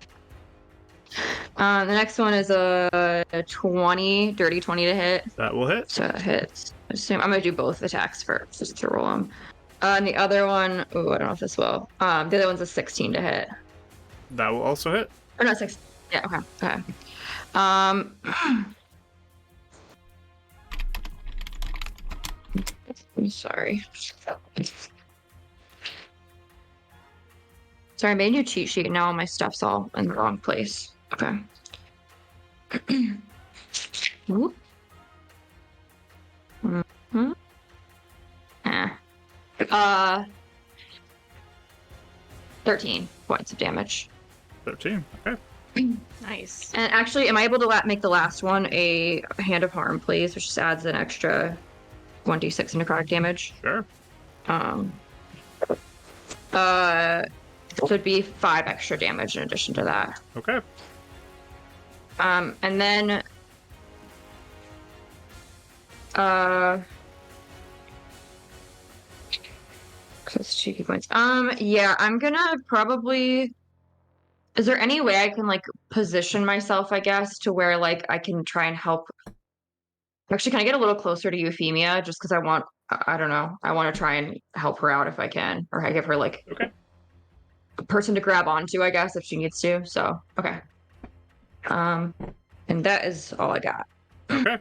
S4: The next one is a 20, dirty 20 to hit.
S1: That will hit.
S4: So it hits. I assume I'm gonna do both attacks first, just to roll them. And the other one, oh, I don't know if this will. The other one's a 16 to hit.
S1: That will also hit.
S4: Or not 6. Yeah, okay. I'm sorry. Sorry, I made a new cheat sheet and now all my stuff's all in the wrong place. Okay. Whoop. 13 points of damage.
S1: 13. Okay.
S5: Nice.
S4: And actually, am I able to make the last one a Hand of Harm, please? Which just adds an extra 1d6 necrotic damage.
S1: Sure.
S4: So it'd be 5 extra damage in addition to that.
S1: Okay.
S4: And then that's cheeky points. Yeah, I'm gonna probably. Is there any way I can position myself, I guess, to where I can try and help? Actually, can I get a little closer to Euphemia just because I don't know. I want to try and help her out if I can, or I give her
S1: Okay.
S4: a person to grab onto, I guess, if she needs to. So, okay. And that is all I got.
S1: Okay.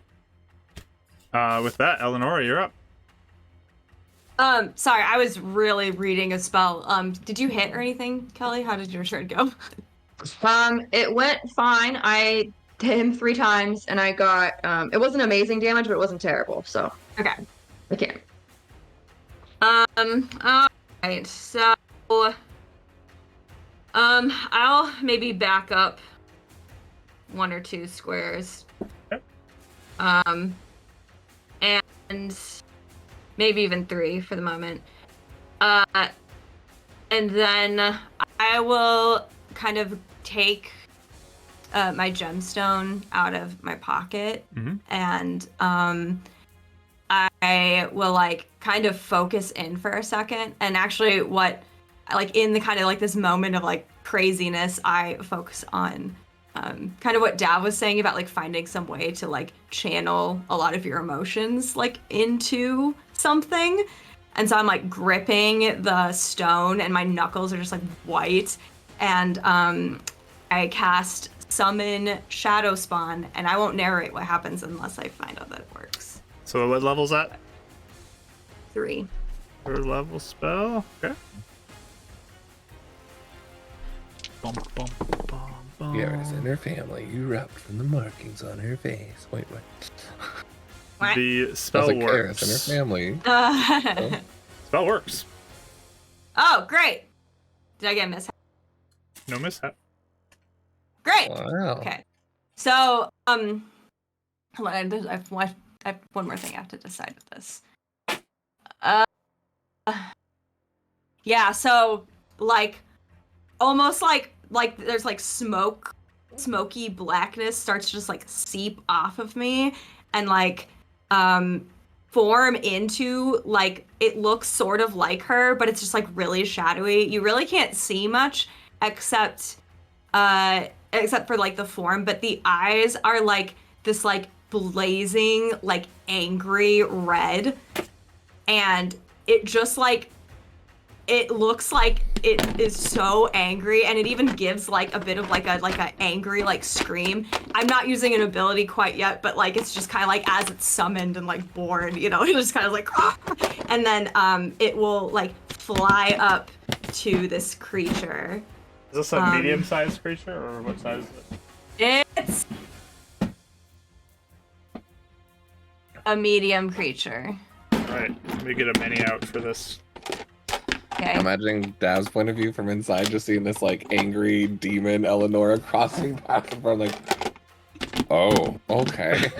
S1: With that, Eleonora, you're up.
S3: Sorry, I was really reading a spell. Did you hit or anything, Kelly? How did your turn go?
S4: It went fine. I hit him 3 times, and I got it wasn't amazing damage, but it wasn't terrible. So
S3: Okay.
S4: I can't.
S3: All right. So, I'll maybe back up 1 or 2 squares.
S1: Okay.
S3: And maybe even 3 for the moment. And then I will kind of take my gemstone out of my pocket, and I will kind of focus in for a second. And actually, what in the kind of this moment of craziness, I focus on kind of what Dav was saying about finding some way to channel a lot of your emotions into something. And so I'm gripping the stone and my knuckles are just white, and I cast Summon Shadow Spawn, and I won't narrate what happens unless I find out that it works.
S1: So what level's that?
S3: 3.
S1: Third level spell. Okay. Bum, bum, bum, bum.
S2: Kara's in her family erupt from the markings on her face. Wait.
S1: The spell
S2: Sounds like
S1: works.
S2: Kara's in her family.
S1: Spell works.
S3: Oh, great. Did I get a mishap?
S1: No mishap.
S3: Great.
S2: Wow.
S3: Okay. So, hold on. I have one more thing I have to decide with this. Yeah. So, like, almost like there's like smoky blackness starts to just like seep off of me, and like, form into like it looks sort of like her, but it's just like really shadowy. You really can't see much except for like the form, but the eyes are like this like blazing like angry red, and it just like it looks like it is so angry, and it even gives like a bit of like a angry like scream. I'm not using an ability quite yet, but like it's just kind of like as it's summoned and like born, you know, it's just kind of like ah! And then it will like fly up to this creature.
S1: Is this a medium-sized creature, or what size is it?
S3: It's a medium creature.
S1: Alright, let me get a mini out for this.
S3: Okay.
S2: I'm imagining Dav's point of view from inside, just seeing this like angry demon Eleonora crossing paths in front, like, oh, okay.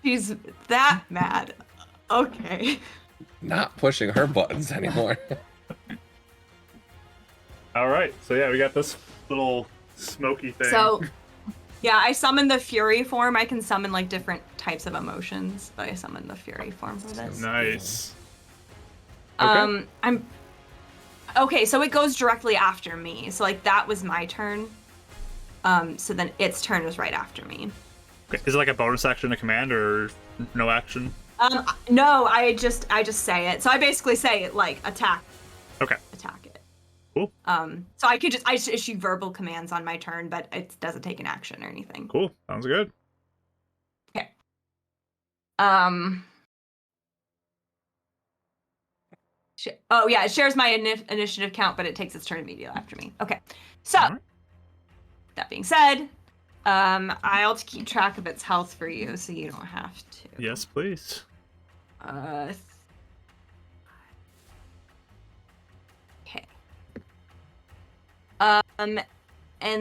S3: She's that mad. Okay.
S2: Not pushing her buttons anymore.
S1: Alright, so yeah, we got this little smoky thing.
S3: So, yeah, I summoned the Fury form. I can summon like different types of emotions, but I summoned the Fury form for this.
S1: Nice. Okay.
S3: Okay, so it goes directly after me. So like that was my turn. So then its turn was right after me.
S1: Okay. Is it like a bonus action to command, or no action?
S3: No, I just say it. So I basically say it like attack.
S1: Okay.
S3: Attack it.
S1: Cool.
S3: So I just issue verbal commands on my turn, but it doesn't take an action or anything.
S1: Cool. Sounds good.
S3: Okay. Oh yeah, it shares my initiative count, but it takes its turn immediately after me. Okay. So,
S1: Alright.
S3: that being said, I'll keep track of its health for you, so you don't have to.
S1: Yes, please.
S3: Okay. And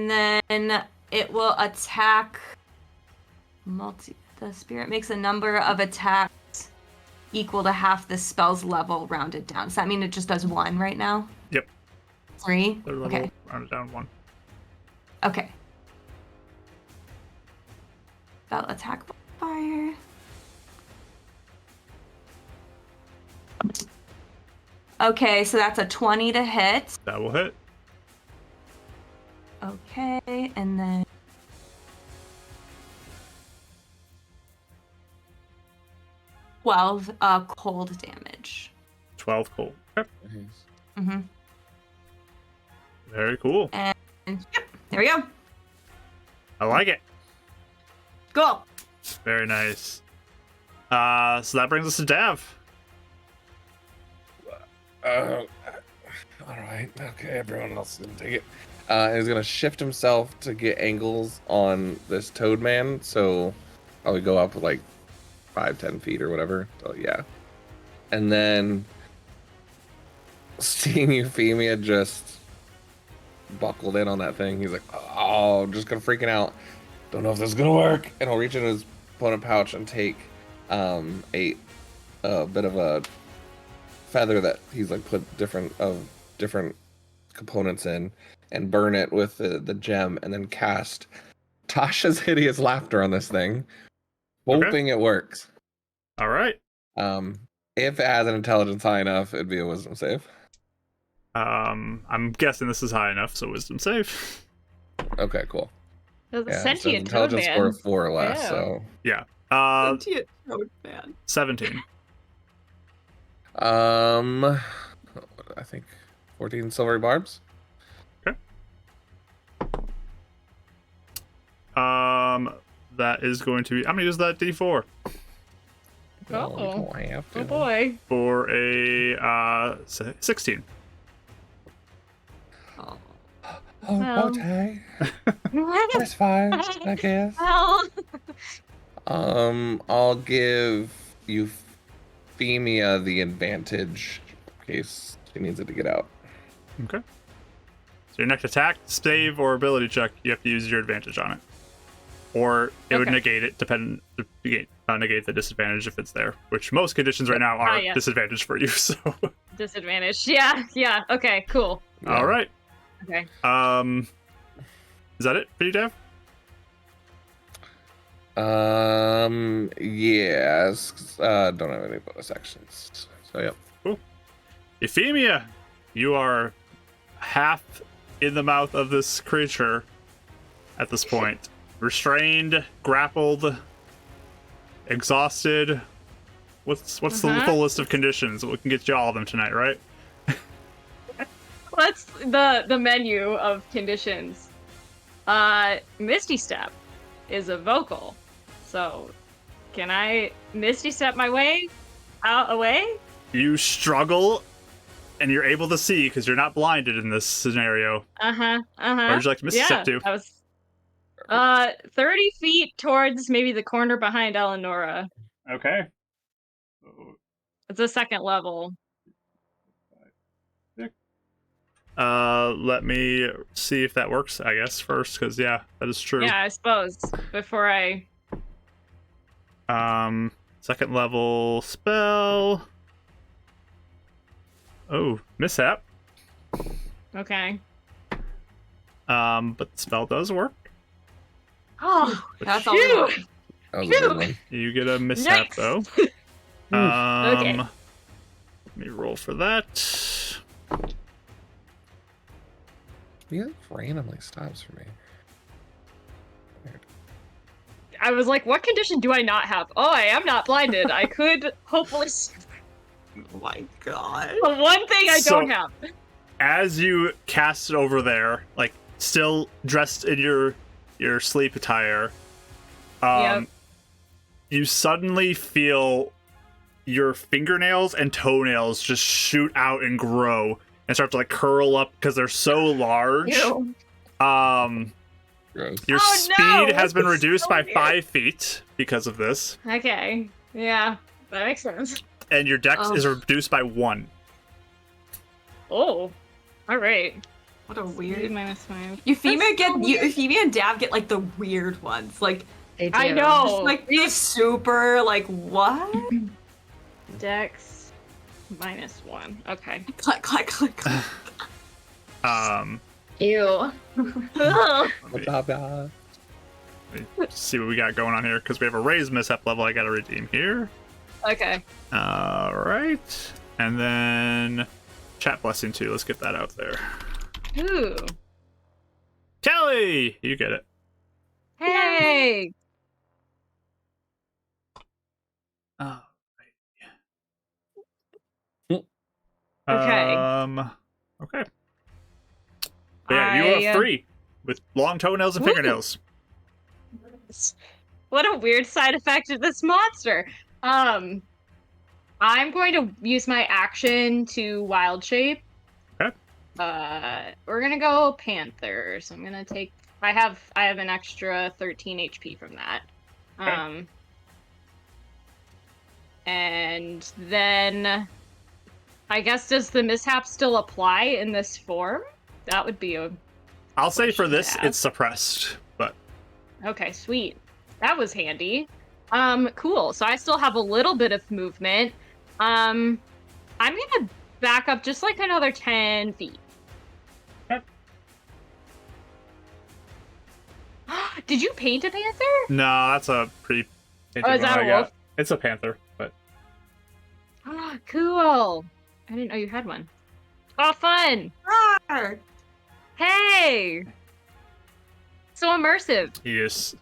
S3: then it will attack. The spirit makes a number of attacks equal to half the spell's level rounded down. Does that mean it just does 1 right now?
S1: Yep.
S3: 3?
S1: Third level,
S3: Okay.
S1: rounded down 1.
S3: Okay. Spell attack fire. Okay, so that's a 20 to hit.
S1: That will hit.
S3: Okay, and then 12 cold damage.
S1: 12 cold. Okay.
S3: Mm-hmm.
S1: Very cool.
S3: And yep, there we go.
S1: I like it.
S3: Cool.
S1: Very nice. So that brings us to Dav.
S2: All right. Okay, everyone else is gonna take it. He's gonna shift himself to get angles on this toad man, so probably go up like 5-10 feet or whatever. So yeah. And then seeing Euphemia just buckled in on that thing, he's like, oh, just gonna freaking out. Don't know if this is gonna work. And he'll reach into his opponent pouch and take a bit of a feather that he's like put different components in and burn it with the gem, and then cast Tasha's Hideous Laughter on this thing, hoping it works.
S1: All right.
S2: If it has an intelligence high enough, it'd be a wisdom save.
S1: I'm guessing this is high enough, so wisdom save.
S2: Okay, cool.
S5: The
S2: Yeah,
S5: sentient toad
S2: intelligence
S5: man.
S2: score of 4 or less,
S5: Yeah.
S2: so
S1: Yeah.
S3: Sentient toad man.
S1: 17.
S2: I think 14 silvery barbs.
S1: Okay. That is going to be. I'm gonna use that D4.
S2: No, you
S5: Oh.
S2: don't have to.
S5: Oh boy.
S1: For a 16.
S3: Oh.
S2: Oh, okay. That's fine, I guess.
S5: Well,
S2: I'll give Euphemia the advantage in case she needs it to get out.
S1: Okay. So your next attack, save, or ability check, you have to use your advantage on it. Or it would
S5: Okay.
S1: negate it, negate the disadvantage if it's there, which most conditions right now are
S5: yeah.
S1: disadvantage for you. So,
S5: disadvantage. Yeah. Okay, cool.
S2: Yeah.
S1: all right.
S5: Okay.
S1: Is that it for you, Dev?
S2: Yes. Don't have any bonus actions. So yep.
S1: Euphemia, you are half in the mouth of this creature at this point. Restrained, grappled, exhausted. What's the full list of conditions? We can get you all of them tonight, right?
S5: What's the menu of conditions? Misty Step is a vocal. So can I Misty Step my way away?
S1: You struggle, and you're able to see because you're not blinded in this scenario. Where would you like to misstep to?
S5: I was 30 feet towards maybe the corner behind Eleonora.
S1: Okay.
S5: It's a second level.
S1: Let me see if that works, I guess, first, because, yeah, that is true.
S5: Yeah, I suppose. Before I...
S1: Second level spell. Oh, mishap.
S5: Okay.
S1: But the spell does work.
S5: Oh,
S3: That's all we want.
S5: phew!
S2: That was a good one.
S1: You get a mishap,
S5: Yikes.
S1: though.
S5: Okay.
S1: Let me roll for that.
S2: Yeah, it randomly stops for me.
S5: I was like, what condition do I not have? Oh, I am not blinded. I could hopefully...
S3: Oh my god.
S5: The one thing I
S1: So-
S5: don't have.
S1: As you cast it over there, like, still dressed in your sleep attire,
S5: Yep.
S1: you suddenly feel your fingernails and toenails just shoot out and grow and start to like curl up because they're so large.
S5: Ew.
S2: Gross.
S1: Your
S5: Oh,
S1: speed
S5: no!
S1: has been
S5: That's
S1: reduced
S5: so
S1: by
S5: weird.
S1: 5 feet because of this,
S5: Okay. Yeah, that makes sense.
S1: and your dex
S3: Oh.
S1: is reduced by 1.
S5: Oh, all right.
S3: What a
S5: Weird
S3: weird.
S5: -5.
S3: Euphemia and Dav get like the weird ones. Like
S5: I know.
S3: just like the super like what?
S5: Dex -1. Okay.
S3: Click click click click.
S4: Ew.
S5: Ugh.
S2: Blah, blah, blah.
S1: Let's see what we got going on here because we have a raised mishap level I gotta redeem here.
S5: Okay.
S1: Alright. And then chat blessing too. Let's get that out there.
S5: Ooh.
S1: Kelly! You get it.
S5: Hey.
S1: Oh.
S5: Okay.
S1: Okay. But yeah, you
S5: I,
S1: are free with long toenails and
S5: Woo.
S1: fingernails.
S5: What a weird side effect of this monster. I'm going to use my action to wild shape.
S1: Okay.
S5: We're gonna go panther. So I'm gonna take. I have an extra 13 HP from that.
S1: Okay.
S5: And then I guess does the mishap still apply in this form? That would be a
S1: I'll say for
S5: Question
S1: this,
S5: to
S1: it's
S5: ask.
S1: suppressed, but
S5: okay, sweet. That was handy. Cool. So I still have a little bit of movement. I'm gonna back up just like another 10 feet.
S1: Okay.
S5: Did you paint a panther?
S1: no, that's a pretty.
S5: Oh, is that a wolf?
S1: It's a panther, but
S5: Oh, cool. I didn't know you had one. Oh, fun.
S3: Arr!
S5: Hey. So immersive.
S1: yes.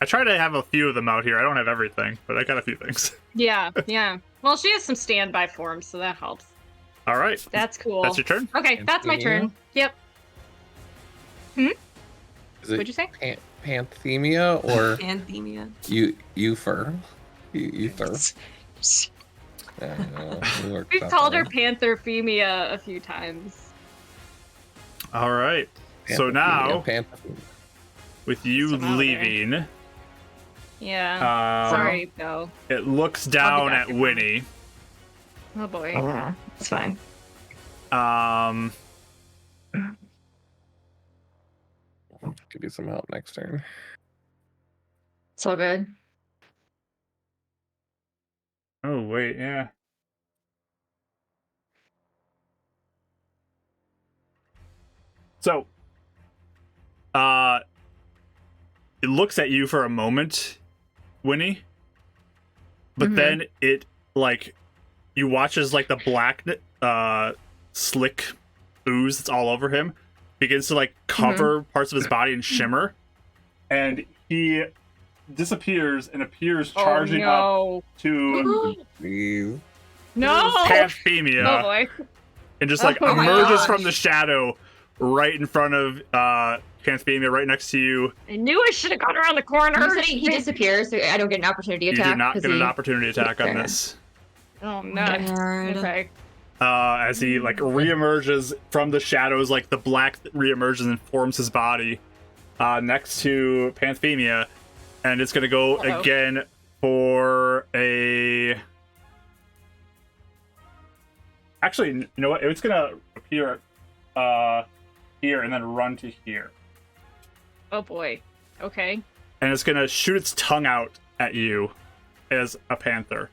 S1: I try to have a few of them out here. I don't have everything, but I got a few things.
S5: Yeah, yeah. Well, she has some standby forms, so that helps.
S1: All right.
S5: That's cool.
S1: That's your turn.
S5: Okay, that's my turn. Yep.
S2: Is
S5: What'd
S2: it
S5: you say?
S2: Panthemia or
S3: Anthemia.
S2: Eufer? Eufer. Yeah, New York
S5: We've
S2: stuff
S5: called her
S2: on
S5: Pantherphemia a few times.
S1: All right.
S2: there.
S1: So now,
S2: Pantherphemia.
S1: with you
S5: Somehow there.
S1: leaving,
S5: Yeah. Sorry, Bill.
S1: it looks down
S5: back
S1: at
S5: in
S1: Winnie.
S5: Oh boy.
S4: Yeah, it's fine.
S2: Give you some help next turn.
S4: It's all good.
S1: Oh wait, yeah. So, it looks at you for a moment, Winnie, but
S4: Mhm.
S1: then it like you watch as like the black slick ooze that's all over him begins to like cover parts of his body and shimmer, and he disappears and appears charging up
S5: Oh
S1: to
S2: Please.
S5: no! No!
S1: Panthemia.
S5: Oh boy.
S1: And just like
S5: Oh my
S1: emerges
S3: gosh.
S1: from the shadow right in front of Panthemia, right next to you.
S5: I knew I should have gone around the corner.
S4: You said he disappears, so I don't get an opportunity
S1: You
S4: attack.
S1: do not
S4: 'cause
S1: get an
S4: he-
S1: opportunity attack on
S4: Fair.
S1: this.
S5: Oh no.
S3: Nerd.
S5: Okay.
S1: As he like reemerges from the shadows, like the black reemerges and forms his body next to Panthemia, and it's gonna go
S5: Uh-oh.
S1: again for a. Actually, you know what? It's gonna appear here and then run to here,
S5: Oh boy. Okay.
S1: and it's gonna shoot its tongue out at you as a panther.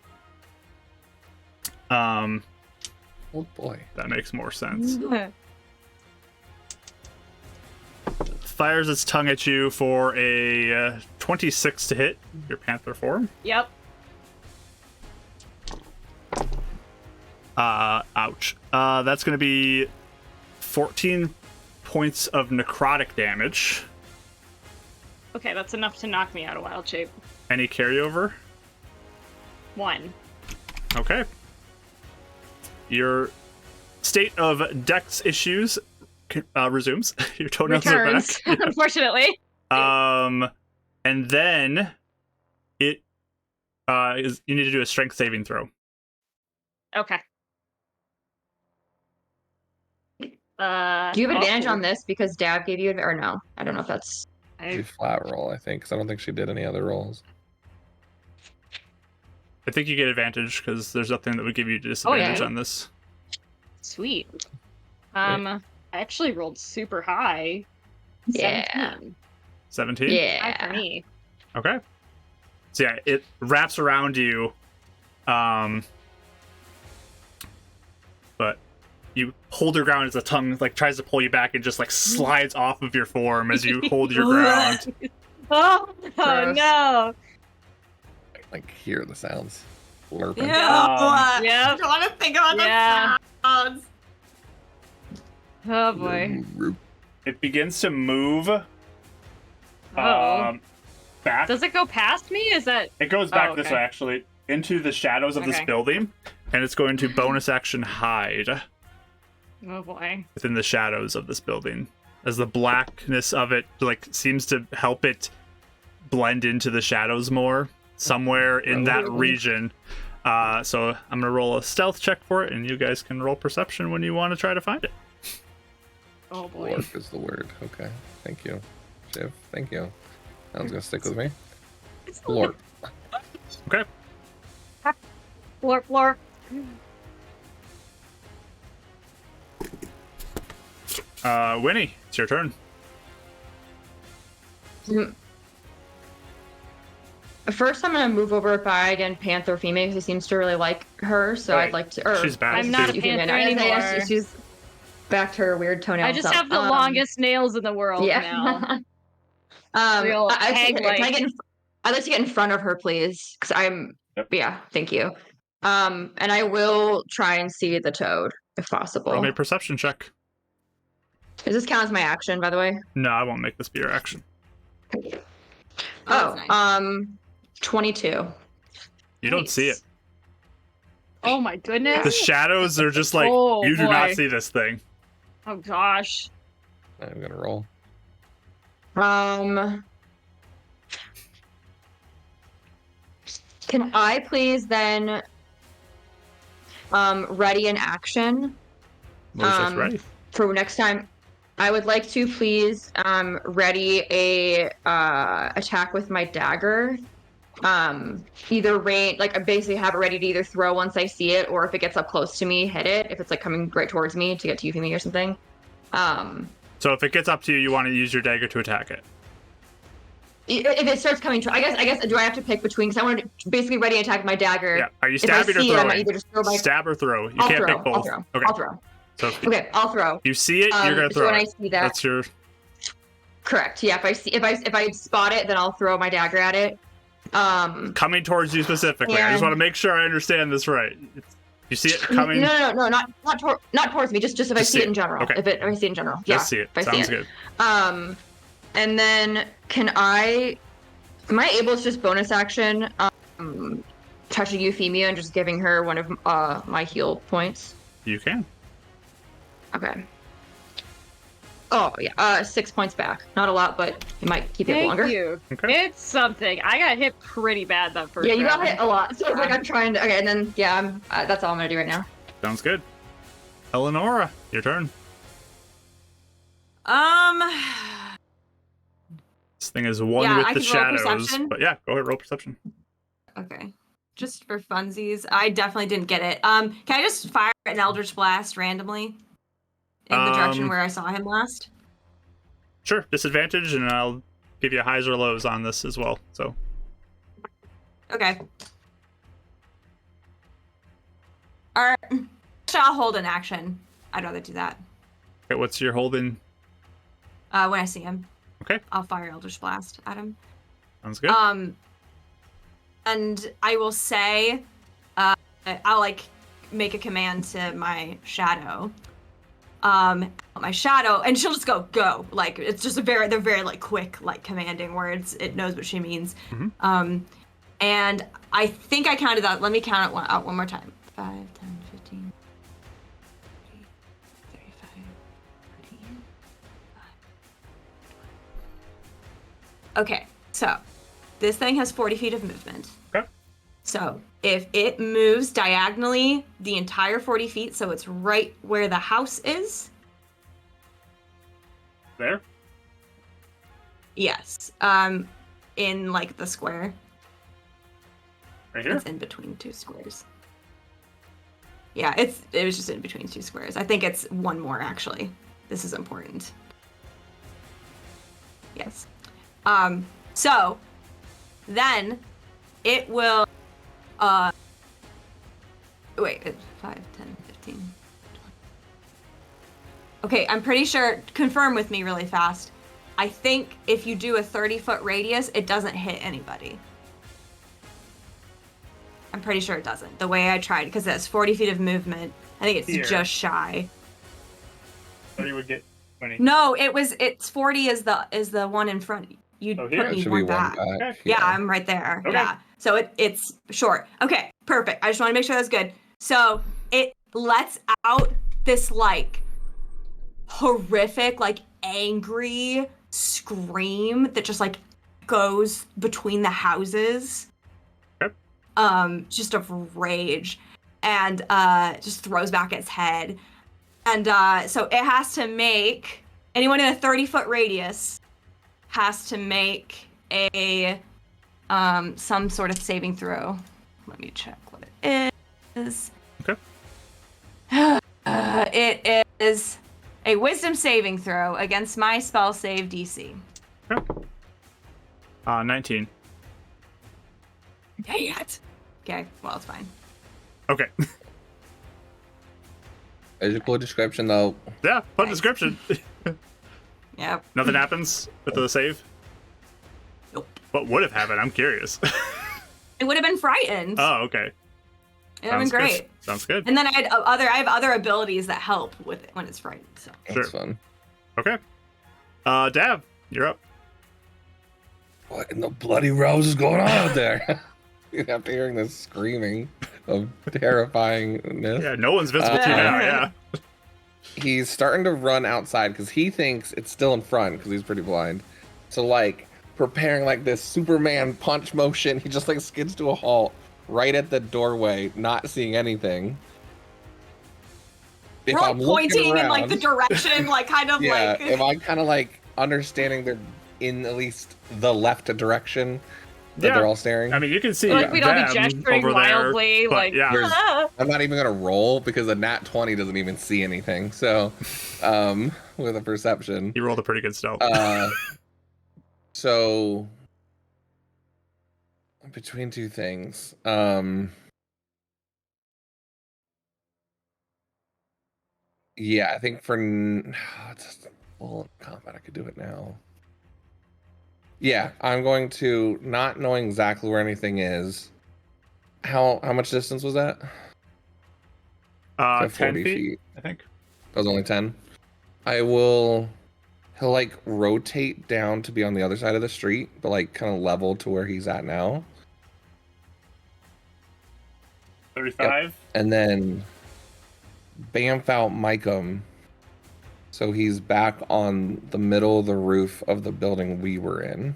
S2: Oh boy.
S1: That makes more sense. Fires its tongue at you for a 26 to hit your panther form.
S5: Yep.
S1: Ouch. That's going to be 14 points of necrotic damage.
S5: Okay, that's enough to knock me out of wild shape.
S1: Any carryover?
S5: 1.
S1: Okay. Your state of dex issues resumes. Your toenails
S5: Returns,
S1: are back.
S5: unfortunately.
S1: And then it is you need to do a strength saving throw.
S5: Okay.
S4: Do you have advantage
S5: oh,
S4: on this because Dab gave you, or no? I don't know if that's.
S2: A flat roll, I think, because I don't think she did any other rolls.
S1: I think you get advantage because there's nothing that would give you disadvantage
S4: yeah.
S1: on this.
S5: Sweet. I actually rolled super high.
S4: Yeah.
S5: 17.
S1: 17?
S5: High
S4: Yeah.
S5: for me.
S1: Okay. So yeah, it wraps around you. But you hold your ground as the tongue like tries to pull you back and just like slides off of your form as you hold your ground.
S5: Oh,
S4: Gross.
S5: no.
S2: Like, hear the sounds. Slurping.
S3: Ew.
S5: Yep.
S3: I don't want to think about
S5: Yeah.
S3: the sounds.
S5: Oh boy.
S1: It begins to move
S5: Oh.
S1: back.
S5: Does it go past me? Is that
S1: It goes back
S5: Oh,
S1: this
S5: okay.
S1: way actually into the shadows of this
S5: Okay.
S1: building, and it's going to bonus action hide
S5: oh boy.
S1: within the shadows of this building as the blackness of it like seems to help it blend into the shadows more somewhere in that region. So I'm gonna roll a stealth check for it, and you guys can roll perception when you want to try to find it.
S5: Oh boy.
S2: Lorp is the word. Okay. Thank you. Shiv, thank you. That one's gonna stick with me. Lorp.
S1: Okay.
S5: Florp.
S1: Winnie, it's your turn.
S4: First, I'm gonna move over by again Panther female because he seems to really like her. So
S1: Right.
S4: I'd like to. Or,
S1: She's back.
S5: I'm not a
S1: too.
S5: panther
S4: I guess
S5: anymore.
S4: she's back to her weird toenail.
S5: I just
S4: self.
S5: have the longest nails in the world
S4: Yeah.
S5: now. Real
S4: Can I
S5: egg-like.
S4: get? I'd like to get in front of her, please, because I'm.
S1: Yep.
S4: Yeah, thank you. And I will try and see the toad if possible.
S1: Roll me a perception check.
S4: Does this count as my action, by the way?
S1: No, I won't make this be your action.
S3: Oh, that's nice.
S4: 22.
S1: You don't see it.
S5: Nice. Oh my goodness.
S1: The shadows are just like,
S5: Oh,
S1: you do not
S5: boy.
S1: see this thing.
S5: Oh gosh.
S2: I'm gonna roll.
S4: Can I please then ready in action.
S1: Melissa's ready.
S4: For next time, I would like to please ready a attack with my dagger. Either range, like I basically have it ready to either throw once I see it, or if it gets up close to me, hit it. If it's like coming right towards me to get to Euphemia or something.
S1: So if it gets up to you, you want to use your dagger to attack it.
S4: If it starts coming, I guess, do I have to pick between? Because I want to basically ready and attack my dagger.
S1: Yeah. Are you
S4: If I
S1: stabbing or
S4: see it, I
S1: throwing?
S4: might either just throw my.
S1: Stab or throw. You
S4: I'll
S1: can't
S4: throw.
S1: pick both.
S4: I'll throw.
S1: Okay.
S4: I'll throw.
S1: So if
S4: Okay, I'll throw.
S1: you see it, you're gonna
S4: So
S1: throw
S4: when
S1: it.
S4: I see that,
S1: That's your.
S4: correct. Yeah, if I spot it, then I'll throw my dagger at it.
S1: Coming towards you specifically. I just want to make sure I understand this right. You see it coming?
S4: No, not towards me. Just if I see it in general.
S1: Okay.
S4: If I see it in general. Yeah.
S1: Just see it.
S4: If I
S1: Sounds
S4: see it.
S1: good.
S4: And then am I able to just bonus action touching Euphemia and just giving her one of my heal points?
S1: You can.
S4: Okay. Oh yeah, 6 points back. Not a lot, but it might keep it longer.
S5: Thank you.
S1: Okay.
S5: It's something. I got hit pretty bad that first
S4: Yeah, you got
S5: round.
S4: hit a lot. So it's like I'm trying to. Okay, and then yeah, that's all I'm gonna do right now.
S1: Sounds good. Eleonora, your turn. This thing is one
S3: Yeah,
S1: with
S3: I
S1: the
S3: can roll
S1: shadows.
S3: perception.
S1: But yeah, go ahead, roll perception.
S3: Okay. Just for funsies. I definitely didn't get it. Can I just fire an Eldritch Blast randomly? In the direction where I saw him last?
S1: Sure, disadvantage, and I'll give you highs or lows on this as well. So.
S3: Okay. Alright. I'll hold an action. I'd rather do that.
S1: Okay, what's your holding?
S3: When I see him.
S1: Okay.
S3: I'll fire Eldritch Blast at him.
S1: Sounds good.
S3: And I will say, I'll like make a command to my shadow. My shadow, and she'll just go. Like it's just they're very like quick, like commanding words. It knows what she means.
S1: Mm-hmm.
S3: And I think I counted that. Let me count it out one more time. 5, 10, 15, 30, 35, 40. Okay, so this thing has 40 feet of movement.
S1: Okay.
S3: So if it moves diagonally the entire 40 feet, so it's right where the house is.
S1: There?
S3: Yes. In like the square.
S1: Right here?
S3: It's in between two squares. Yeah, it was just in between two squares. I think it's one more actually. This is important. Yes. So then it will wait, it's 5, 10, 15, 20. Okay, I'm pretty sure, confirm with me really fast. I think if you do a 30-foot radius, it doesn't hit anybody. I'm pretty sure it doesn't. The way I tried, because it has 40 feet of movement. I think it's
S1: Here.
S3: just shy.
S1: 30 would get 20.
S3: No, it's 40 is the one in front. You
S1: Oh,
S3: put
S1: here?
S2: It
S3: me
S2: should
S3: one
S2: be
S3: back.
S2: one back.
S1: Okay.
S3: Yeah, I'm right there.
S1: Okay.
S3: Yeah. So it's short. Okay, perfect. I just want to make sure that's good. So it lets out this like horrific, like angry scream that just like goes between the houses.
S1: Okay.
S3: Just of rage. And just throws back its head. And so it has to make anyone in a 30-foot radius has to make a some sort of saving throw. Let me check what it is.
S1: Okay.
S3: It is a wisdom saving throw against my spell save DC.
S1: Okay. 19.
S3: Dang it. Okay, well, it's fine.
S1: Okay.
S2: There's a cool description though.
S1: Yeah, fun
S3: Nice.
S1: description.
S3: Yep.
S1: Nothing happens with the save?
S3: Nope.
S1: What would have happened? I'm curious.
S3: It would have been frightened.
S1: Oh, okay.
S3: It would have been
S1: Sounds
S3: great.
S1: good. Sounds good.
S3: And then I have other abilities that help with it when it's frightened. So
S2: That's
S1: Sure.
S2: fun.
S1: Okay. Dav, you're up.
S2: What in the bloody rose is going on out there? After hearing this screaming of terrifyingness.
S1: Yeah, no one's visible to you now, yeah.
S2: He's starting to run outside because he thinks it's still in front because he's pretty blind. So like preparing like this Superman punch motion, he just like skids to a halt right at the doorway, not seeing anything. if
S3: We're like
S2: I'm looking
S3: pointing in like the
S2: around-
S3: direction, like kind of
S2: yeah,
S3: like.
S2: am I kind of like understanding they're in at least the left direction that
S1: Yeah.
S2: they're all staring?
S1: I mean, you can see
S5: Like we'd all be
S1: them
S5: gesturing
S1: over there,
S5: wildly,
S1: but
S5: like
S1: yeah.
S2: There's-
S5: "Ah."
S2: I'm not even gonna roll because a nat 20 doesn't even see anything. So, with a perception,
S1: You rolled a pretty good stealth.
S2: so between two things, yeah, I think for it's full combat, I could do it now. Yeah, I'm going to, not knowing exactly where anything is. How much distance was that?
S1: 10
S2: 40
S1: feet, I think.
S2: That was only 10. He'll like rotate down to be on the other side of the street, but like kind of level to where he's at now.
S1: 35.
S2: And then bamf out Micum. So he's back on the middle of the roof of the building we were in.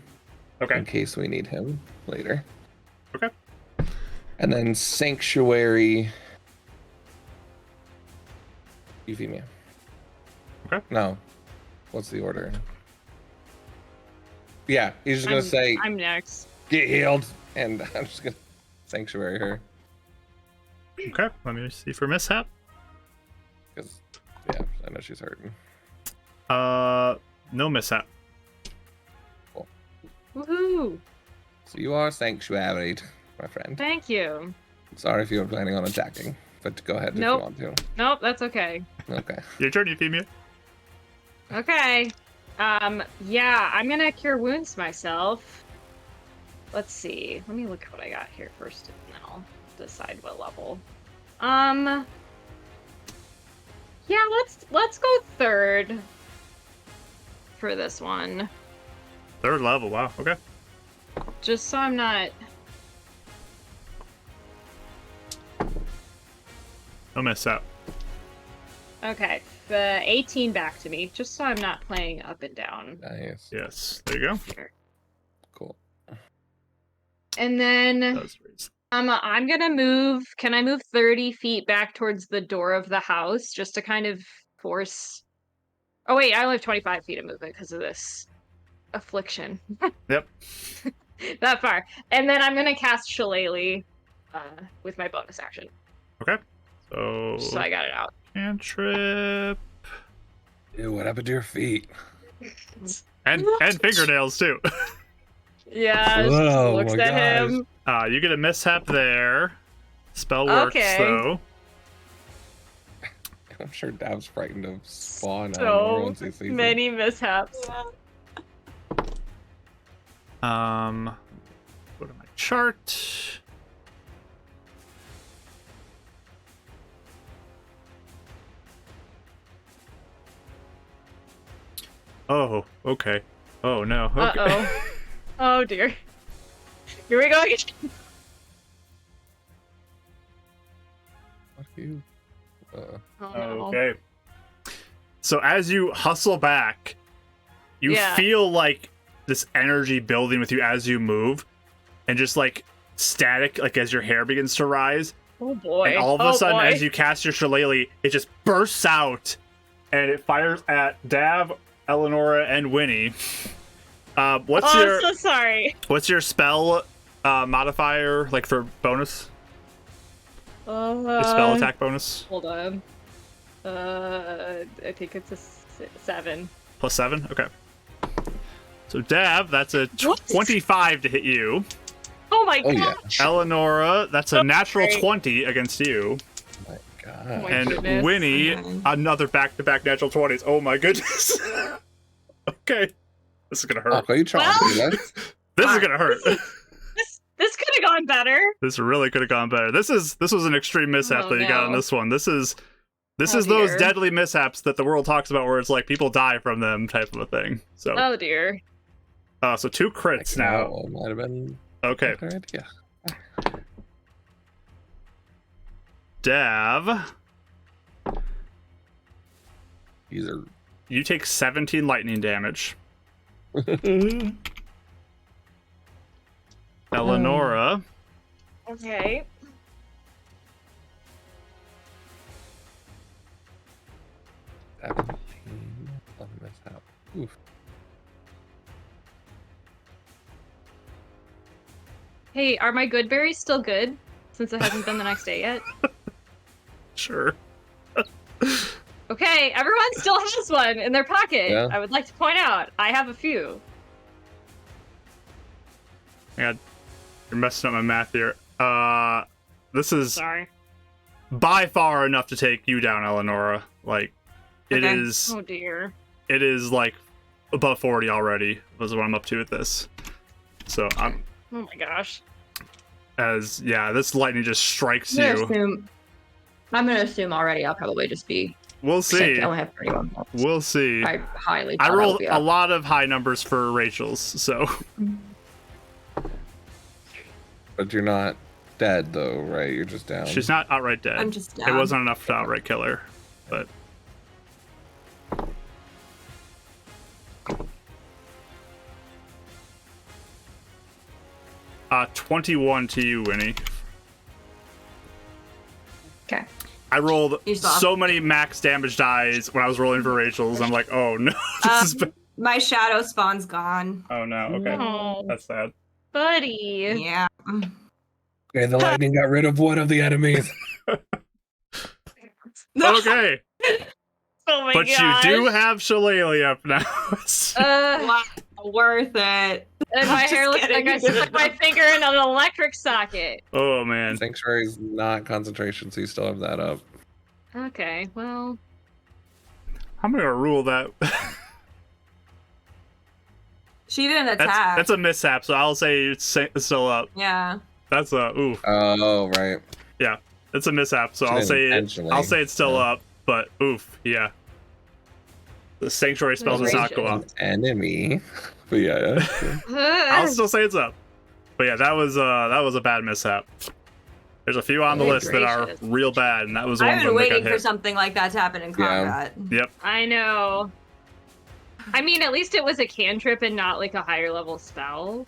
S1: Okay.
S2: In case we need him later.
S1: Okay.
S2: And then Sanctuary. Euphemia.
S1: Okay.
S2: No. What's the order? Yeah, he's just gonna say,
S5: I'm next.
S2: get healed. And I'm just gonna Sanctuary her.
S1: Okay. Let me see for mishap.
S2: Because, yeah, I know she's hurting.
S1: No mishap.
S5: Woohoo!
S2: So you are Sanctuary, my friend.
S5: Thank you.
S2: Sorry if you were planning on attacking, but go ahead
S5: Nope.
S2: if you want
S5: Nope, that's okay.
S2: to. Okay.
S1: Your turn, Euphemia.
S5: Okay. Yeah, I'm gonna cure wounds myself. Let's see. Let me look at what I got here first, and then I'll decide what level. Yeah, let's go third for this one.
S1: 3rd level. Wow. Okay.
S5: Just so I'm not.
S1: No mishap.
S5: Okay, the 18 back to me, just so I'm not playing up and down
S2: Nice.
S1: Yes. There you go.
S5: here.
S2: Cool.
S5: And then
S1: Does raise.
S5: I'm gonna move. Can I move 30 feet back towards the door of the house just to kind of force? Oh wait, I only have 25 feet of movement because of this affliction.
S1: Yep.
S5: That far, and then I'm gonna cast Shillelagh with my bonus action.
S1: Okay. So
S5: I got it out.
S1: cantrip
S2: Ew, what happened to your feet?
S1: and fingernails too.
S5: Yeah, just
S2: Whoa,
S5: looks
S2: my
S5: at
S2: gosh.
S5: him.
S1: You get a mishap there. Spell works
S5: Okay.
S1: though.
S2: I'm sure Dav's frightened of Spawn.
S5: So
S2: once he sees him.
S5: many mishaps.
S1: Go to my chart. Oh, okay. Oh no. Okay.
S5: Uh-oh. Oh dear. Here we go again.
S2: Fuck you.
S5: Oh, no.
S1: Okay. So as you hustle back, you
S5: Yeah.
S1: feel like this energy building with you as you move, and just like static, like as your hair begins to rise.
S5: Oh boy.
S1: And all of
S5: Oh,
S1: a sudden,
S5: boy.
S1: as you cast your shillelagh, it just bursts out, and it fires at Dav, Eleonora, and Winnie. What's
S5: Oh,
S1: your
S5: I'm so sorry.
S1: what's your spell modifier like for bonus? Your spell attack bonus
S5: Hold on. I think it's a 7.
S1: +7. Okay. So Dav, that's a
S5: What?
S1: 25 to hit you.
S5: Oh my
S2: Oh
S5: god.
S2: yeah.
S1: Eleonora, that's a natural
S5: great.
S1: 20 against you.
S2: My God.
S5: Oh my
S1: And
S5: goodness.
S1: Winnie,
S3: Okay.
S1: another back-to-back natural 20s. Oh my goodness. Okay. This is gonna
S2: Oh,
S1: hurt.
S2: are you trying to do that?
S1: This is gonna hurt.
S5: This could have gone better.
S1: This really could have gone better. This was an extreme mishap
S5: Oh,
S1: that you got on
S5: no.
S1: this one. This is
S5: Oh,
S1: those
S5: dear.
S1: deadly mishaps that the world talks about, where it's like people die from them, type of a thing. So,
S5: Oh dear.
S1: so 2 crits now.
S2: That might have been
S1: Okay,
S2: a good idea.
S1: Dav,
S2: These are.
S1: you take 17 lightning damage. Eleonora,
S5: Okay.
S2: mishap. Oof.
S5: Hey, are my good berries still good? Since it hasn't been the next day yet.
S1: Sure.
S5: Okay, everyone still has one in their pocket.
S2: Yeah.
S5: I would like to point out, I have a few.
S1: Yeah, you're messing up my math here. This is
S5: Sorry.
S1: by far enough to take you down, Eleonora. Like, it
S3: Okay.
S1: is.
S5: Oh dear.
S1: It is like above 40 already. Was what I'm up to with this. So I'm
S5: Oh my gosh.
S1: this lightning just strikes
S4: I'm
S1: you.
S4: gonna assume already I'll probably just be
S1: We'll
S4: sick.
S1: see.
S4: I only have 31 left.
S1: We'll see.
S4: I highly
S1: I
S4: doubt I'll
S1: rolled
S4: be
S1: a
S4: up.
S1: lot of high numbers for Rachel's, so
S2: But you're not dead though, right? You're just down.
S1: she's not outright dead.
S3: I'm just
S1: It
S3: down.
S1: wasn't enough to outright kill her, but 21 to you, Winnie.
S4: Okay.
S1: I rolled
S3: You saw.
S1: so many max damage dies when I was rolling for Rachel's. I'm like, oh no, this is bad.
S3: My shadow spawn's gone.
S1: Oh no, okay,
S5: No,
S1: that's sad.
S5: buddy.
S3: Yeah.
S2: Okay, the lightning got rid of one of the enemies.
S1: Okay,
S5: Oh my
S1: but
S5: gosh.
S1: you do have Shillelagh up now.
S5: Wow,
S3: Worth it.
S5: and my
S3: Just
S5: hair looks like
S3: kidding.
S5: I stuck my finger in an electric socket.
S1: Oh man,
S2: Sanctuary's not concentration, so you still have that up.
S5: Okay, well,
S1: I'm gonna rule that.
S3: She didn't attack.
S1: That's a mishap, so I'll say it's still up.
S3: Yeah.
S1: That's a oof.
S2: Oh, right.
S1: It's a mishap, so
S2: She
S1: I'll
S2: didn't
S1: say
S2: intentionally.
S1: it's still
S2: Yeah.
S1: up, but oof, yeah. The sanctuary spell does not go up.
S2: Enemy. But yeah.
S1: I'll still say it's up. But yeah, that was a bad mishap. There's a few on the
S5: Good
S1: list that are
S5: gracious.
S1: real bad, and that was one
S3: I've
S1: of
S3: been
S1: them that
S3: waiting
S1: got
S3: for
S1: hit.
S3: something like that to happen in combat.
S1: Yep.
S5: I know. I mean, at least it was a cantrip and not like a higher level spell.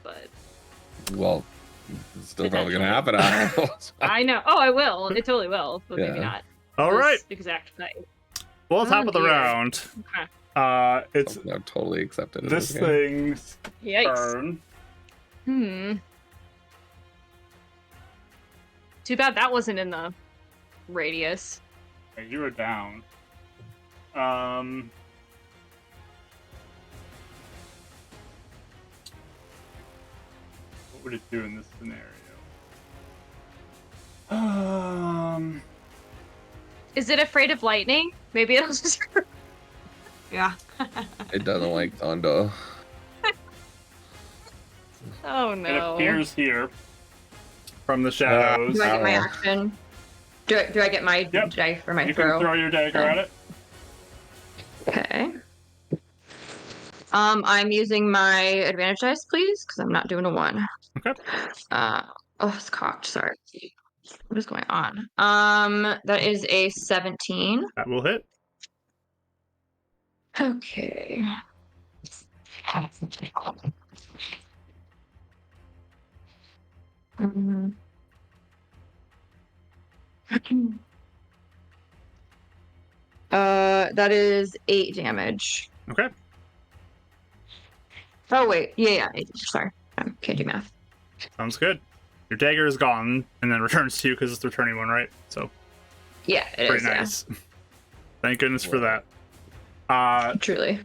S5: But
S2: Well, it's still probably gonna happen.
S5: I know. Oh, I will. It totally will. But maybe
S2: Yeah.
S5: not.
S1: All right.
S5: This exact night.
S1: Well, top
S5: Oh,
S1: of the
S5: dear.
S1: round.
S5: Okay.
S1: It's
S2: No, totally accepted. in
S1: this
S2: game.
S1: thing's
S5: Yikes.
S1: turn.
S5: Too bad that wasn't in the radius.
S1: Okay, you were down. What would it do in this scenario?
S5: Is it afraid of lightning? Maybe it'll just.
S3: Yeah.
S2: It doesn't like thunder.
S5: Oh
S1: It
S5: no.
S1: appears here from the shadows.
S4: Do I get my
S2: Ow.
S4: action? Do I get my
S1: Yep.
S4: die for my
S1: You
S4: throw?
S1: can throw your dagger at it.
S4: Okay. I'm using my advantage dice, please, because I'm not doing a 1.
S1: Okay.
S4: Oh, it's cocked. Sorry. What is going on? That is a 17.
S1: That will hit.
S4: Okay. Mhm. That is 8 damage.
S1: Okay.
S4: Oh wait, yeah, 8. Sorry, I can't do math.
S1: Sounds good. Your dagger is gone and then returns to you because it's the returning one, right? So
S4: Yeah, it
S1: pretty
S4: is.
S1: nice. Thank goodness for that.
S4: Yeah, truly.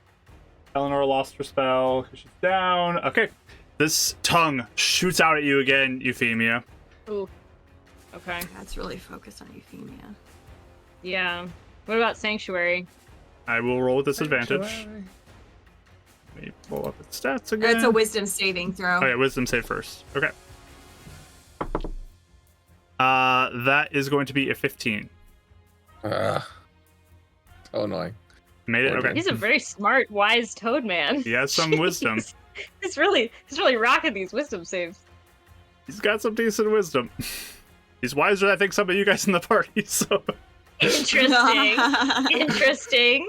S1: Eleanor lost her spell because she's down. Okay. This tongue shoots out at you again, Euphemia.
S5: Ooh. Okay.
S3: That's really focused on Euphemia.
S5: Yeah. What about sanctuary?
S1: I will roll with disadvantage. Let me pull up its stats again.
S3: It's a wisdom saving throw.
S1: Oh yeah, wisdom save first. Okay. That is going to be a 15.
S2: So annoying.
S1: Made it?
S2: Okay.
S1: Okay.
S5: He's a very smart, wise toad man.
S1: He has some wisdom.
S5: He's really rocking these wisdom saves.
S1: He's got some decent wisdom. He's wiser than I think some of you guys in the party, so
S5: Interesting. Interesting.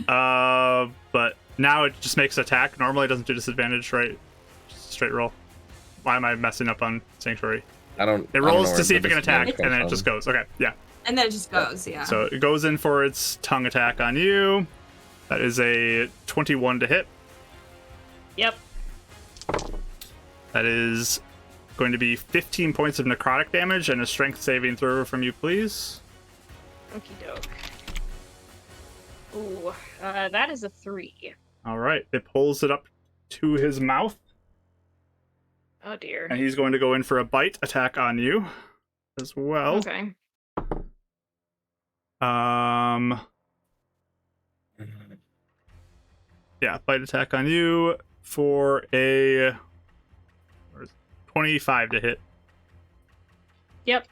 S1: but now it just makes attack. Normally it doesn't do disadvantage, right? Just straight roll. Why am I messing up on Sanctuary? It rolls to see if it can attack, and then it just goes. Okay, yeah.
S3: And then it just goes, yeah.
S1: So it goes in for its tongue attack on you. That is a 21 to hit.
S5: Yep.
S1: That is going to be 15 points of necrotic damage and a strength saving throw from you, please.
S5: Okie doke. Ooh, that is a 3.
S1: All right. It pulls it up to his mouth,
S5: Oh dear.
S1: and he's going to go in for a bite attack on you as well.
S5: Okay.
S1: Yeah, bite attack on you for a 25 to hit.
S5: Yep.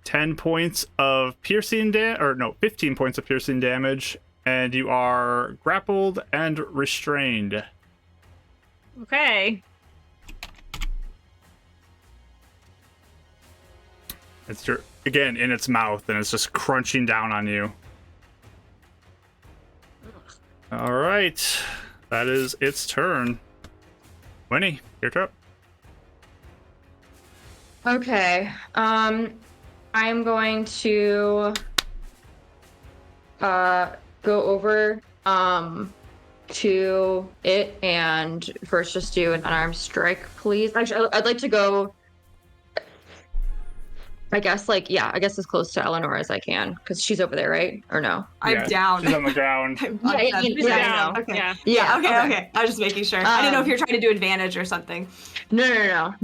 S1: 10 points of piercing damage, or no, 15 points of piercing damage, and you are grappled and restrained.
S5: Okay.
S1: It's again in its mouth, and it's just crunching down on you. All right, that is its turn. Winnie, your turn.
S4: Okay. I'm going to go over to it and first just do an unarmed strike, please. Actually, I'd like to go. I guess as close to Eleanor as I can, because she's over there, right? Or no?
S3: I'm down.
S1: She's on the ground.
S5: She's down.
S3: Okay.
S5: Yeah.
S3: Yeah. Okay. I was just making sure. I didn't know if you're trying to do advantage or something.
S4: No.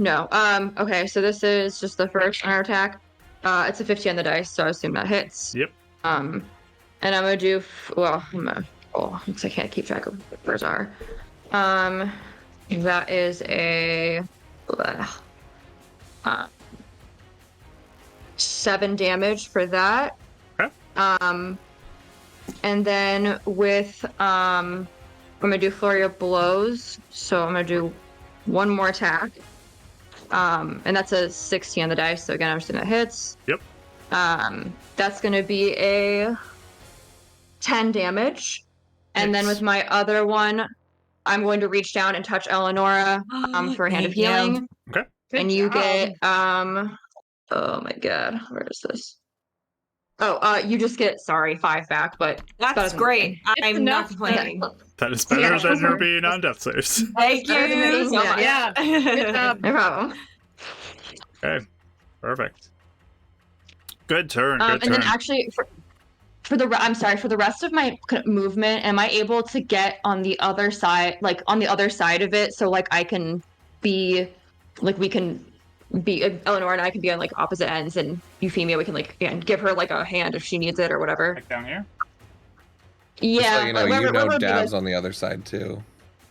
S4: Okay, so this is just the first unarmed attack. It's a 50 on the dice, so I assume that hits.
S1: Yep.
S4: And I'm gonna do because I can't keep track of what the numbers are. That is a 7 damage for that.
S1: Okay.
S4: And then with I'm gonna do flurry of blows, so I'm gonna do one more attack. And that's a 16 on the dice, so again I'm assuming that hits.
S1: Yep.
S4: That's gonna be a 10 damage. And then with my other one, I'm going to reach down and touch Eleonora for a hand of
S3: Thank you.
S4: healing.
S1: Okay.
S5: Good
S4: And you
S5: job.
S4: get oh my god, where is this? Oh, you just get 5 back, but
S3: That's
S4: better than
S3: great.
S5: It's
S3: I'm
S5: enough.
S3: not complaining.
S1: That is better
S4: Yeah.
S1: than her being on death saves.
S3: Thank
S4: Better than
S3: you
S4: me.
S3: so much.
S5: Yeah. Good job.
S4: no problem.
S1: Okay. Perfect. Good turn.
S4: And
S1: Good
S4: then
S1: turn.
S4: actually for the rest of my movement, am I able to get on the other side, of it, so I can be, we can be Eleanor and I can be on opposite ends, and Euphemia we can give her a hand if she needs it or whatever.
S1: Like down here?
S4: Yeah, wherever
S2: Dab's on the other side too.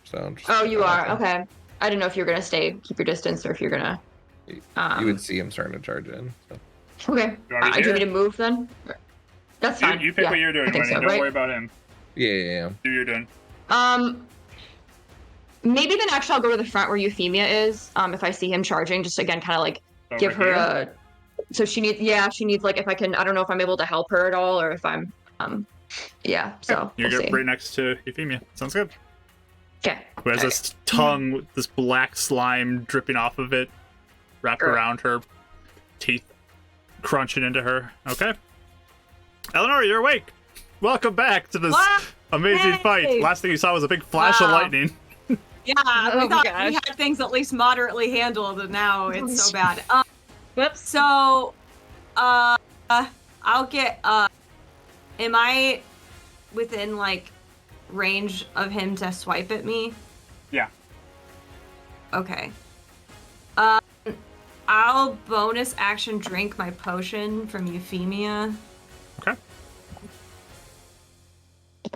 S2: So
S4: Oh, you are? Okay. I didn't know if you were gonna keep your distance, or if you're gonna.
S2: You would see him starting to charge in. So.
S4: Okay.
S1: You already
S4: Do you
S1: here?
S4: want me to move then? That's fine.
S1: You pick
S4: Yeah,
S1: what you're doing,
S4: I think
S1: Winnie.
S4: so,
S1: Don't
S4: right?
S1: worry about him.
S2: Yeah.
S1: Do what you're doing.
S4: Maybe then actually I'll go to the front where Euphemia is. If I see him charging, just again kind of give
S1: Over
S4: her
S1: here?
S4: a. So she needs if I can, I don't know if I'm able to help her at all, or if I'm so
S1: You're
S4: we'll see.
S1: right next to Euphemia. Sounds good.
S4: Okay.
S1: Who has this tongue with this black slime dripping off of it, wrapped
S4: Sure.
S1: around her teeth, crunching into her. Okay. Eleanor, you're awake. Welcome back to this amazing
S3: Yay!
S1: fight. Last thing you saw was a big flash of
S3: Wow.
S1: lightning.
S3: Yeah,
S5: Oh
S3: we
S5: my
S3: thought
S5: gosh.
S3: we had things at least moderately handled, and now it's so bad.
S5: Whoops.
S3: So, I'll get. Am I within range of him to swipe at me?
S1: Yeah.
S3: Okay. I'll bonus action drink my potion from Euphemia.
S1: Okay. This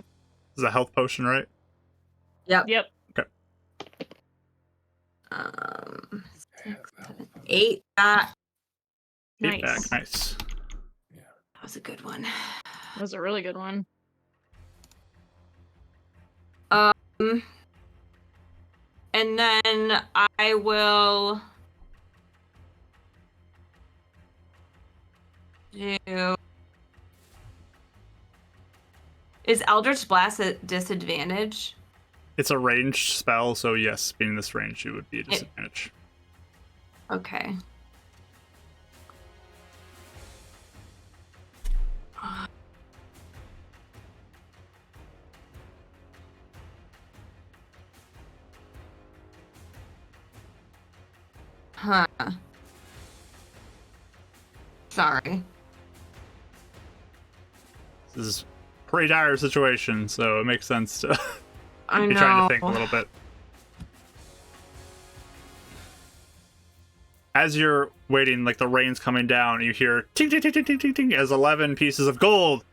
S1: is a health potion, right?
S5: Yep.
S1: Okay.
S3: 6, 7, 8. That
S1: Eight
S5: Nice.
S1: back. Nice.
S3: was a good one.
S5: That was a really good one.
S3: And then I will do. Is Eldritch Blast at disadvantage?
S1: It's a ranged spell, so yes, being this range, it would be a disadvantage.
S3: Okay. Sorry.
S1: This is a pretty dire situation, so it makes sense to
S3: I
S1: be
S3: know.
S1: trying to think a little bit. As you're waiting, like the rain's coming down, you hear ting ting ting ting ting ting ting as 11 pieces of gold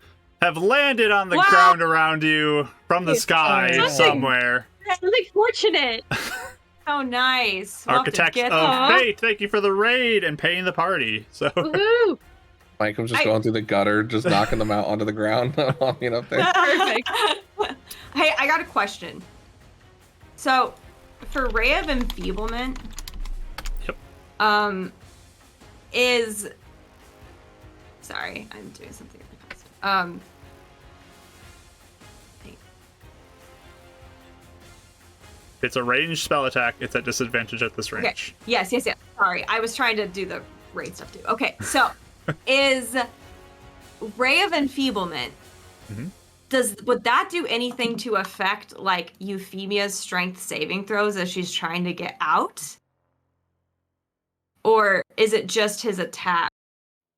S1: have landed on the
S3: Wow.
S1: ground around you from the sky
S2: Something.
S1: somewhere.
S5: Really fortunate.
S3: Oh, nice. We'll have to
S1: Architects
S3: get
S1: of
S3: that.
S1: Fate, thank you for the raid and paying the party. So
S5: Woohoo!
S2: Mike was just going through the gutter, just knocking them out onto the ground, walking up there.
S5: Perfect.
S3: Hey, I got a question. So, for Ray of Enfeeblement,
S1: Yep.
S3: is... Sorry, I'm doing something really fast.
S1: if it's a ranged spell attack, it's at disadvantage at this range.
S3: Okay. Yes. Sorry, I was trying to do the raid stuff too. Okay, so is Ray of Enfeeblement, would that do anything to affect like Euphemia's strength saving throws as she's trying to get out? Or is it just his attack?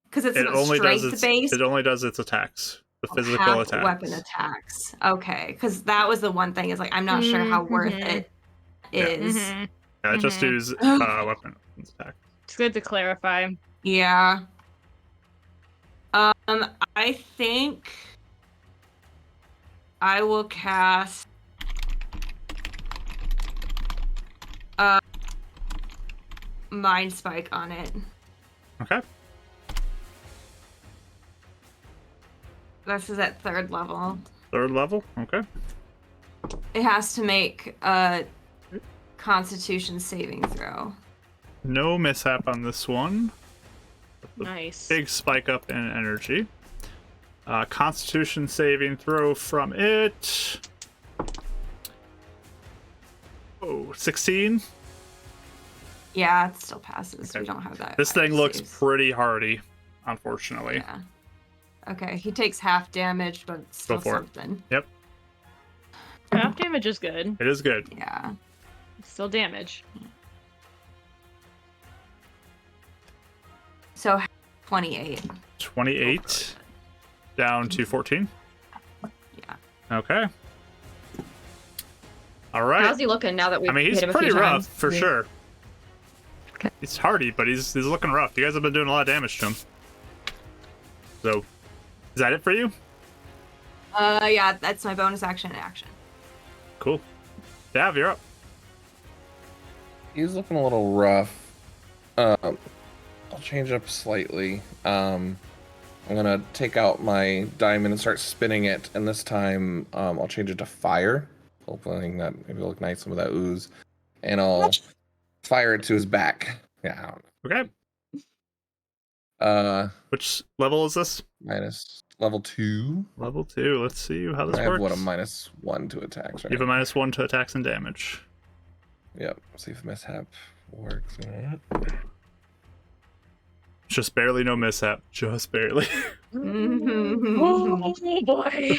S3: Because it's not strength based.
S1: It only does its attacks, the physical
S3: half
S1: attacks.
S3: weapon attacks. Okay, because that was the one thing is like I'm not sure how worth it is.
S5: Mhm.
S1: Yeah, just use weapon attack.
S5: It's good to clarify.
S3: Yeah. I think I will cast Mind Spike on it.
S1: Okay.
S3: This is at 3rd level.
S1: 3rd level. Okay.
S3: It has to make a Constitution saving throw.
S1: No mishap on this one.
S5: Nice.
S1: Big spike up in energy. Constitution saving throw from it. Oh, 16.
S3: Yeah, it still passes.
S1: Okay.
S3: We don't have that.
S1: This thing looks
S3: saves.
S1: pretty hardy, unfortunately.
S3: Yeah. Okay, he takes half damage, but it's still
S1: Go for it.
S3: something.
S1: Yep,
S5: Half damage is good.
S1: it is good.
S3: Yeah.
S5: It's still damage.
S3: So 28.
S1: 28 down to 14.
S3: Yeah.
S1: Okay. All right.
S4: How's he looking now that we've
S1: I mean, he's
S4: hit him a
S1: pretty
S4: few
S1: rough
S4: times?
S1: for sure.
S4: Okay.
S1: He's hardy, but he's looking rough. You guys have been doing a lot of damage to him. So, is that it for you?
S3: Yeah, that's my bonus action and action.
S1: Cool. Dav, you're up.
S2: He's looking a little rough. I'll change up slightly. I'm gonna take out my diamond and start spinning it, and this time I'll change it to fire, hoping that maybe it'll ignite some of that ooze, and I'll fire it to his back. Yeah, I don't
S1: Okay.
S2: know.
S1: Which level is this?
S2: Minus level 2.
S1: Level 2. Let's see how this
S2: I have
S1: works.
S2: what, a -1 to attacks, right?
S1: You have a -1 to attacks and damage.
S2: Yep. See if mishap works.
S1: Just barely no mishap. Just barely.
S5: Oh boy.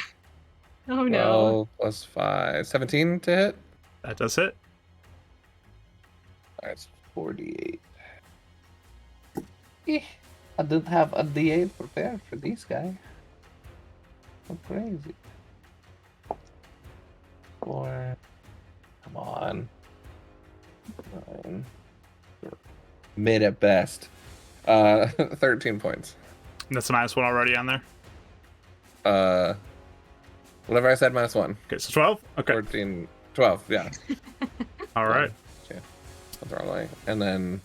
S5: Oh no.
S2: 12 plus 5. 17 to hit.
S1: That does hit.
S2: That's 48. I didn't have a D8 prepared for this guy. So crazy. 4. Come on. 9. Mid at best. 13 points.
S1: And that's a -1 already on there.
S2: Whatever I said, -1.
S1: Okay, so 12? Okay.
S2: 14, 12, yeah.
S1: All right.
S2: Yeah. That's the wrong way. And then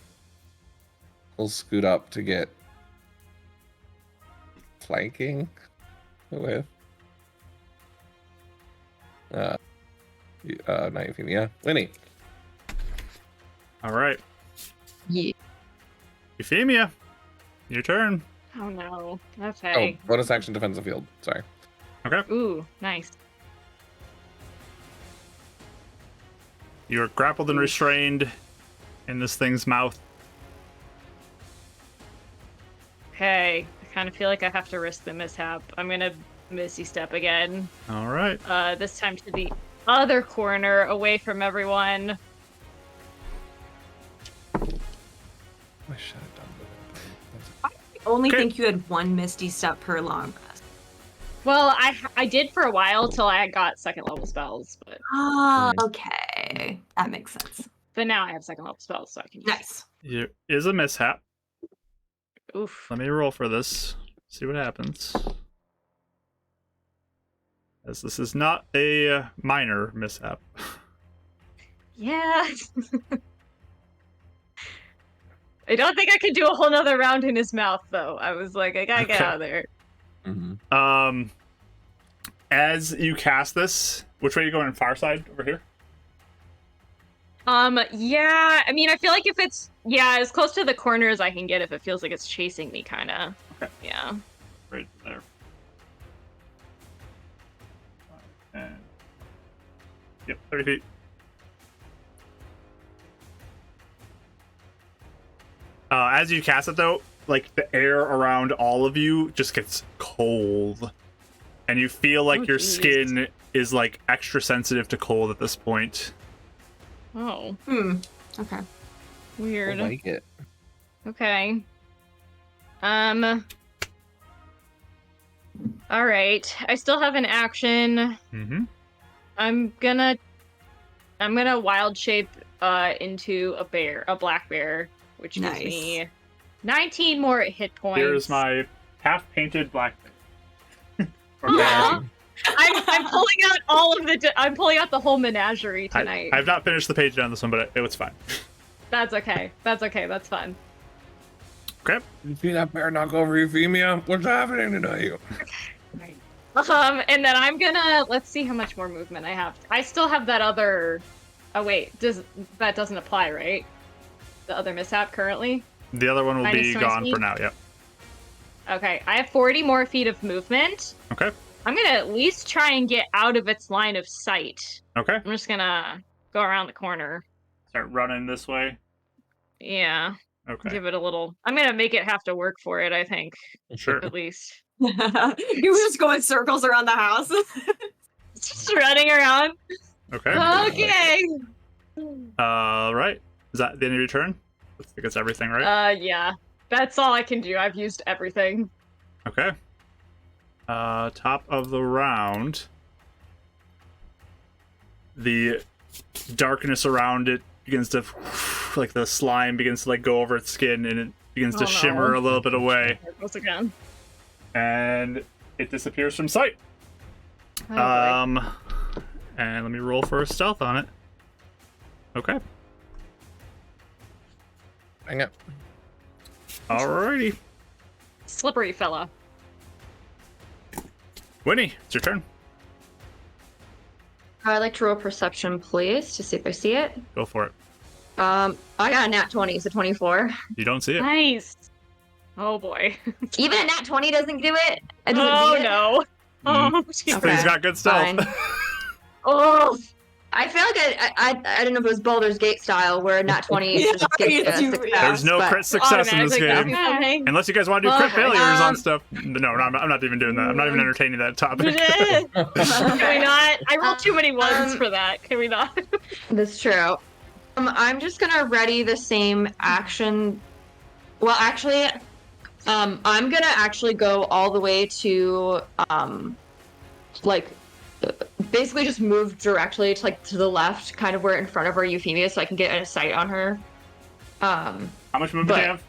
S2: we'll scoot up to get flanking with not Euphemia. Winnie.
S1: All right.
S4: Yeah.
S1: Euphemia, your turn.
S5: Oh no.
S2: Oh,
S5: Okay.
S2: bonus action defensive field. Sorry.
S1: Okay.
S5: Ooh, nice.
S1: You are grappled and restrained in this thing's mouth.
S5: Okay. I kind of feel like I have to risk the mishap. I'm gonna Misty Step again.
S1: All right.
S5: This time to the other corner, away from everyone.
S2: I should have done that.
S3: only
S1: Okay.
S3: think you had 1 Misty Step per long rest.
S5: Well, I did for a while till I got second level spells, but
S3: Oh, okay. That makes sense.
S5: now I have second level spells, so I can use
S3: Nice.
S1: There is a mishap.
S5: it. Oof.
S1: Let me roll for this. See what happens. As this is not a minor mishap.
S5: Yeah. I don't think I could do a whole nother round in his mouth, though. I was like, I gotta get
S1: Okay.
S5: out of there.
S1: As you cast this, which way are you going? Far side over here?
S5: Yeah, I mean, I feel like if it's, as close to the corner as I can get if it feels like it's chasing me, kind of.
S1: Okay.
S5: Yeah.
S1: Right there. And... Yep, 30 feet. As you cast it, though, like the air around all of you just gets cold, and you feel like your
S5: geez.
S1: skin is like extra sensitive to cold at this point.
S5: Oh,
S3: Okay.
S5: weird.
S2: I like it.
S5: Okay. All right. I still have an action.
S1: Mm-hmm.
S5: I'm gonna wild shape into a black bear, which gives
S3: Nice.
S5: me 19 more hit points.
S1: Here's my half-painted black bear. Or
S5: Aw.
S1: bear.
S5: I'm pulling out I'm pulling out the whole menagerie tonight.
S1: I've not finished the page on this one, but it was fine.
S5: That's okay. That's fun.
S1: Okay.
S2: You see that bear knock over Euphemia? What's happening tonight?
S5: And then I'm gonna, let's see how much more movement I have. I still have that other, oh wait, that doesn't apply, right? The other mishap currently?
S1: The other one will be
S5: Minus 20
S1: gone
S5: speed?
S1: for now, yep.
S5: Okay, I have 40 more feet of movement.
S1: Okay.
S5: I'm gonna at least try and get out of its line of sight.
S1: Okay.
S5: I'm just gonna go around the corner.
S1: Start running this way.
S5: Yeah,
S1: Okay.
S5: give it a little, I'm gonna make it have to work for it, I think,
S1: Sure.
S5: at least.
S3: You were just going circles around the house.
S5: Just running around.
S1: Okay.
S5: Okay.
S1: Right. Is that the end of your turn? I think it's everything, right?
S5: Yeah. That's all I can do. I've used everything.
S1: Okay. Top of the round. The darkness around it begins to, like the slime begins to like go over its skin, and it begins to
S5: Oh, no.
S1: shimmer a little bit away,
S5: There it goes again.
S1: and it disappears from sight.
S5: Oh, boy.
S1: And let me roll for a stealth on it. Okay.
S2: Hang up.
S1: Alrighty.
S5: Slippery fella.
S1: Winnie, it's your turn.
S4: I'd like to roll perception, please, to see if I see it.
S1: Go for it.
S4: I got a nat 20, so 24.
S1: You don't see it.
S5: Nice. Oh boy.
S4: Even a nat 20 doesn't do it. It doesn't
S5: Oh
S4: beat it?
S5: no. Oh, geez.
S4: Okay.
S1: He's got good stealth.
S4: Fine. Oh, I feel like I don't know if it was Baldur's Gate style where a nat 20
S3: Yeah,
S4: just gets you a
S3: it's you-
S4: success,
S1: There's no
S4: but-
S1: crit success in this
S5: Automatic,
S1: game.
S5: okay.
S1: Unless you guys want to do crit
S4: Okay,
S1: failures on stuff. No, I'm not even doing that. I'm not even entertaining that topic.
S5: Can we not? I rolled too many ones for that. Can we not?
S4: That's true. I'm just gonna ready the same action. Well, actually, I'm gonna actually go all the way to basically just move directly to to the left, kind of where in front of her Euphemia, so I can get a sight on her.
S1: How much movement do
S4: But
S1: you have?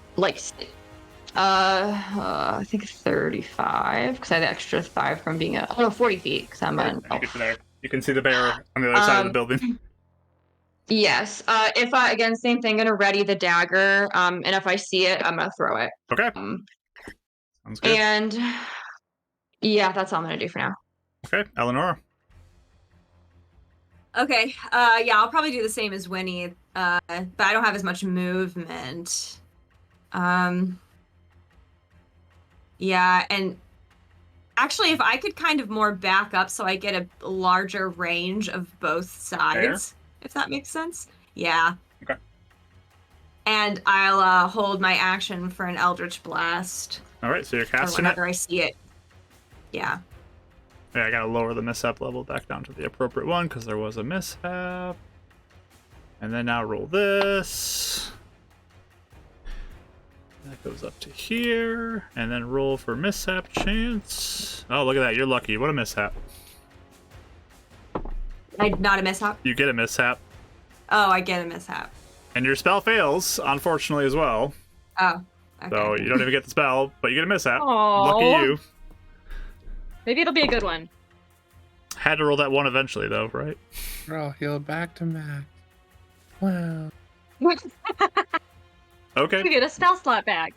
S4: I think 35 because I have the extra 5 from being 40 feet because I'm an
S1: You get to there. You can see the bear on the other side of the building.
S4: Yes. If I again same thing, gonna ready the dagger. And if I see it, I'm gonna throw it.
S1: Okay. Sounds good.
S4: And yeah, that's all I'm gonna do for now.
S1: Okay, Eleanor.
S3: Okay. Yeah, I'll probably do the same as Winnie. But I don't have as much movement. Yeah, and actually, if I could kind of more back up so I get a larger range of both sides, if that makes sense. Yeah.
S1: Okay.
S3: And I'll hold my action for an Eldritch Blast.
S1: All right, so you're
S3: Or
S1: casting it.
S3: whenever I see it. Yeah.
S1: Yeah, I gotta lower the mishap level back down to the appropriate one because there was a mishap. And then now roll this. That goes up to here, and then roll for mishap chance. Oh, look at that. You're lucky. What a mishap.
S3: Not a mishap?
S1: You get a mishap.
S3: Oh, I get a mishap.
S1: And your spell fails, unfortunately, as well.
S3: Oh, okay.
S1: So you don't even get the spell, but you get a mishap.
S5: Aw.
S1: Lucky you.
S5: Maybe it'll be a good one.
S1: Had to roll that one eventually, though, right?
S2: We're all healed back to max. Wow.
S1: Okay.
S5: We get a spell slot back.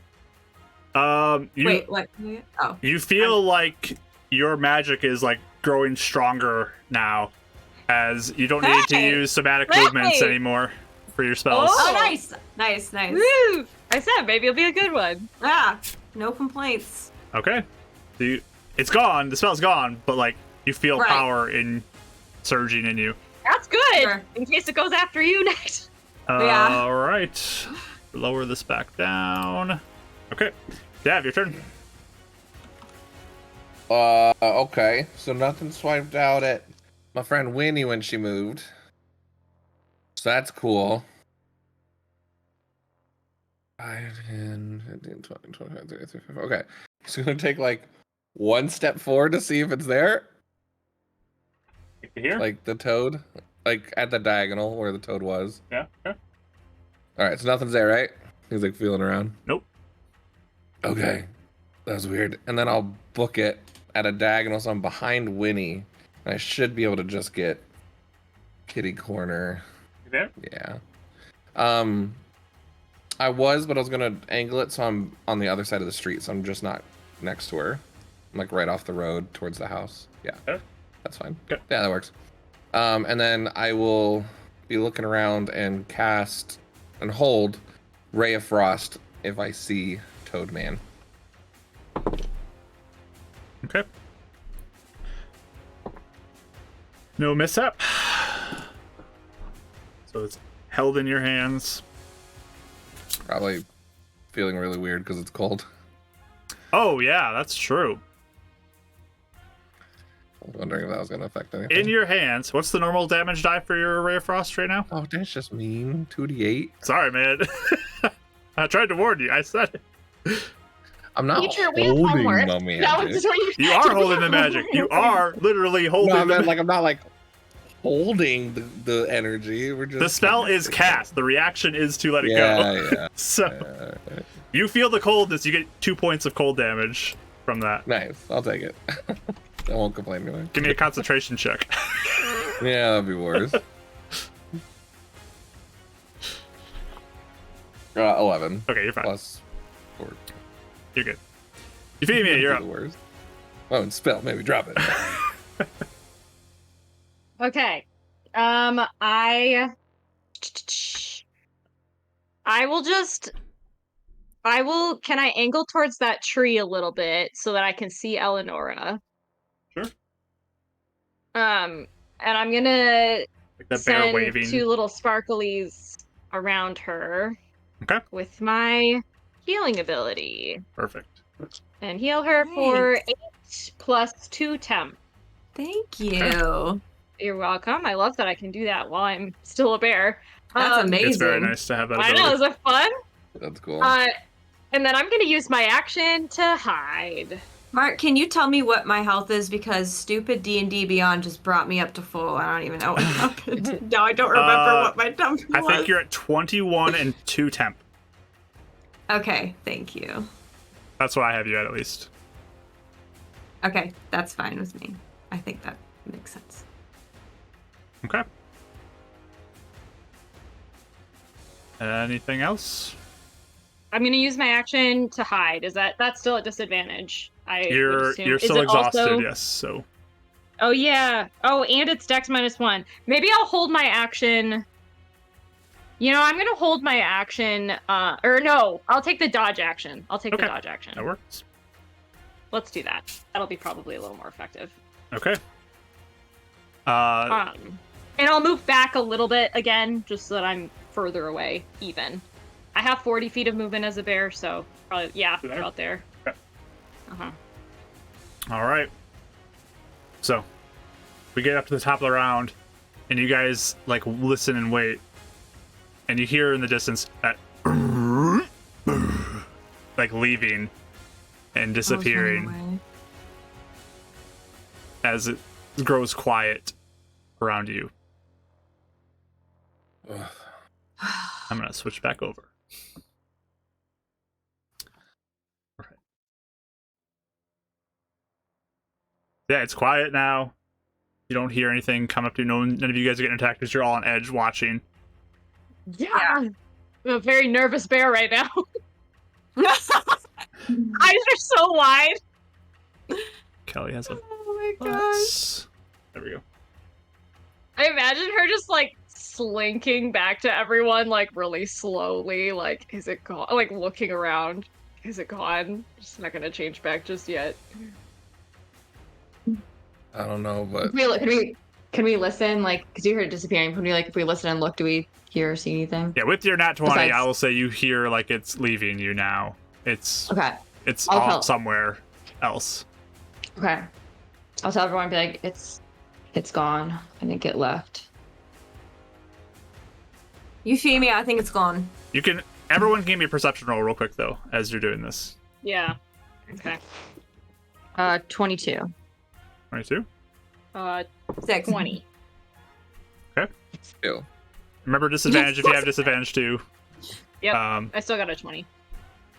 S3: Wait, what? Oh.
S1: You feel like your magic is like growing stronger now, as you don't need to
S3: Hey!
S1: use somatic
S3: Hey!
S1: movements anymore for your spells.
S3: Oh, nice. Nice.
S5: Woo! I said maybe it'll be a good one.
S3: Ah, no complaints.
S1: Okay. So it's gone. The spell's gone, but like you feel
S3: Right.
S1: power in surging in you.
S5: That's good.
S3: Sure.
S5: In case it goes after you next.
S3: Yeah.
S1: All right. Lower this back down. Okay. Dav, your turn.
S2: Okay. So nothing swiped out at my friend Winnie when she moved. So that's cool. 5, 10, 15, 20, 25, 30, 35. Okay. So gonna take like one step forward to see if it's there.
S1: Here?
S2: Like the toad. Like at the diagonal where the toad was.
S1: Yeah. Okay.
S2: Alright, so nothing's there, right? He's like feeling around.
S1: Nope.
S2: Okay. That was weird. And then I'll book it at a diagonal, so I'm behind Winnie. And I should be able to just get kitty corner.
S1: You there?
S2: Yeah. I was, but I was gonna angle it so I'm on the other side of the street, so I'm just not next to her. I'm like right off the road towards the house. Yeah.
S1: Okay.
S2: That's fine.
S1: Okay.
S2: Yeah, that works. And then I will be looking around and cast and hold Ray of Frost if I see Toadman.
S1: Okay. No mishap. So it's held in your hands.
S2: Probably feeling really weird because it's cold.
S1: Oh, yeah, that's true.
S2: I was wondering if that was going to affect anything.
S1: In your hands. What's the normal damage die for your Ray of Frost right now?
S2: Oh, that's just mean. 2d8.
S1: Sorry, man. I tried to warn you. I said it.
S2: I'm not
S4: Future, we have
S2: holding
S4: homework.
S2: the
S4: That
S2: magic.
S4: was what
S1: You are holding the magic. You are literally holding
S2: No, I meant
S1: the
S2: like I'm not like holding the energy. We're just
S1: The spell is cast. The reaction is to let it
S2: Yeah,
S1: go.
S2: yeah.
S1: So you feel the coldness. You get 2 points of cold damage from that.
S2: Nice. I'll take it. I won't complain anyway.
S1: Give me a concentration check.
S2: Yeah, that'd be worse. 11
S1: Okay, you're fine.
S2: plus 4.
S1: You're good. You feed me. You're
S2: The
S1: up.
S2: worst. Oh, and spell. Maybe drop it.
S5: Okay. I will can I angle towards that tree a little bit so that I can see Eleonora?
S1: Sure.
S5: And I'm gonna
S1: Like that bear
S5: send
S1: waving.
S5: 2 little sparklies around her.
S1: Okay.
S5: With my healing ability.
S1: Perfect.
S5: And heal her for
S3: Thanks.
S5: 8 plus 2 temp.
S3: Thank you.
S5: You're welcome. I love that I can do that while I'm still a bear.
S3: That's amazing.
S1: It's very nice to have that
S5: I
S1: ability.
S5: know, is it fun?
S2: That's cool.
S5: And then I'm going to use my action to hide.
S3: Mark, can you tell me what my health is? Because stupid D&D Beyond just brought me up to full. I don't even know what happened. Now I don't remember what my temp was.
S1: I think you're at 21 and 2 temp.
S3: Okay, thank you.
S1: That's what I have you at least.
S3: Okay, that's fine with me. I think that makes sense.
S1: Okay. Anything else?
S5: I'm going to use my action to hide. That's still a disadvantage? I would
S1: You're
S5: assume. Is
S1: still
S5: it
S1: exhausted,
S5: also-
S1: yes. So
S5: Oh, yeah. Oh, and it's Dex -1. Maybe I'll hold my action. You know, I'm going to hold my action. Or no, I'll take the dodge action. I'll take the dodge action.
S1: that works.
S5: Let's do that. That'll be probably a little more effective.
S1: Okay.
S5: And I'll move back a little bit again, just so that I'm further away, even. I have 40 feet of movement as a bear, so probably, yeah,
S1: There?
S5: about there.
S1: Okay.
S5: Uh-huh.
S1: All right. So we get up to the top of the round, and you guys like listen and wait, and you hear in the distance that like leaving and disappearing as it grows quiet around you. I'm gonna switch back over. All right. Yeah, it's quiet now. You don't hear anything come up to you. None of you guys are getting attacked because you're all on edge watching.
S5: Yeah. I'm a very nervous bear right now. Eyes are so wide.
S1: Kelly has a
S3: Oh my gosh.
S1: There we go.
S5: I imagine her just like slinking back to everyone like really slowly, like, is it gone? Like looking around. Is it gone? It's not gonna change back just yet.
S2: I don't know, but
S4: Can we listen? Like, because you heard it disappearing. Can we if we listen and look, do we hear or see anything?
S1: Yeah, with your nat 20,
S4: Besides-
S1: I will say you hear like it's leaving you now. It's
S4: Okay.
S1: It's
S4: I'll
S1: off
S4: tell-
S1: somewhere else.
S4: Okay. I'll tell everyone, be like, it's gone. I think it left.
S3: Euphemia, I think it's gone.
S1: Everyone can give me a perception roll real quick though, as you're doing this.
S5: Yeah. Okay.
S4: 22.
S1: 22?
S3: 6.
S5: 20.
S2: ew.
S1: Remember disadvantage if you have disadvantage too.
S5: Yep.
S1: Um,
S5: I still got a 20.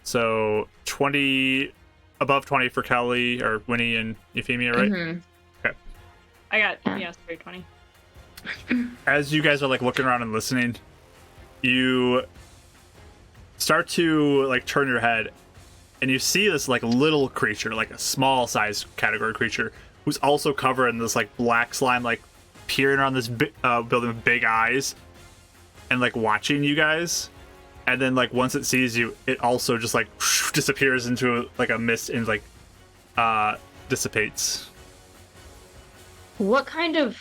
S1: so 20, above 20 for Kelly or Winnie and Euphemia, right?
S4: Mm-hmm.
S5: I got,
S4: Yeah.
S5: straight 20.
S1: As you guys are like looking around and listening, you start to like turn your head and you see this like little creature, like a small size category creature, who's also covered in this like black slime, like peering around this building with big eyes and like watching you guys. And then like once it sees you, it also just like disappears into like a mist and like dissipates.
S4: What kind of,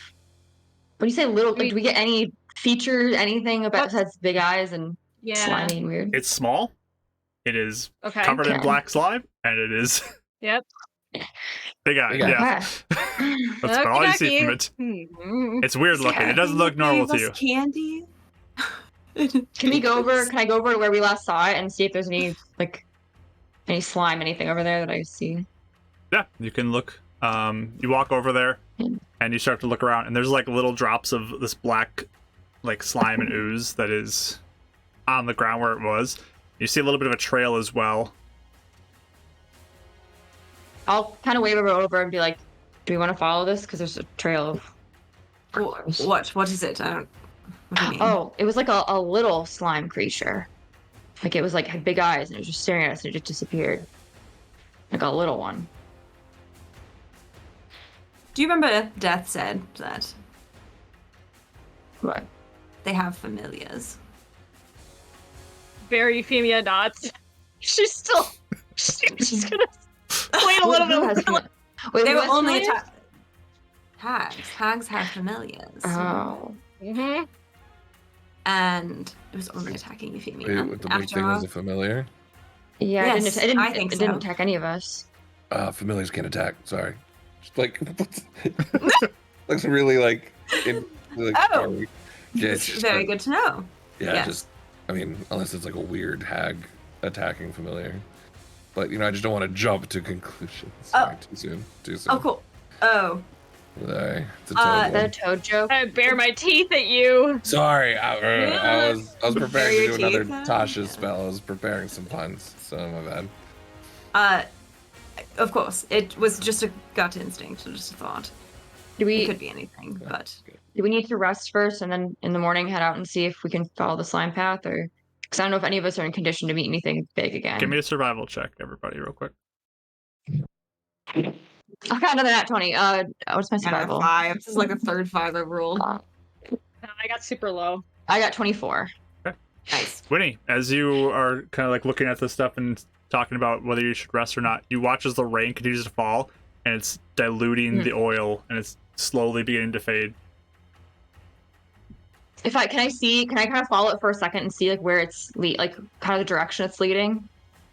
S4: when you say little, like, do we get any features, anything about besides big eyes and
S5: Yeah.
S4: slimy and weird?
S1: It's small. It is
S5: Okay.
S1: covered in
S4: Okay.
S1: black slime, and it is
S5: Yep.
S1: big eye.
S2: Big eye.
S1: Yeah,
S4: Okay.
S1: that's about all you see from it.
S5: Hmm.
S1: It's weird looking. It doesn't look normal to you.
S3: Candy.
S4: Can I go over to where we last saw it and see if there's any slime, anything over there that I see?
S1: Yeah, you can look. You walk over there, and you start to look around, and there's like little drops of this black, like slime and ooze that is on the ground where it was. You see a little bit of a trail as well.
S4: I'll kind of wave her over and be like, do we want to follow this? Because there's a trail of...
S3: What is it? I don't. What do you mean?
S4: Oh, it was like a little slime creature. Like it was like had big eyes and it was just staring at us and it just disappeared. Like a little one.
S3: Do you remember Death said that
S4: What?
S3: they have familiars?
S5: Very Euphemia nods. She's gonna wait a little
S4: Who
S5: bit.
S4: has fami- Wait,
S3: They
S4: who
S3: were
S4: has
S3: only
S4: familiars?
S3: hags. Hags have familiars.
S4: Oh.
S5: Mm-hmm.
S3: And it was only attacking Euphemia.
S2: Wait, what, the big
S3: After
S2: thing
S3: all,
S2: was a familiar?
S4: Yeah,
S3: Yes,
S4: it
S3: I think
S4: it didn't
S3: so.
S4: attack any of us.
S2: Familiars can't attack. Sorry. Just like looks really like.
S3: Oh.
S2: Yeah,
S3: it's
S2: it's just
S3: very
S2: like-
S3: good to know.
S2: Yeah,
S3: Yes.
S2: just. I mean, unless it's like a weird hag attacking familiar. But I just don't want to jump to conclusions. Sorry, too soon. Too soon.
S3: Oh, cool. Oh,
S2: Sorry. It's a
S4: Is that a
S2: total.
S4: toad joke?
S5: I bare my teeth at you.
S2: Sorry, I was preparing to
S3: your
S2: do another
S3: teeth out?
S2: Tasha spell. I was preparing some puns, so my bad.
S3: of course. It was just a gut instinct, just a thought.
S4: Do
S3: It could
S4: we
S3: be anything, but
S4: need to rest first and then in the morning head out and see if we can follow the slime path, or because I don't know if any of us are in condition to meet anything big again.
S1: Give me a survival check, everybody, real quick.
S4: I got another nat 20. What's my survival?
S3: 5. This is like a third 5 overall.
S5: I got super low.
S4: I got 24.
S3: Nice.
S1: Winnie, as you are kind of like looking at this stuff and talking about whether you should rest or not, you watch as the rain continues to fall and it's diluting the oil and it's slowly beginning to fade.
S4: Can I kind of follow it for a second and see like where it's like kind of the direction it's leading?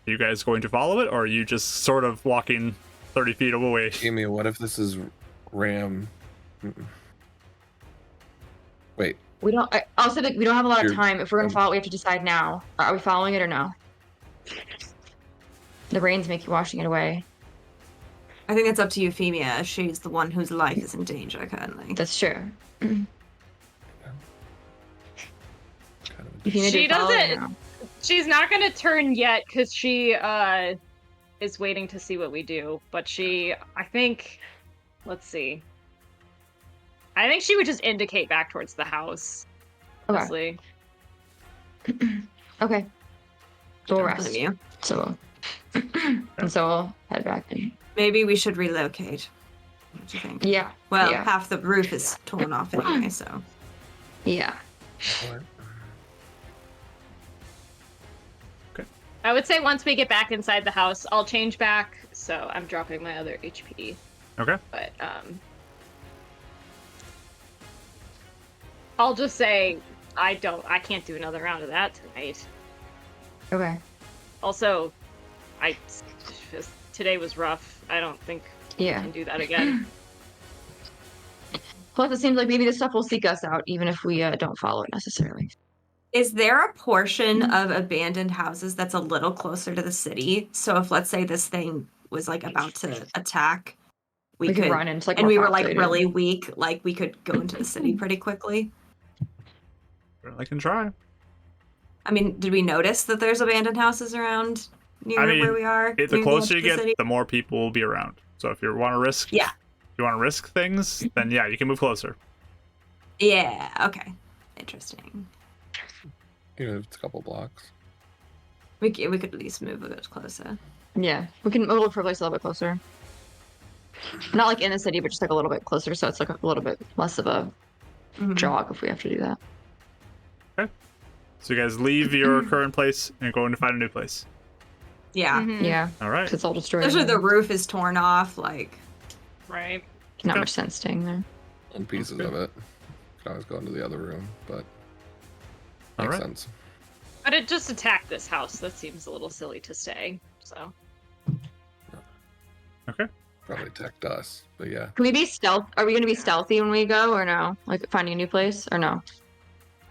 S1: Are you guys going to follow it, or are you just sort of walking 30 feet away?
S2: Amy, what if this is Ram? Wait,
S4: We don't. I'll say that we don't have a lot of
S2: You're-
S4: time. If we're gonna follow it, we have to decide now. Are we following it or no? The rain's making washing it away.
S3: I think it's up to Euphemia. She's the one whose life is in danger currently.
S4: That's true.
S2: Kind
S4: Euphemia,
S5: She
S4: do follow or
S5: doesn't-
S4: no?
S5: She's not gonna turn yet because she is waiting to see what we do. But I think, let's see. I think she would just indicate back towards the house.
S4: Okay.
S5: Honestly.
S4: Okay. We'll
S3: Don't
S4: rest.
S3: blame you.
S4: So, and so we'll head back in.
S3: Maybe we should relocate. What do you think?
S4: Yeah.
S3: Well,
S4: yeah.
S3: half the roof is torn off anyway, so.
S4: Yeah.
S2: of
S5: I would say once we get back inside the house, I'll change back. So I'm dropping my other HP.
S1: Okay.
S5: But I'll just say I can't do another round of that tonight.
S4: Okay.
S5: Also, today was rough. I don't think I
S4: Yeah.
S5: can do that again.
S4: Plus, it seems like maybe this stuff will seek us out, even if we don't follow it necessarily.
S3: Is there a portion of abandoned houses that's a little closer to the city? So if, let's say, this thing was like about to attack, we could
S4: run into like
S3: and
S4: more
S3: we were like
S4: populated.
S3: really weak, like we could go into the city pretty quickly.
S1: I can try.
S3: I mean, did we notice that there's abandoned houses around near
S1: I mean,
S3: where we are?
S1: The
S3: near the
S1: closer
S3: edge
S1: you
S3: of the
S1: get,
S3: city?
S1: the more people will be around. So if you want to risk,
S3: Yeah.
S1: if you want to risk things, then yeah, you can move closer.
S3: Yeah. Okay. Interesting.
S2: it's a couple blocks.
S3: We could at least move a bit closer.
S4: Yeah. We'll look for a place a little bit closer. Not like in the city, but just like a little bit closer, so it's like a little bit less of a
S3: Mhm.
S4: jog if we have to do that.
S1: So you guys leave your current place and go in to find a new place.
S3: Yeah.
S5: Mhm.
S4: Yeah.
S1: All right.
S4: 'Cause it's all destroyed.
S3: Especially the
S4: now.
S3: roof is torn off. Like,
S5: Right.
S4: Not
S1: Okay.
S4: much sense staying there.
S2: And pieces of it. Could always go into the other room, but
S1: All
S2: makes
S1: right.
S2: sense.
S5: But it just attacked this house. That seems a little silly to say. So
S2: Probably attacked us, but yeah.
S4: Can we be stealth? Are we going to be stealthy when we go, or no? Like finding a new place, or no?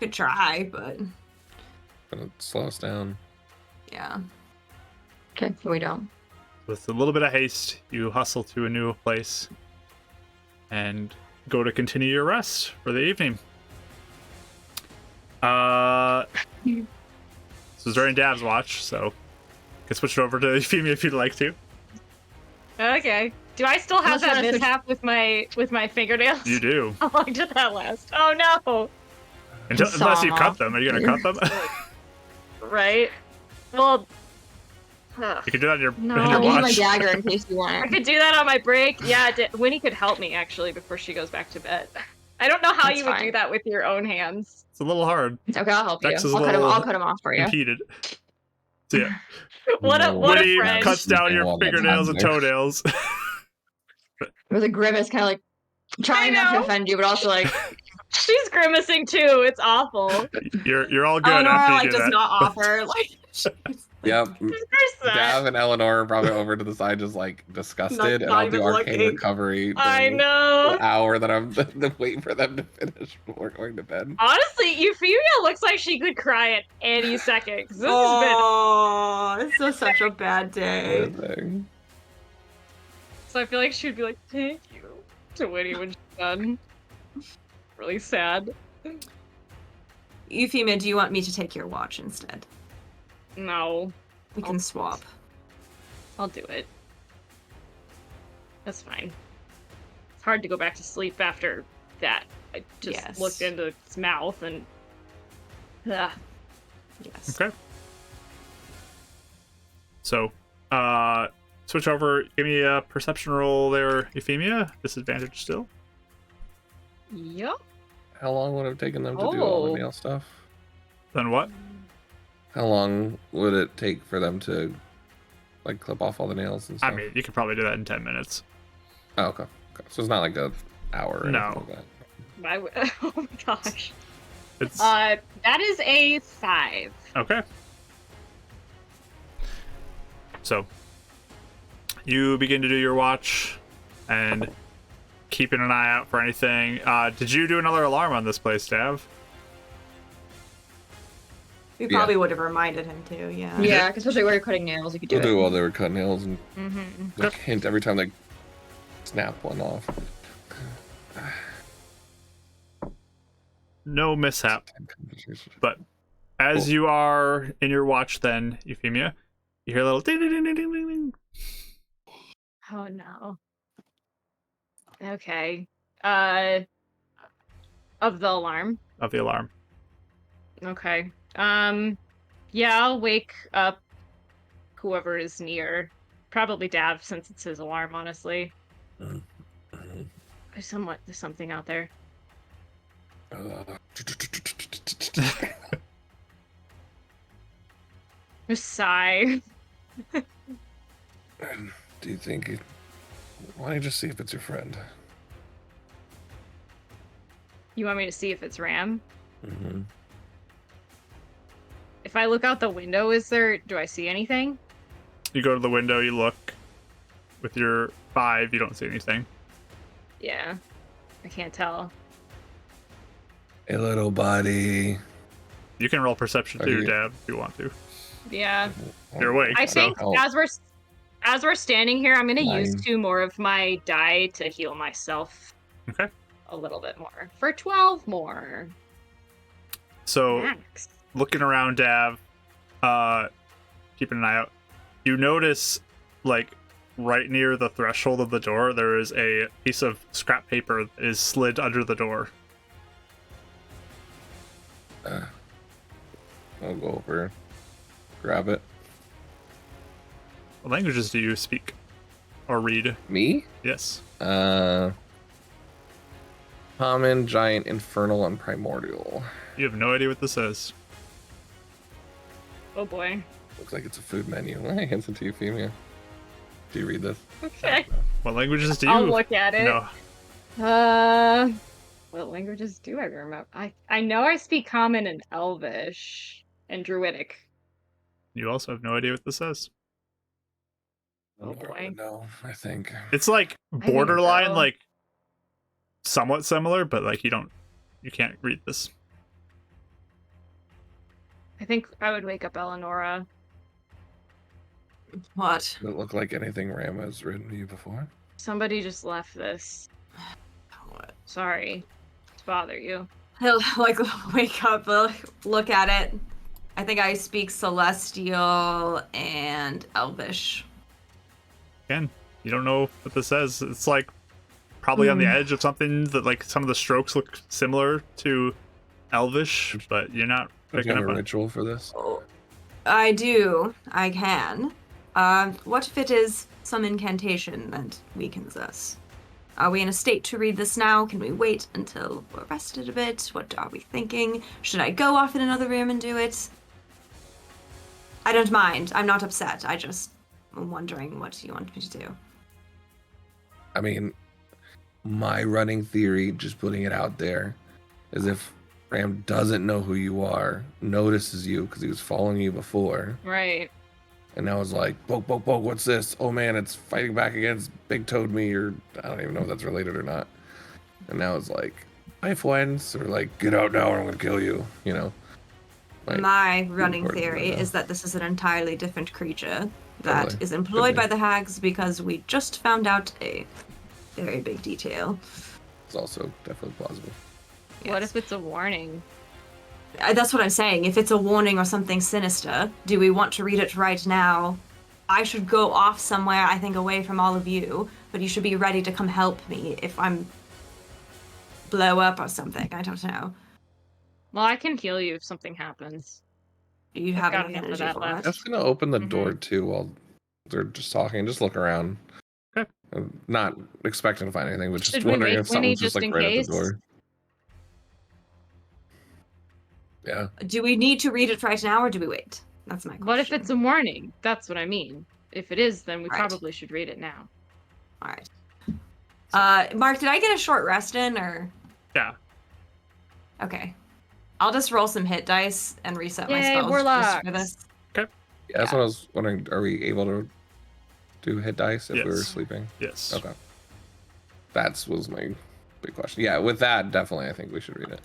S3: could try, but
S2: Gonna slow us down.
S3: yeah.
S4: Okay, we don't.
S1: With a little bit of haste, you hustle to a new place and go to continue your rest for the evening. This is during Dav's watch, so you can switch it over to Euphemia if you'd like to.
S5: okay. Do I still have
S4: Unless you
S5: that
S4: wanna switch-
S5: mishap with my fingernails?
S1: You do.
S5: How long did that last? Oh no!
S1: Unless you
S4: Saw.
S1: cut them. Are you going to cut them?
S5: Right. Well. ugh.
S1: You can do that in your,
S5: No.
S1: in
S4: I'll
S1: your
S4: give you my
S1: watch.
S4: dagger in case you want
S5: I
S4: it.
S5: could do that on my break. Yeah, Winnie could help me actually before she goes back to bed. I don't know how
S4: That's
S5: you would
S4: fine.
S5: do that with your own hands.
S1: It's a little hard.
S4: Okay, I'll help you.
S1: Dex is
S4: I'll
S1: a
S4: cut him.
S1: little
S4: I'll cut him off for you.
S1: Impeded. So yeah,
S5: What a
S1: Woody
S5: friend.
S1: cuts down your
S2: Well, that's
S1: fingernails and
S2: happening.
S1: toenails.
S4: With a grimace, kind of like trying not to
S5: know.
S4: offend you, but also like
S5: She's grimacing too. It's awful.
S1: You're all good
S3: Eleanor
S1: after you
S3: like
S1: do
S3: does
S1: that.
S3: not offer like.
S2: Yep.
S5: She's very sad.
S2: Dav and Eleanor are probably over to the side, just like disgusted, and
S3: not
S2: I'll do
S3: even
S2: arcane
S3: looking.
S2: recovery.
S5: I
S2: during
S5: know.
S2: The hour that I'm waiting for them to finish before going to bed.
S5: Honestly, Euphemia looks like she could cry at any second. 'Cause this
S3: Oh, it's just such a bad day.
S2: Thing.
S5: so I feel like she would be like, "Thank you" to Winnie when she's done. Really sad.
S3: Euphemia, do you want me to take your watch instead?
S5: No,
S3: We can swap.
S5: I'll do it. That's fine. It's hard to go back to sleep after that. I just
S3: Yes.
S5: looked into its mouth and. Ugh.
S3: Yes.
S1: Okay. So, switch over. Give me a perception roll there, Euphemia. Disadvantage still.
S5: Yep.
S2: How long would it have taken them to do all
S5: Oh.
S2: the nail stuff?
S1: Then what?
S2: How long would it take for them to like clip off all the nails and
S1: I
S2: stuff?
S1: mean, you could probably do that in 10 minutes.
S2: Oh, okay. So it's not like an hour or
S1: No.
S2: anything like that.
S5: Oh my gosh.
S1: It's
S5: That is a 5.
S1: okay. So, you begin to do your watch and keeping an eye out for anything. Did you do another alarm on this place, Dav?
S3: We
S2: Yeah.
S3: probably would have reminded him too. Yeah.
S4: Yeah, especially where you're cutting nails, you could do
S2: We'll do it while
S4: it.
S2: they were cutting nails and
S5: Mm-hmm.
S2: like hint every time they snap one off.
S1: No mishap. But as
S2: Cool.
S1: you are in your watch, then Euphemia, you hear a little ding ding ding ding ding ding ding
S5: Oh no. Okay. Of the alarm.
S1: of the alarm.
S5: Okay. Yeah, I'll wake up whoever is near. Probably Dav, since it's his alarm, honestly. There's something out there. Just sigh.
S2: Do you think why don't you just see if it's your friend?
S5: You want me to see if it's Ram?
S2: Mm-hmm.
S5: If I look out the window, do I see anything?
S1: You go to the window, you look. With your 5, you don't see anything.
S5: Yeah. I can't tell.
S2: Hey, little buddy.
S1: You can roll perception
S2: Are
S1: too,
S2: you-
S1: Dab, if you want to.
S5: Yeah.
S1: You're awake.
S5: I
S1: so-
S5: think as we're standing here, I'm gonna use
S2: 9.
S5: 2 more of my die to heal myself.
S1: Okay.
S5: A little bit more. For 12 more.
S1: So,
S5: Max.
S1: looking around, Dav, keeping an eye out, you notice, like, right near the threshold of the door, there is a piece of scrap paper that is slid under the door.
S2: I'll go over, grab it.
S1: What languages do you speak? Or read?
S2: Me?
S1: Yes.
S2: Common, Giant, Infernal, and Primordial.
S1: You have no idea what this is.
S5: Oh boy.
S2: Looks like it's a food menu. Hey, hands to Euphemia. Do you read this?
S5: Okay.
S1: What languages do you
S5: I'll look at it.
S1: know?
S5: What languages do I remember? I know I speak Common and Elvish and Druidic.
S1: You also have no idea what this is.
S5: Oh boy.
S2: No, I think.
S1: It's like
S5: think
S1: borderline,
S5: so.
S1: like somewhat similar, but like you can't read this.
S5: I think I would wake up Eleonora.
S3: What?
S2: Does it look like anything Ram has written to you before?
S5: Somebody just left this.
S3: What?
S5: Sorry to bother you.
S3: He'll like wake up, look at it. I think I speak Celestial and Elvish.
S1: Again, you don't know what this says. It's like probably on the edge of something that like some of the strokes look similar to Elvish, but you're not
S2: Do you
S1: picking
S2: have
S1: up
S2: a
S1: on.
S2: ritual for this?
S3: Oh, I do. I can. What if it is some incantation that weakens us? Are we in a state to read this now? Can we wait until we're rested a bit? What are we thinking? Should I go off in another room and do it? I don't mind. I'm not upset. I just am wondering what you want me to do.
S2: I mean, my running theory, just putting it out there, is if Ram doesn't know who you are, notices you because he was following you before,
S5: Right.
S2: and now is like, poke, poke, poke, what's this? Oh man, it's fighting back against Big Toad Me, or I don't even know if that's related or not. And now it's like, hi friends, or like, get out now or I'm gonna kill you, you know? Like,
S3: My running
S2: important
S3: theory
S2: right now.
S3: is that this is an entirely different creature that
S2: Totally.
S3: is employed
S2: be.
S3: by the hags because we just found out a very big detail.
S2: It's also definitely plausible.
S5: What
S3: Yes.
S5: if it's a warning?
S3: That's what I'm saying. If it's a warning or something sinister, do we want to read it right now? I should go off somewhere, I think, away from all of you, but you should be ready to come help me if I'm blow up or something. I don't know.
S5: Well, I can heal you if something happens.
S3: Do you
S5: I've
S3: have
S5: got
S3: any
S5: enough of
S3: energy
S5: that
S3: for
S5: left.
S3: it?
S2: That's gonna open the
S5: Mhm.
S2: door too while they're just talking. Just look around.
S1: Okay.
S2: I'm not expecting to find anything, but just
S5: Should we
S2: wondering
S5: wake
S2: if
S5: Winnie
S2: something's just
S5: just
S2: like
S5: in
S2: right
S5: case?
S2: at the door. Yeah.
S3: Do we need to read it right now or do we wait? That's my question.
S5: What if it's a warning? That's what I mean. If it is, then we
S3: Right.
S5: probably should read it now.
S3: All right. Mark, did I get a short rest in or?
S1: Yeah.
S3: Okay. I'll just roll some hit dice and reset my
S5: Yay,
S3: spells just
S5: warlocks.
S3: for this.
S2: Yeah, that's what I was wondering. Are we able to do hit dice if we were
S1: Yes.
S2: sleeping?
S1: Yes.
S2: Okay. That was my big question. Yeah, with that, definitely, I think we should read it.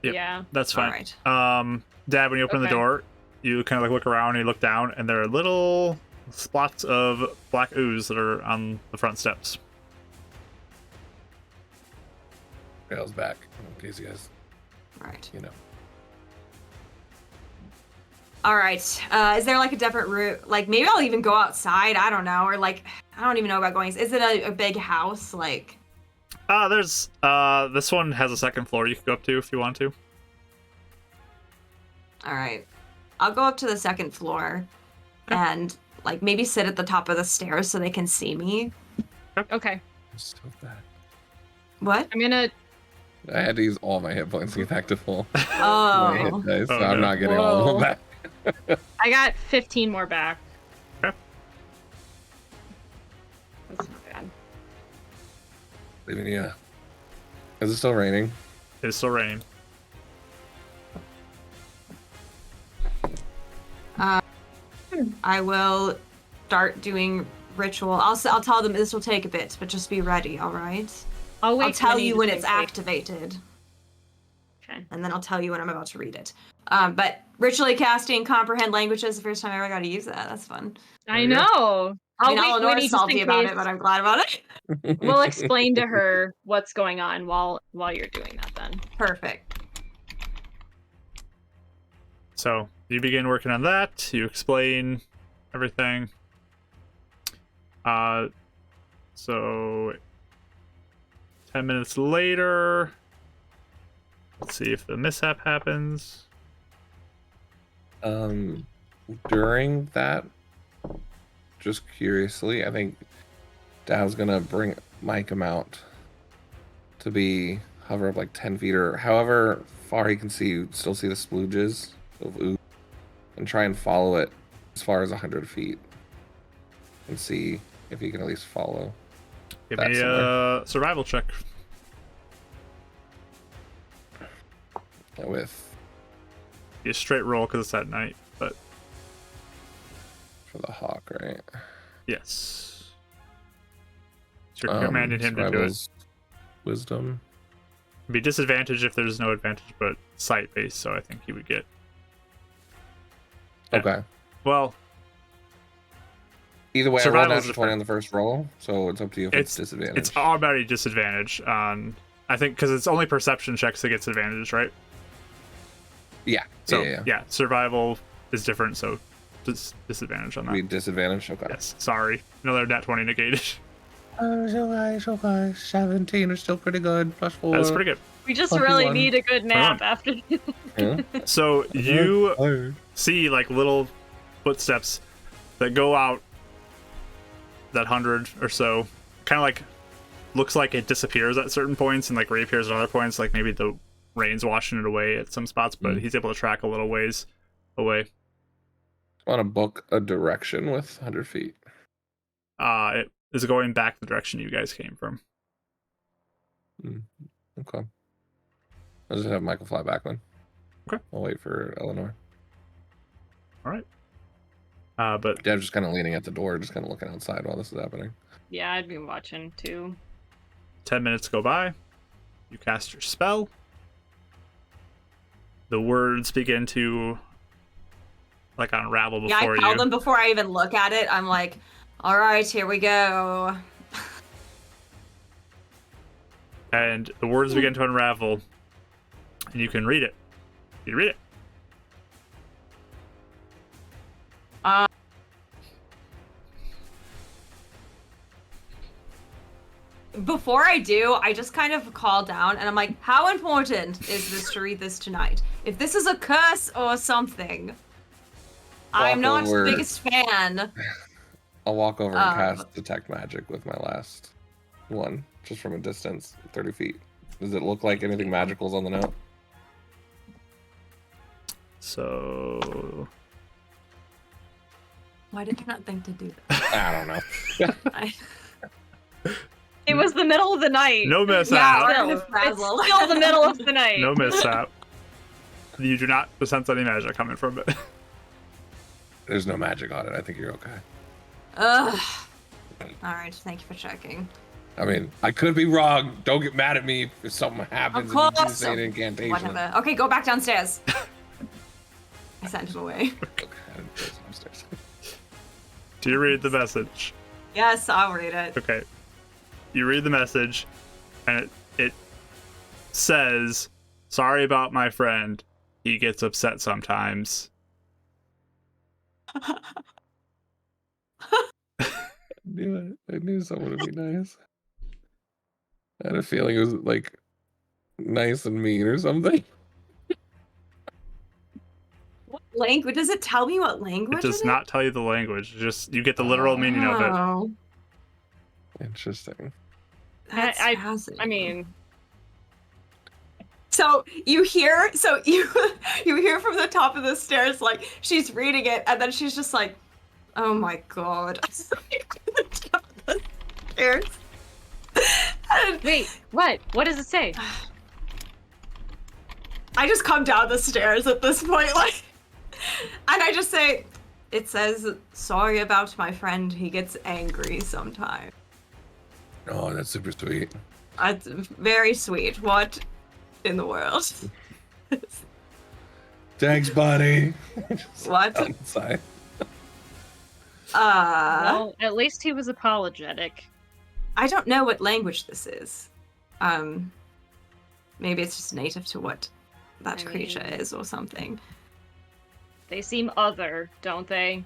S1: Yep.
S5: Yeah.
S1: That's fine.
S3: All right.
S1: Dad, when you open the
S5: Okay.
S1: door, you kind of like look around and you look down, and there are little spots of black ooze that are on the front steps.
S2: Rail's back. In case you guys,
S3: All right.
S2: you know.
S3: All right. Is there like a different route? Like maybe I'll even go outside. I don't know. Or like I don't even know about going. Is it a big house? Like.
S1: There's this one has a second floor you can go up to if you want to.
S3: All right. I'll go up to the second floor, and like maybe sit at the top of the stairs so they can see me.
S5: Okay.
S2: So bad.
S3: What?
S5: I'm gonna.
S2: I had to use all my hit points to get back to full. My hit
S3: Oh.
S2: dice, so
S1: Oh,
S2: I'm
S1: no.
S2: not getting all of them
S5: Whoa.
S2: back.
S5: I got 15 more back.
S1: Okay.
S5: That's not bad.
S2: Leaving you. Is it still raining?
S1: It's still raining.
S3: I will start doing ritual. I'll tell them this will take a bit, but just be ready. All right.
S5: I'll wait.
S3: I'll
S5: till
S3: tell
S5: you
S3: you
S5: to
S3: when
S5: say
S3: it's
S5: safe.
S3: activated,
S5: Okay.
S3: and then I'll tell you when I'm about to read it. But ritually casting comprehend languages, the first time I ever got to use that. That's fun.
S5: I
S1: There you go.
S5: know. I'll wait,
S3: Eleanor's
S5: Winnie, just
S3: salty
S5: in
S3: about
S5: case.
S3: it, but I'm glad about it.
S5: We'll explain to her what's going on while you're doing that. Then.
S3: Perfect.
S1: So you begin working on that. You explain everything. So 10 minutes later, let's see if the mishap happens.
S2: During that, just curiously, I think Dad's gonna bring Mike him out to be hover up like 10 feet or however far he can see. You still see the splooges of ooze, and try and follow it as far as 100 feet, and see if he can at least follow.
S1: Give
S2: That's
S1: me a survival check.
S2: With
S1: Be a straight roll because it's at night, but
S2: for the hawk, right?
S1: yes. So you're commanding him to do it.
S2: survival's Wisdom.
S1: It'd be disadvantage if there's no advantage, but sight based, so I think he would get. Yeah.
S2: Okay.
S1: Well,
S2: Either way, I rolled
S1: Survival's
S2: natural 20
S1: different.
S2: on the first roll, so it's up to you if it's disadvantage.
S1: it's already disadvantage on. I think because it's only perception checks that gets advantage, right?
S2: Yeah.
S1: So
S2: yeah.
S1: survival is different, so disadvantage on
S2: Be
S1: that.
S2: disadvantage. Okay.
S1: Yes, sorry, another nat 20 negated.
S2: It's okay. 17 is still pretty good. Plus 4.
S1: That's pretty good.
S5: We just
S2: Fucking
S5: really
S2: one.
S5: need a good nap after.
S2: Yeah.
S1: So you see like little footsteps that go out that 100 or so, kind of like looks like it disappears at certain points and like reappears at other points, like maybe the rain's washing it away at some spots, but he's able to track a little ways away.
S2: I want to book a direction with 100 feet.
S1: It is going back the direction you guys came from.
S2: Okay. I'll just have Michael fly back then.
S1: Okay.
S2: I'll wait for Eleanor.
S1: All right. But
S2: Dad's just kind of leaning at the door, just kind of looking outside while this is happening.
S5: Yeah, I'd be watching too.
S1: 10 minutes go by. You cast your spell. The words begin to like unravel
S3: Yeah,
S1: before
S3: I tell
S1: you.
S3: them before I even look at it. I'm like, all right, here we go.
S1: And the words begin to unravel, and you can read it. You read it.
S3: Before I do, I just kind of call down and I'm like, how important is this to read this tonight? If this is a curse or something, I'm not
S2: over.
S3: the biggest fan.
S2: I'll walk over and cast Detect Magic with my last one, just from a distance, 30 feet. Does it look like anything magical's on the note?
S1: So
S3: Why did I not think to do that?
S2: I don't know.
S5: It was the middle of the night.
S1: no
S3: Yeah,
S1: mishap.
S3: we're
S5: Still,
S3: gonna
S5: it's
S3: frazzle.
S5: still the middle of the night.
S1: No mishap. You do not sense any magic coming from it.
S2: There's no magic on it. I think you're okay.
S3: Ugh. All right, thank you for checking.
S2: I mean, I could be wrong. Don't get mad at me if something happens
S3: Of
S2: and you do
S3: course.
S2: say an incantation.
S3: Whatever. Okay, go back downstairs. I sent him away.
S2: Okay, I didn't go downstairs.
S1: Do you read the message?
S3: Yes, I'll read it.
S1: Okay. You read the message, and it says, "Sorry about my friend. He gets upset sometimes."
S2: I knew someone would be nice. I had a feeling it was like nice and mean or something.
S3: What language? Does it tell me what language
S1: It does
S3: it
S1: not tell you the language. Just you get the literal
S3: is?
S1: meaning of it.
S3: Oh,
S2: Interesting.
S3: that's
S5: I
S3: fascinating.
S5: mean,
S3: So you hear you hear from the top of the stairs, like she's reading it, and then she's just like, "Oh my god!" The top of the stairs. And
S5: wait, what? What does it say?
S3: I just come down the stairs at this point, like, and I just say, "It says sorry about my friend. He gets angry sometimes."
S2: Oh, that's super sweet.
S3: That's very sweet. What in the world?
S2: Thanks, buddy.
S3: What?
S2: Outside.
S5: Well, at least he was apologetic.
S3: I don't know what language this is. Maybe it's just native to what that creature is or something.
S5: They seem other, don't they?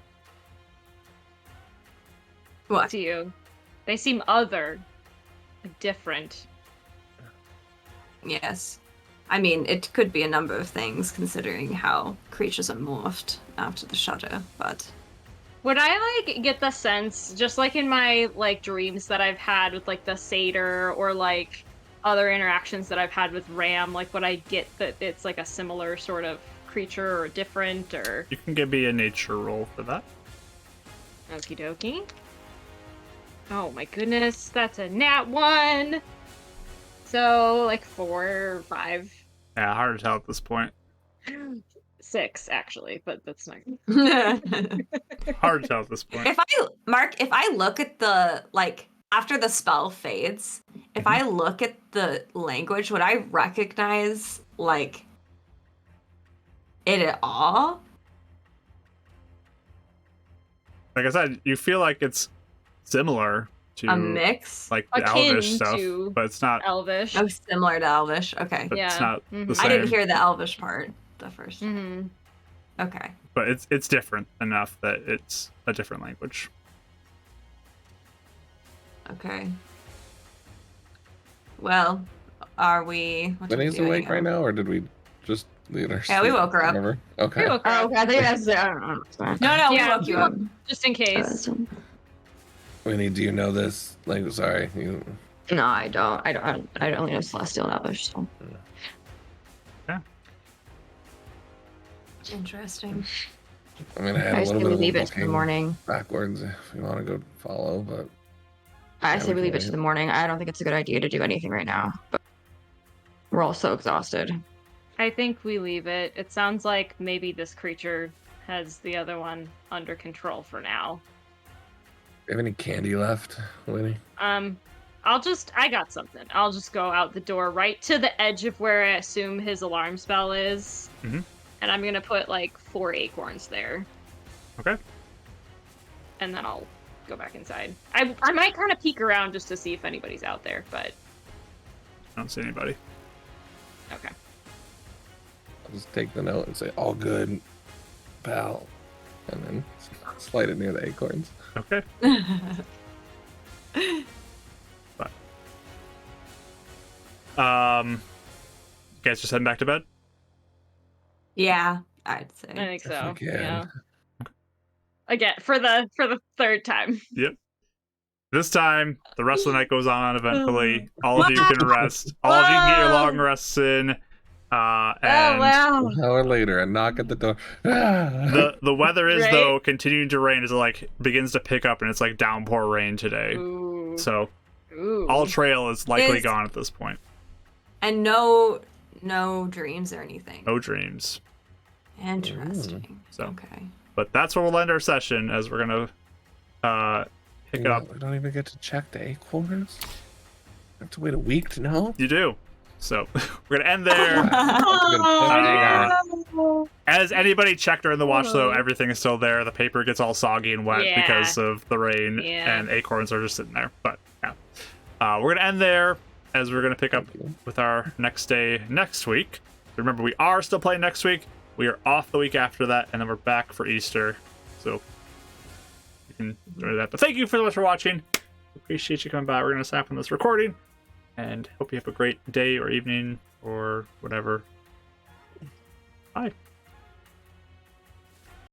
S3: What?
S5: To you. They seem other. Different.
S3: Yes. I mean, it could be a number of things considering how creatures are morphed after the shudder, but...
S5: Would I, like, get the sense, just like in my, like, dreams that I've had with, like, the satyr or, like, other interactions that I've had with Ram, like, would I get that it's, like, a similar sort of creature or different, or...
S1: You can give me a nature roll for that.
S5: Okie dokie. Oh my goodness, that's a nat 1! So, like, 4 or 5.
S1: Yeah, hard to tell at this point.
S5: 6, actually, but that's not...
S1: Hard to tell at this point.
S3: If I look at the, like, after the spell fades, if I look at the language, would I recognize, like, it at all?
S1: Like I said, you feel like it's similar to
S3: A mix?
S1: like the
S5: Akin
S1: Elvish stuff,
S5: to
S1: but it's not.
S5: Elvish.
S3: Oh, similar to Elvish. Okay.
S1: But it's
S5: Yeah.
S1: not the
S5: Mhm.
S1: same.
S3: I didn't hear the Elvish part the first.
S5: Mm-hmm.
S3: Okay.
S1: But it's different enough that it's a different language.
S3: Okay. Well, are we... what are we
S2: Vinny's
S3: doing
S2: awake
S3: now?
S2: right now, or did we just leave her?
S3: Yeah, we
S2: sleep?
S3: woke her up.
S2: Remember? Okay.
S4: Oh, okay. I think that's I don't know. Sorry.
S3: No, we
S5: Yeah,
S3: woke you up.
S5: Just in case.
S2: Winnie, do you know this? Like, sorry. You...
S4: No, I don't. I only know Celestial and Elvish. So.
S3: Interesting.
S2: I mean, I had
S4: I
S2: a
S4: say
S2: little
S4: we
S2: bit of
S4: leave
S2: a
S4: it to the
S2: booking
S4: morning.
S2: backwards if you want to go follow, but
S4: I
S2: Yeah,
S4: say
S2: we
S4: we
S2: can
S4: leave it to
S2: wait.
S4: the morning. I don't think it's a good idea to do anything right now. But we're all so exhausted.
S5: I think we leave it. It sounds like maybe this creature has the other one under control for now.
S2: do you have any candy left, Winnie?
S5: I got something. I'll just go out the door right to the edge of where I assume his alarm spell is.
S1: Mhm.
S5: And I'm gonna put like 4 acorns there.
S1: Okay.
S5: And then I'll go back inside. I might kind of peek around just to see if anybody's out there, but
S1: I don't see anybody.
S5: okay.
S2: I'll just take the note and say, all good, pal. And then slide it near the acorns.
S1: Okay. But, you guys just heading back to bed?
S3: Yeah, I'd say.
S5: I think
S2: If
S5: so.
S2: we can.
S5: Yeah. Again, for the 3rd time.
S1: Yep. This time, the rest of the night goes on uneventfully. All of you can rest. All of you can get your long rests in. And
S5: wow.
S2: An hour later, a knock at the door.
S1: the weather is
S5: Right?
S1: though continuing to rain as it like begins to pick up, and it's like downpour rain today.
S5: Ooh.
S1: So
S5: Ooh.
S1: all trail is likely
S3: Is-
S1: gone at this point.
S3: And no dreams or anything.
S1: No dreams.
S3: Interesting.
S1: So.
S3: Okay.
S1: But that's where we'll end our session, as we're gonna pick up.
S2: We don't even get to check the acorns. have to wait a week to know.
S1: You do. So we're gonna end there.
S5: Oh,
S1: As anybody checked during the watch, though, everything is still there. The paper gets all soggy and wet
S5: Yeah.
S1: because of the rain,
S5: Yeah.
S1: and acorns are just sitting there. But yeah, we're gonna end there as we're gonna pick up with our next day next week. Remember, we are still playing next week. We are off the week after that, and then we're back for Easter. So you can enjoy that. But thank you so much for watching. Appreciate you coming by. We're gonna stop on this recording, and hope you have a great day or evening or whatever. Bye.